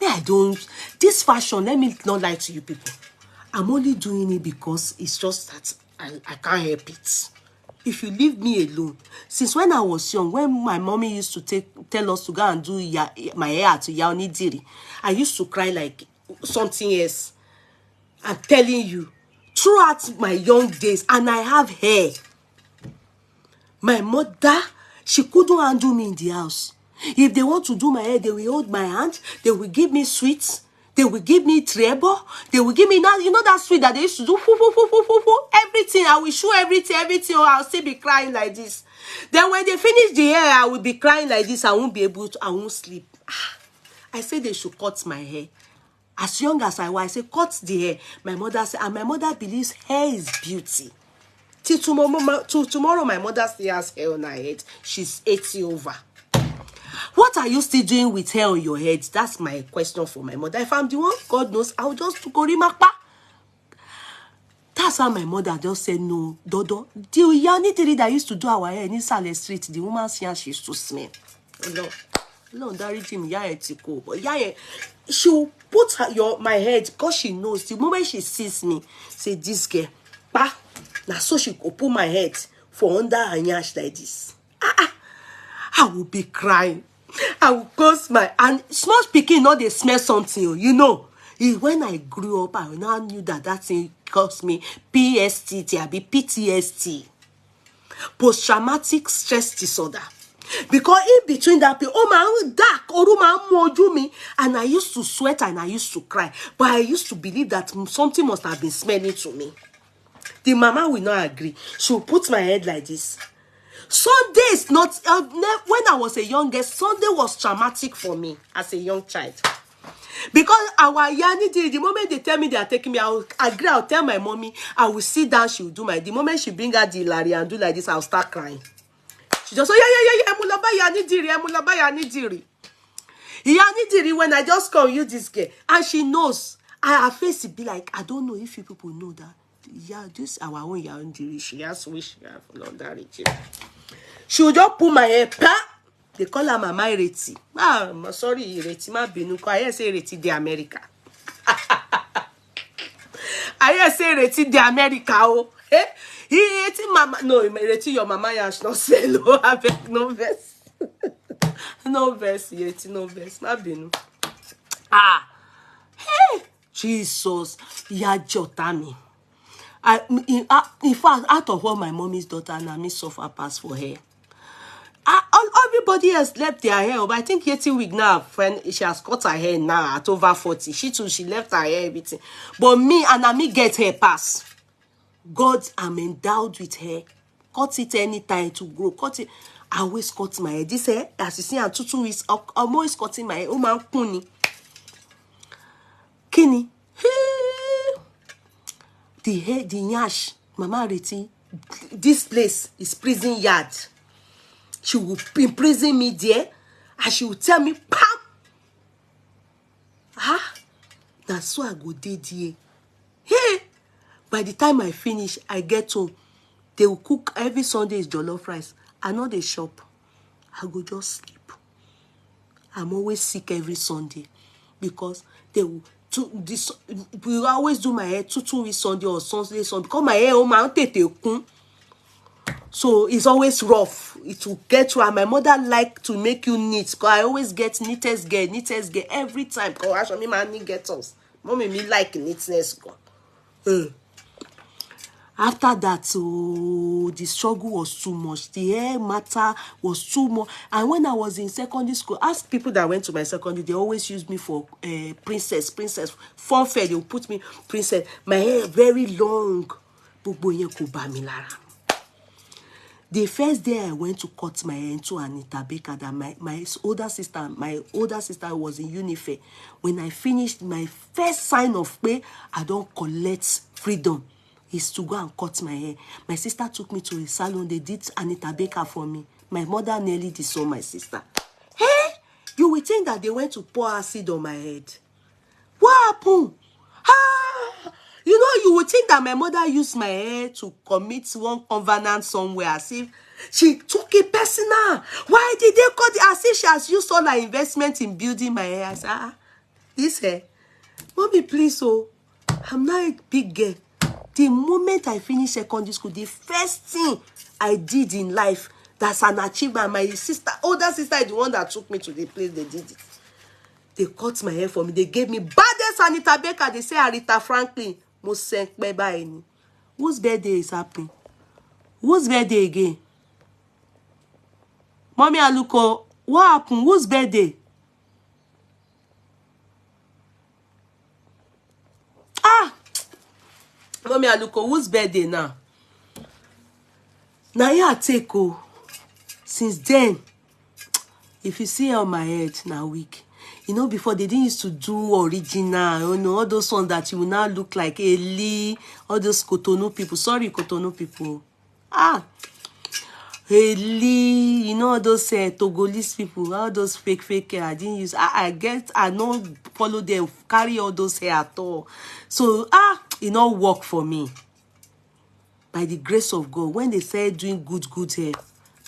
A: Me, I don't. This fashion, let me not lie to you people. I'm only doing it because it's just that I can't help it. If you leave me alone, since when I was young, when my mommy used to tell us to go and do my hair to Yaonidiri, I used to cry like something else. I'm telling you, throughout my young days, and I have hair. My mother, she couldn't handle me in the house. If they want to do my hair, they will hold my hand. They will give me sweets. They will give me treble. They will give me that, you know that sweet that they used to do, everything. I will show everything, or I'll still be crying like this. Then when they finish the hair, I will be crying like this. I won't be able to, I won't sleep. I said they should cut my hair. As young as I was, I said, cut the hair. My mother said, and my mother believes hair is beauty. Till tomorrow, my mother still has hair on her head. She's 80 over. What are you still doing with hair on your head? That's my question for my mother. If I'm the one, God knows, I'll just go rimakpa. That's how my mother just said, no, Dodo. The Yanitiri that used to do our hair in Sale Street, the woman's hair she used to smell. No, that him, but she will put my head, because she knows, the moment she sees me, say, this girl, bah, now so she could put my head for under her nyash like this. I will be crying. I will close my, and small speaking, they smell something, you know. When I grew up, I now knew that thing caused me PTSD, post-traumatic stress disorder. Because in between that, dark, me, and I used to sweat and I used to cry. But I used to believe that something must have been smelling to me. The mama will not agree. She will put my head like this. Sunday is not, when I was a young girl, Sunday was traumatic for me as a young child. Because our Yanni, the moment they tell me they are taking me, I will agree, I'll tell my mommy, I will sit down, she will do the moment she bring out the Larry and do like this, I'll start crying. She just, emulaba Yanni diri, when I just call you this girl, and she knows, her face will be like, I don't know if you people know that, yeah, this our own Yanni diri, she has wish, she will just pull my hair, they call her Mama Ireti. Sorry, Ireti, ma binu, I hear say Ireti de America. I hear say Ireti de America, oh. Ireti mama, no, Ireti your mama yash no sell, oh, avec no verse. No verse, Ireti, no verse, ma binu. Hey, Jesus, ya jotami. In fact, out of all my mommy's daughter, and I me suffer pass for her. Everybody else left their hair, but I think Yettywig now, when she has cut her hair now at over 40, she too, she left her hair, everything. But me, and I me get hair pass. God, I'm endowed with hair. Cut it anytime to grow. Cut it. I always cut my hair. This hair, as you see, and 2 weeks, I'm always cutting my hair. Oh, man, kuni. Kini. The hair, the nyash, Mama Reti, this place is prison yard. She will imprison me there, and she will tell me, Pam! That's why I go there. Hey! By the time I finish, I get home. They will cook every Sunday is jollof rice. I know they shop. I go just sleep. I'm always sick every Sunday because they will. We always do my hair 2 weeks Sunday or Sunday. Because my hair, so it's always rough. It will get through. And my mother like to make you neat. Because I always get neatest girl every time. Because actually, my knee gets us. Mommy, me like neatness.
B: After that, oh, the struggle was too much. The hair matter was too much. And when I was in secondary school, ask people that went to my secondary, they always used me for princess. Fun fair, they would put me princess. My hair very long. Gbogbo yẹn kò bá mi lára. The first day I went to cut my hair into Anita Baker, that my older sister was in Unifair. When I finished, my first sign of pay, I don't collect freedom, is to go and cut my hair. My sister took me to a salon. They did Anita Baker for me. My mother nearly disowned my sister. Hey, you would think that they went to pour acid on my head. What happened? Ah! You know, you would think that my mother used my hair to commit one covenant somewhere, as if she took it personal. Why did they cut it? As if she has used all her investment in building my hair. I said, this hair, mommy, please, oh, I'm not a big girl. The moment I finished secondary school, the first thing I did in life, that's an achievement. My older sister is the one that took me to the place they did it. They cut my hair for me. They gave me baddest Anita Baker. They say Aretha Franklin. Whose birthday is happening? Whose birthday again? Mommy Aluko, what happened? Whose birthday? Ah! Mommy Aluko, whose birthday now? Now you take oh. Since then, if you see on my head now week. You know, before they didn't used to do original, you know, all those ones that you will now look like Eli, all those Cotonou people. Sorry, Cotonou people. Ah, Eli, you know, all those Togolese people, all those fake hair. I didn't use. I don't follow them, carry all those hair at all. So, it not work for me. By the grace of God, when they started doing good hair,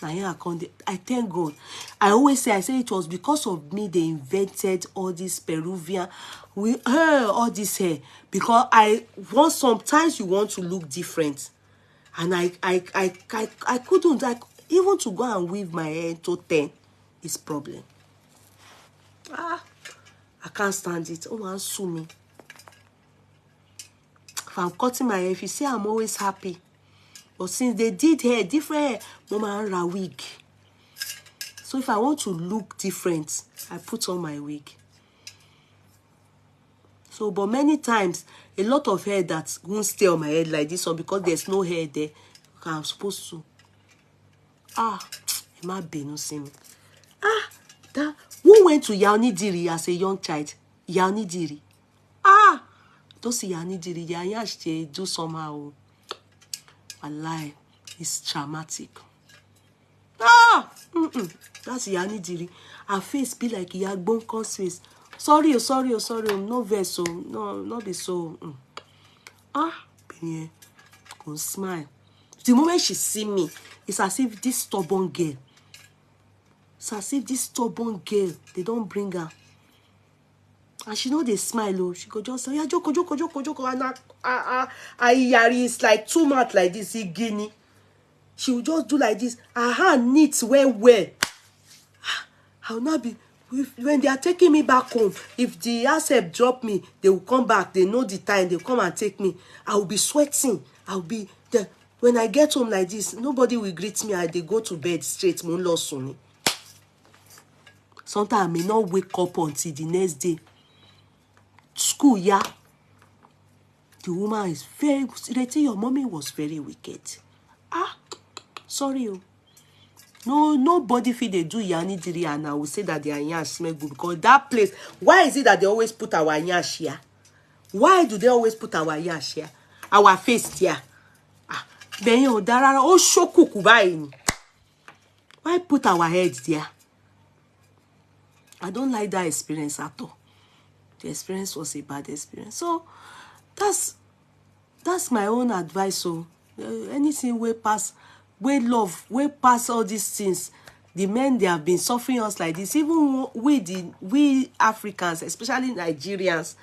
B: I thank God. I say it was because of me they invented all this Peruvian, all this hair. Because sometimes you want to look different, and I couldn't, like, even to go and weave my hair to 10 is problem. I can't stand it. Oh man, sue me. If I'm cutting my hair, if you see, I'm always happy. But since they did hair, different hair, mama ra wig. So if I want to look different, I put on my wig. So, but many times, a lot of hair that won't stay on my head like this one because there's no hair there. I'm supposed to. It might be no see me. Who went to Yettywig as a young child? Yettywig. Don't see Yettywig. They do somehow. Wallahi, it's traumatic. That's Yettywig. Her face be like Yagbonko's face. Sorry, no verse, no, not be so. Yeah, go smile. The moment she see me, it's as if this stubborn girl. They don't bring her. And she know they smile, oh. She go just say, yeah, joko. And Yari is like too much like this, guinea. She will just do like this. Her hand knits well. I'll not be, when they are taking me back home, if the ASEP drop me, they will come back. They know the time. They'll come and take me. I will be sweating. I'll be there. When I get home like this, nobody will greet me. They go to bed straight. Sometimes I may not wake up until the next day. School, yeah. The woman is very, they tell your mommy was very wicked. Sorry, oh. No, nobody feel they do Yettywig and I will say that their yansh smell good because that place. Why is it that they always put our yansh here? Why do they always put our yansh here? Our face here. Benyo darara o shoku kubai. Why put our heads there? I don't like that experience at all. The experience was a bad experience. So that's my own advice. So anything way pass. We love, we pass all these things. The men, they have been suffering us like this. Even we Africans, especially Nigerians,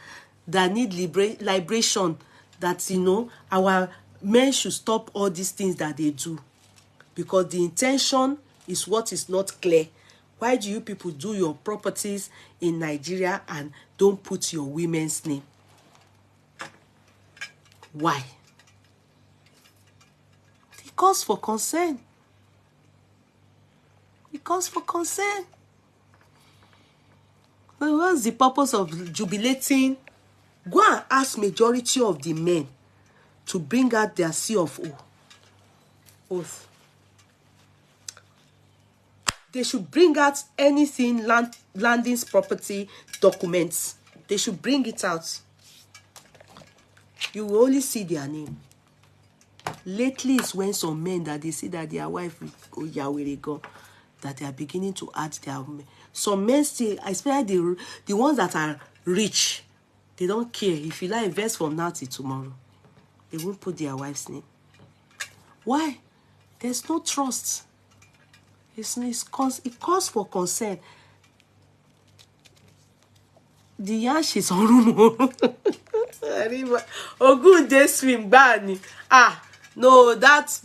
B: that need liberation, that, you know, our men should stop all these things that they do. Because the intention is what is not clear. Why do you people do your properties in Nigeria and don't put your women's name? Why? calls for concern. It calls for concern. Well, what's the purpose of jubilating? Go and ask majority of the men to bring out their C of oath. They should bring out anything, landings, property, documents. They should bring it out. You will only see their name. Lately, it's when some men that they see that their wife will go Yahweh go, that they are beginning to add their men. Some men still, especially the ones that are rich, they don't care. If you like invest from now till tomorrow, they won't put their wife's name. Why? There's no trust. It calls for concern. The yash is on room. Ogun day swim bani. No, that's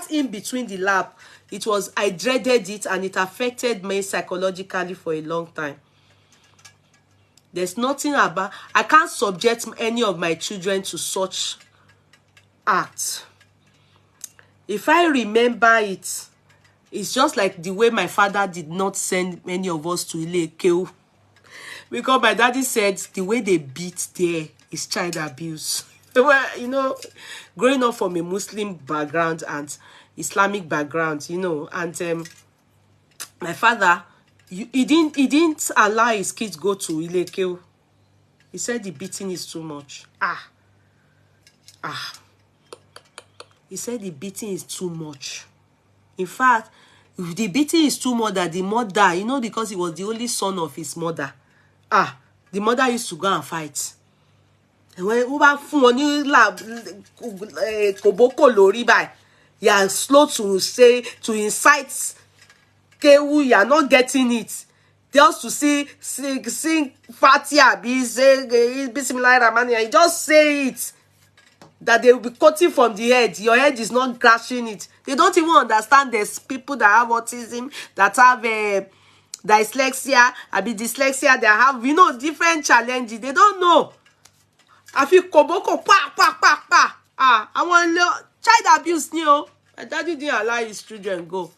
B: in between the lap. It was, I dreaded it, and it affected me psychologically for a long time. There's nothing about, I can't subject any of my children to such acts. If I remember it, it's just like the way my father did not send many of us to Ile-Keu. Because my daddy said the way they beat there is child abuse. Well, you know, growing up from a Muslim background and Islamic background, you know, and my father, he didn't allow his kids go to Ile-Keu. He said the beating is too much. He said the beating is too much. In fact, the beating is too much that the mother, you know, because he was the only son of his mother. The mother used to go and fight. And when you are slow to say, to incite, you are not getting it. Just to sing Fatia, you just say it. That they will be cutting from the head. Your head is not crashing it. They don't even understand there's people that have autism, that have dyslexia, dyslexia, they have, you know, different challenges. They don't know. I feel koboko, I want child abuse, you know. My daddy didn't allow his children go.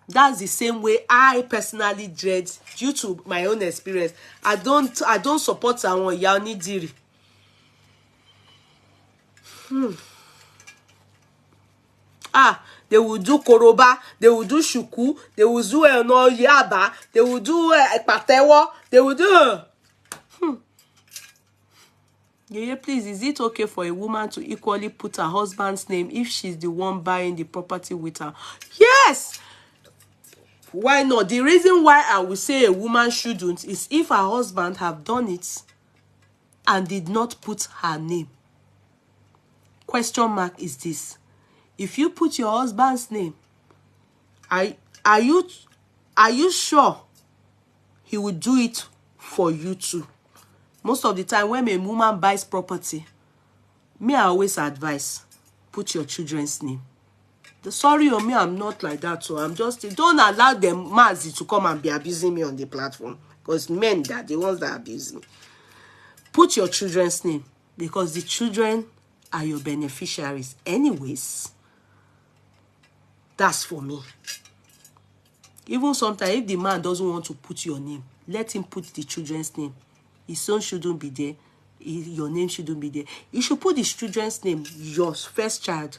B: That's the same way I personally dread, due to my own experience. I don't support someone Yaoni Diri. They will do koroba, they will do shuku, they will do yaba, they will do patewo, they will do. Yeah, please, is it okay for a woman to equally put her husband's name if she's the one buying the property with her? Yes! Why not? The reason why I would say a woman shouldn't is if her husband have done it and did not put her name. Question mark is this. If you put your husband's name, are you sure he will do it for you too? Most of the time when a woman buys property, me, I always advise, put your children's name. Sorry, me, I'm not like that. So I'm just, don't allow them Mazi to come and be abusing me on the platform. Because men, that the ones that abuse me. Put your children's name, because the children are your beneficiaries anyways. That's for me. Even sometimes if the man doesn't want to put your name, let him put the children's name. His son shouldn't be there. Your name shouldn't be there. You should put his children's name, your first child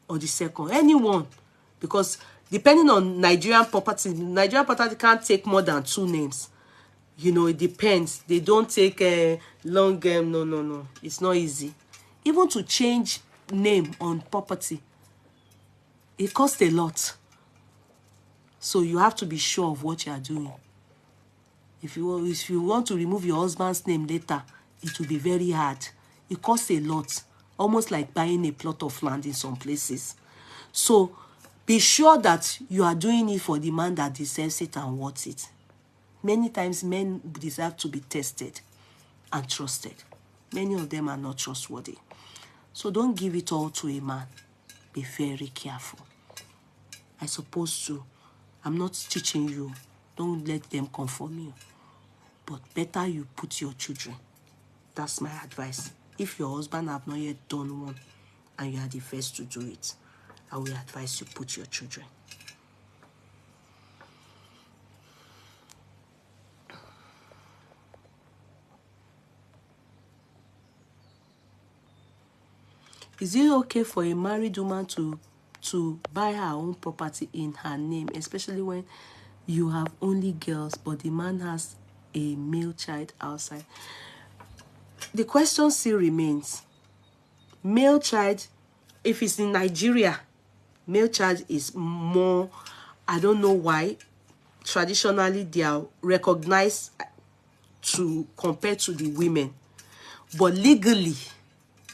B: or the second, anyone. Because depending on Nigerian property can't take more than 2 names. You know, it depends. They don't take a long game. No. It's not easy. Even to change name on property, it costs a lot. So you have to be sure of what you are doing. If you want to remove your husband's name later, it will be very hard. It costs a lot. Almost like buying a plot of land in some places. So be sure that you are doing it for the man that deserves it and wants it. Many times men deserve to be tested and trusted. Many of them are not trustworthy. So don't give it all to a man. Be very careful. I suppose to. I'm not teaching you. Don't let them conform you. But better you put your children. That's my advice. If your husband have not yet done one, and you are the first to do it, I will advise you put your children. Is it okay for a married woman to buy her own property in her name, especially when you have only girls, but the man has a male child outside? The question still remains. Male child, if it's in Nigeria, male child is more, I don't know why, traditionally they are recognized to compared to the women. But legally,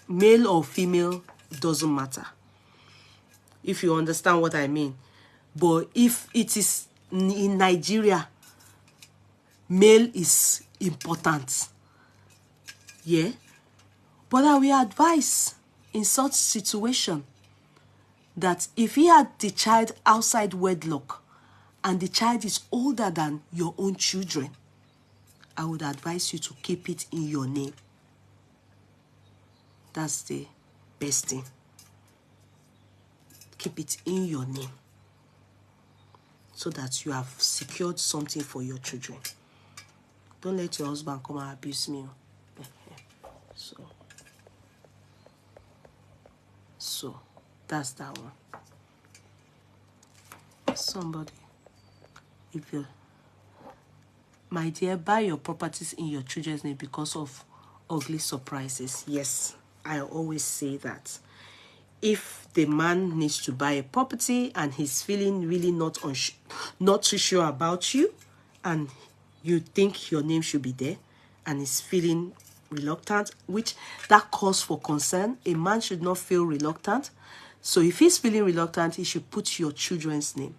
B: male or female doesn't matter, if you understand what I mean. But if it is in Nigeria, male is important. Yeah. But I will advise in such situation that if he had the child outside wedlock and the child is older than your own children, I would advise you to keep it in your name. That's the best thing. Keep it in your name so that you have secured something for your children. Don't let your husband come and abuse me. So that's that one. Somebody, if you, my dear, buy your properties in your children's name because of ugly surprises. Yes, I always say that. If the man needs to buy a property and he's feeling really not too sure about you, and you think your name should be there, and he's feeling reluctant, which that calls for concern. A man should not feel reluctant. So if he's feeling reluctant, he should put your children's name.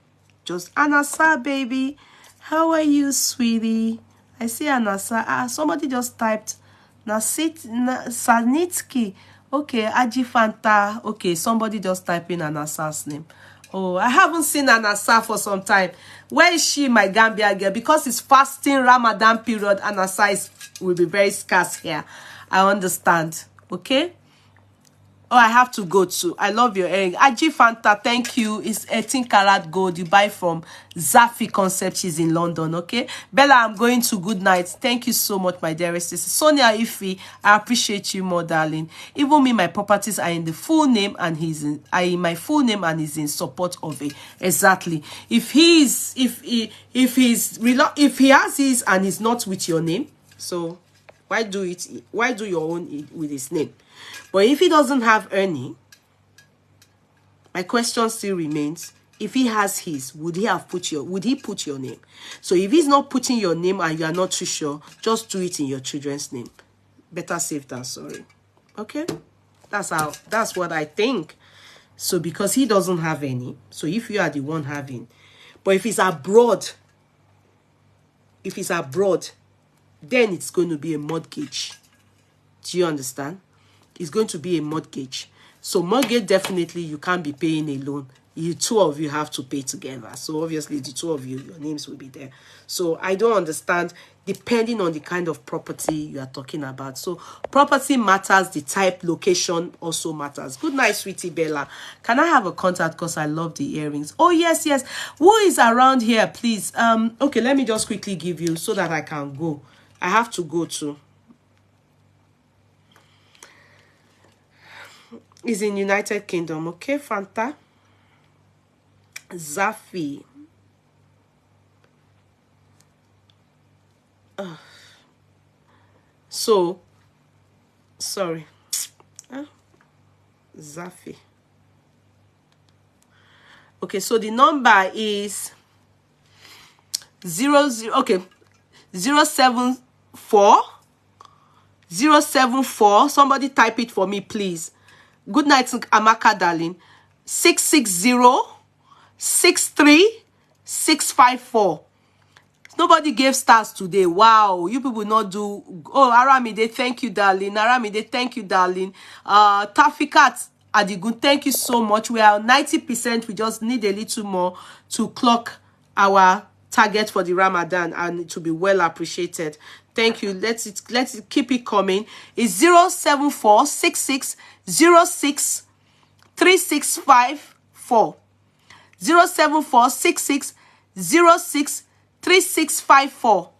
B: Just Anasa, baby. How are you, sweetie? I see Anasa. Somebody just typed Sanitsky. Okay, Ajifanta. Okay, somebody just typed in Anasa's name. Oh, I haven't seen Anasa for some time. Where is she, my Gambia girl? Because it's fasting Ramadan period, Anasa will be very scarce here. I understand. Okay? Oh, I have to go to. I love your earring. Aji Fanta, thank you. It's 18 karat gold. You buy from Zaffy Concept. She's in London, okay? Bella, I'm going to. Good night. Thank you so much, my dearest sister. Sonia Ifi, I appreciate you more, darling. Even me, my properties are in the full name and he's in my full name and he's in support of it. Exactly. If he has his and he's not with your name, so why do it? Why do your own with his name? But if he doesn't have any, my question still remains: if he has his, would he put your name? So if he's not putting your name and you are not too sure, just do it in your children's name. Better safe than sorry. Okay? That's what I think. So because he doesn't have any, so if you are the one having, but if he's abroad, then it's going to be a mortgage. Do you understand? It's going to be a mortgage. So mortgage, definitely you can't be paying alone. You two of you have to pay together. So obviously the two of you, your names will be there. So I don't understand, depending on the kind of property you are talking about. So property matters, the type, location also matters. Good night, sweetie Bella. Can I have a contact because I love the earrings? Oh, yes. Who is around here, please? Okay, let me just quickly give you so that I can go. I have to go too. Is in United Kingdom, okay, Fanta. Zaffy. So, sorry. Zaffy. Okay, so the number is 074. Somebody type it for me, please. Good night, Amaka, darling. 660-63-654. Nobody gave stars today. Wow, you people not do. Oh, Aramide, thank you, darling. Aramide, thank you, darling. Tafikat Adigun, thank you so much. We are 90%. We just need a little more to clock our target for the Ramadan and to be well appreciated. Thank you. Let's keep it coming. It's 074-6606
A: 3654. 07466063654.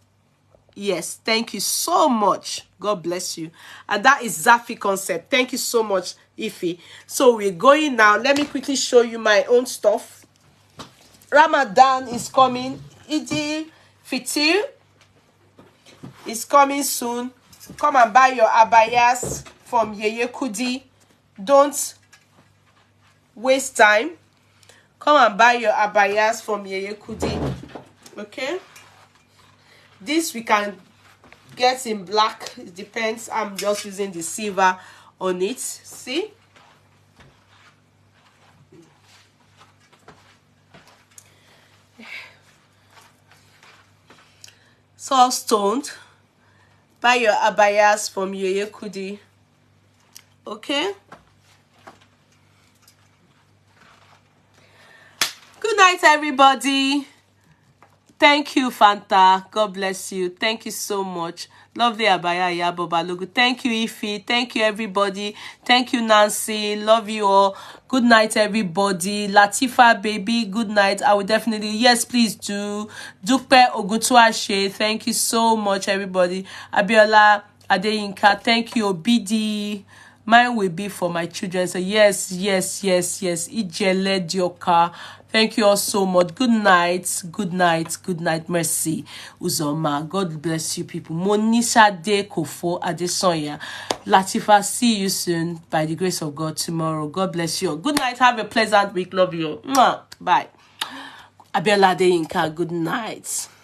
A: Yes, thank you so much. God bless you. And that is Zaffy Concept. Thank you so much, Ife. So we're going now. Let me quickly show you my own stuff. Ramadan is coming. Idi Fitir is coming soon. Come and buy your abayas from Yeye Kudi. Don't waste time. Come and buy your abayas from Yeye Kudi. Okay? This we can get in black. It depends. I'm just using the silver on it. See? So stoned. Buy your abayas from Yeye Kudi. Okay? Good night, everybody. Thank you, Fanta. God bless you. Thank you so much. Lovely abaya, Yabo Balogu. Thank you, Ife. Thank you, everybody. Thank you, Nancy. Love you all. Good night, everybody. Latifa, baby. Good night. I will definitely, yes, please do. Dupe Ogutuashe. Thank you so much, everybody. Abiola Adeyinka. Thank you, Obidi. Mine will be for my children. So yes, yes, yes, yes. Ijele Dioka. Thank you all so much. Good night. Good night. Good night. Mercy. Uzoma. God bless you people. Monisha De Kofo Adesonya. Latifa, see you soon by the grace of God tomorrow. God bless you all. Good night. Have a pleasant week. Love you all. Mwah. Bye. Abiola Adeyinka. Good night.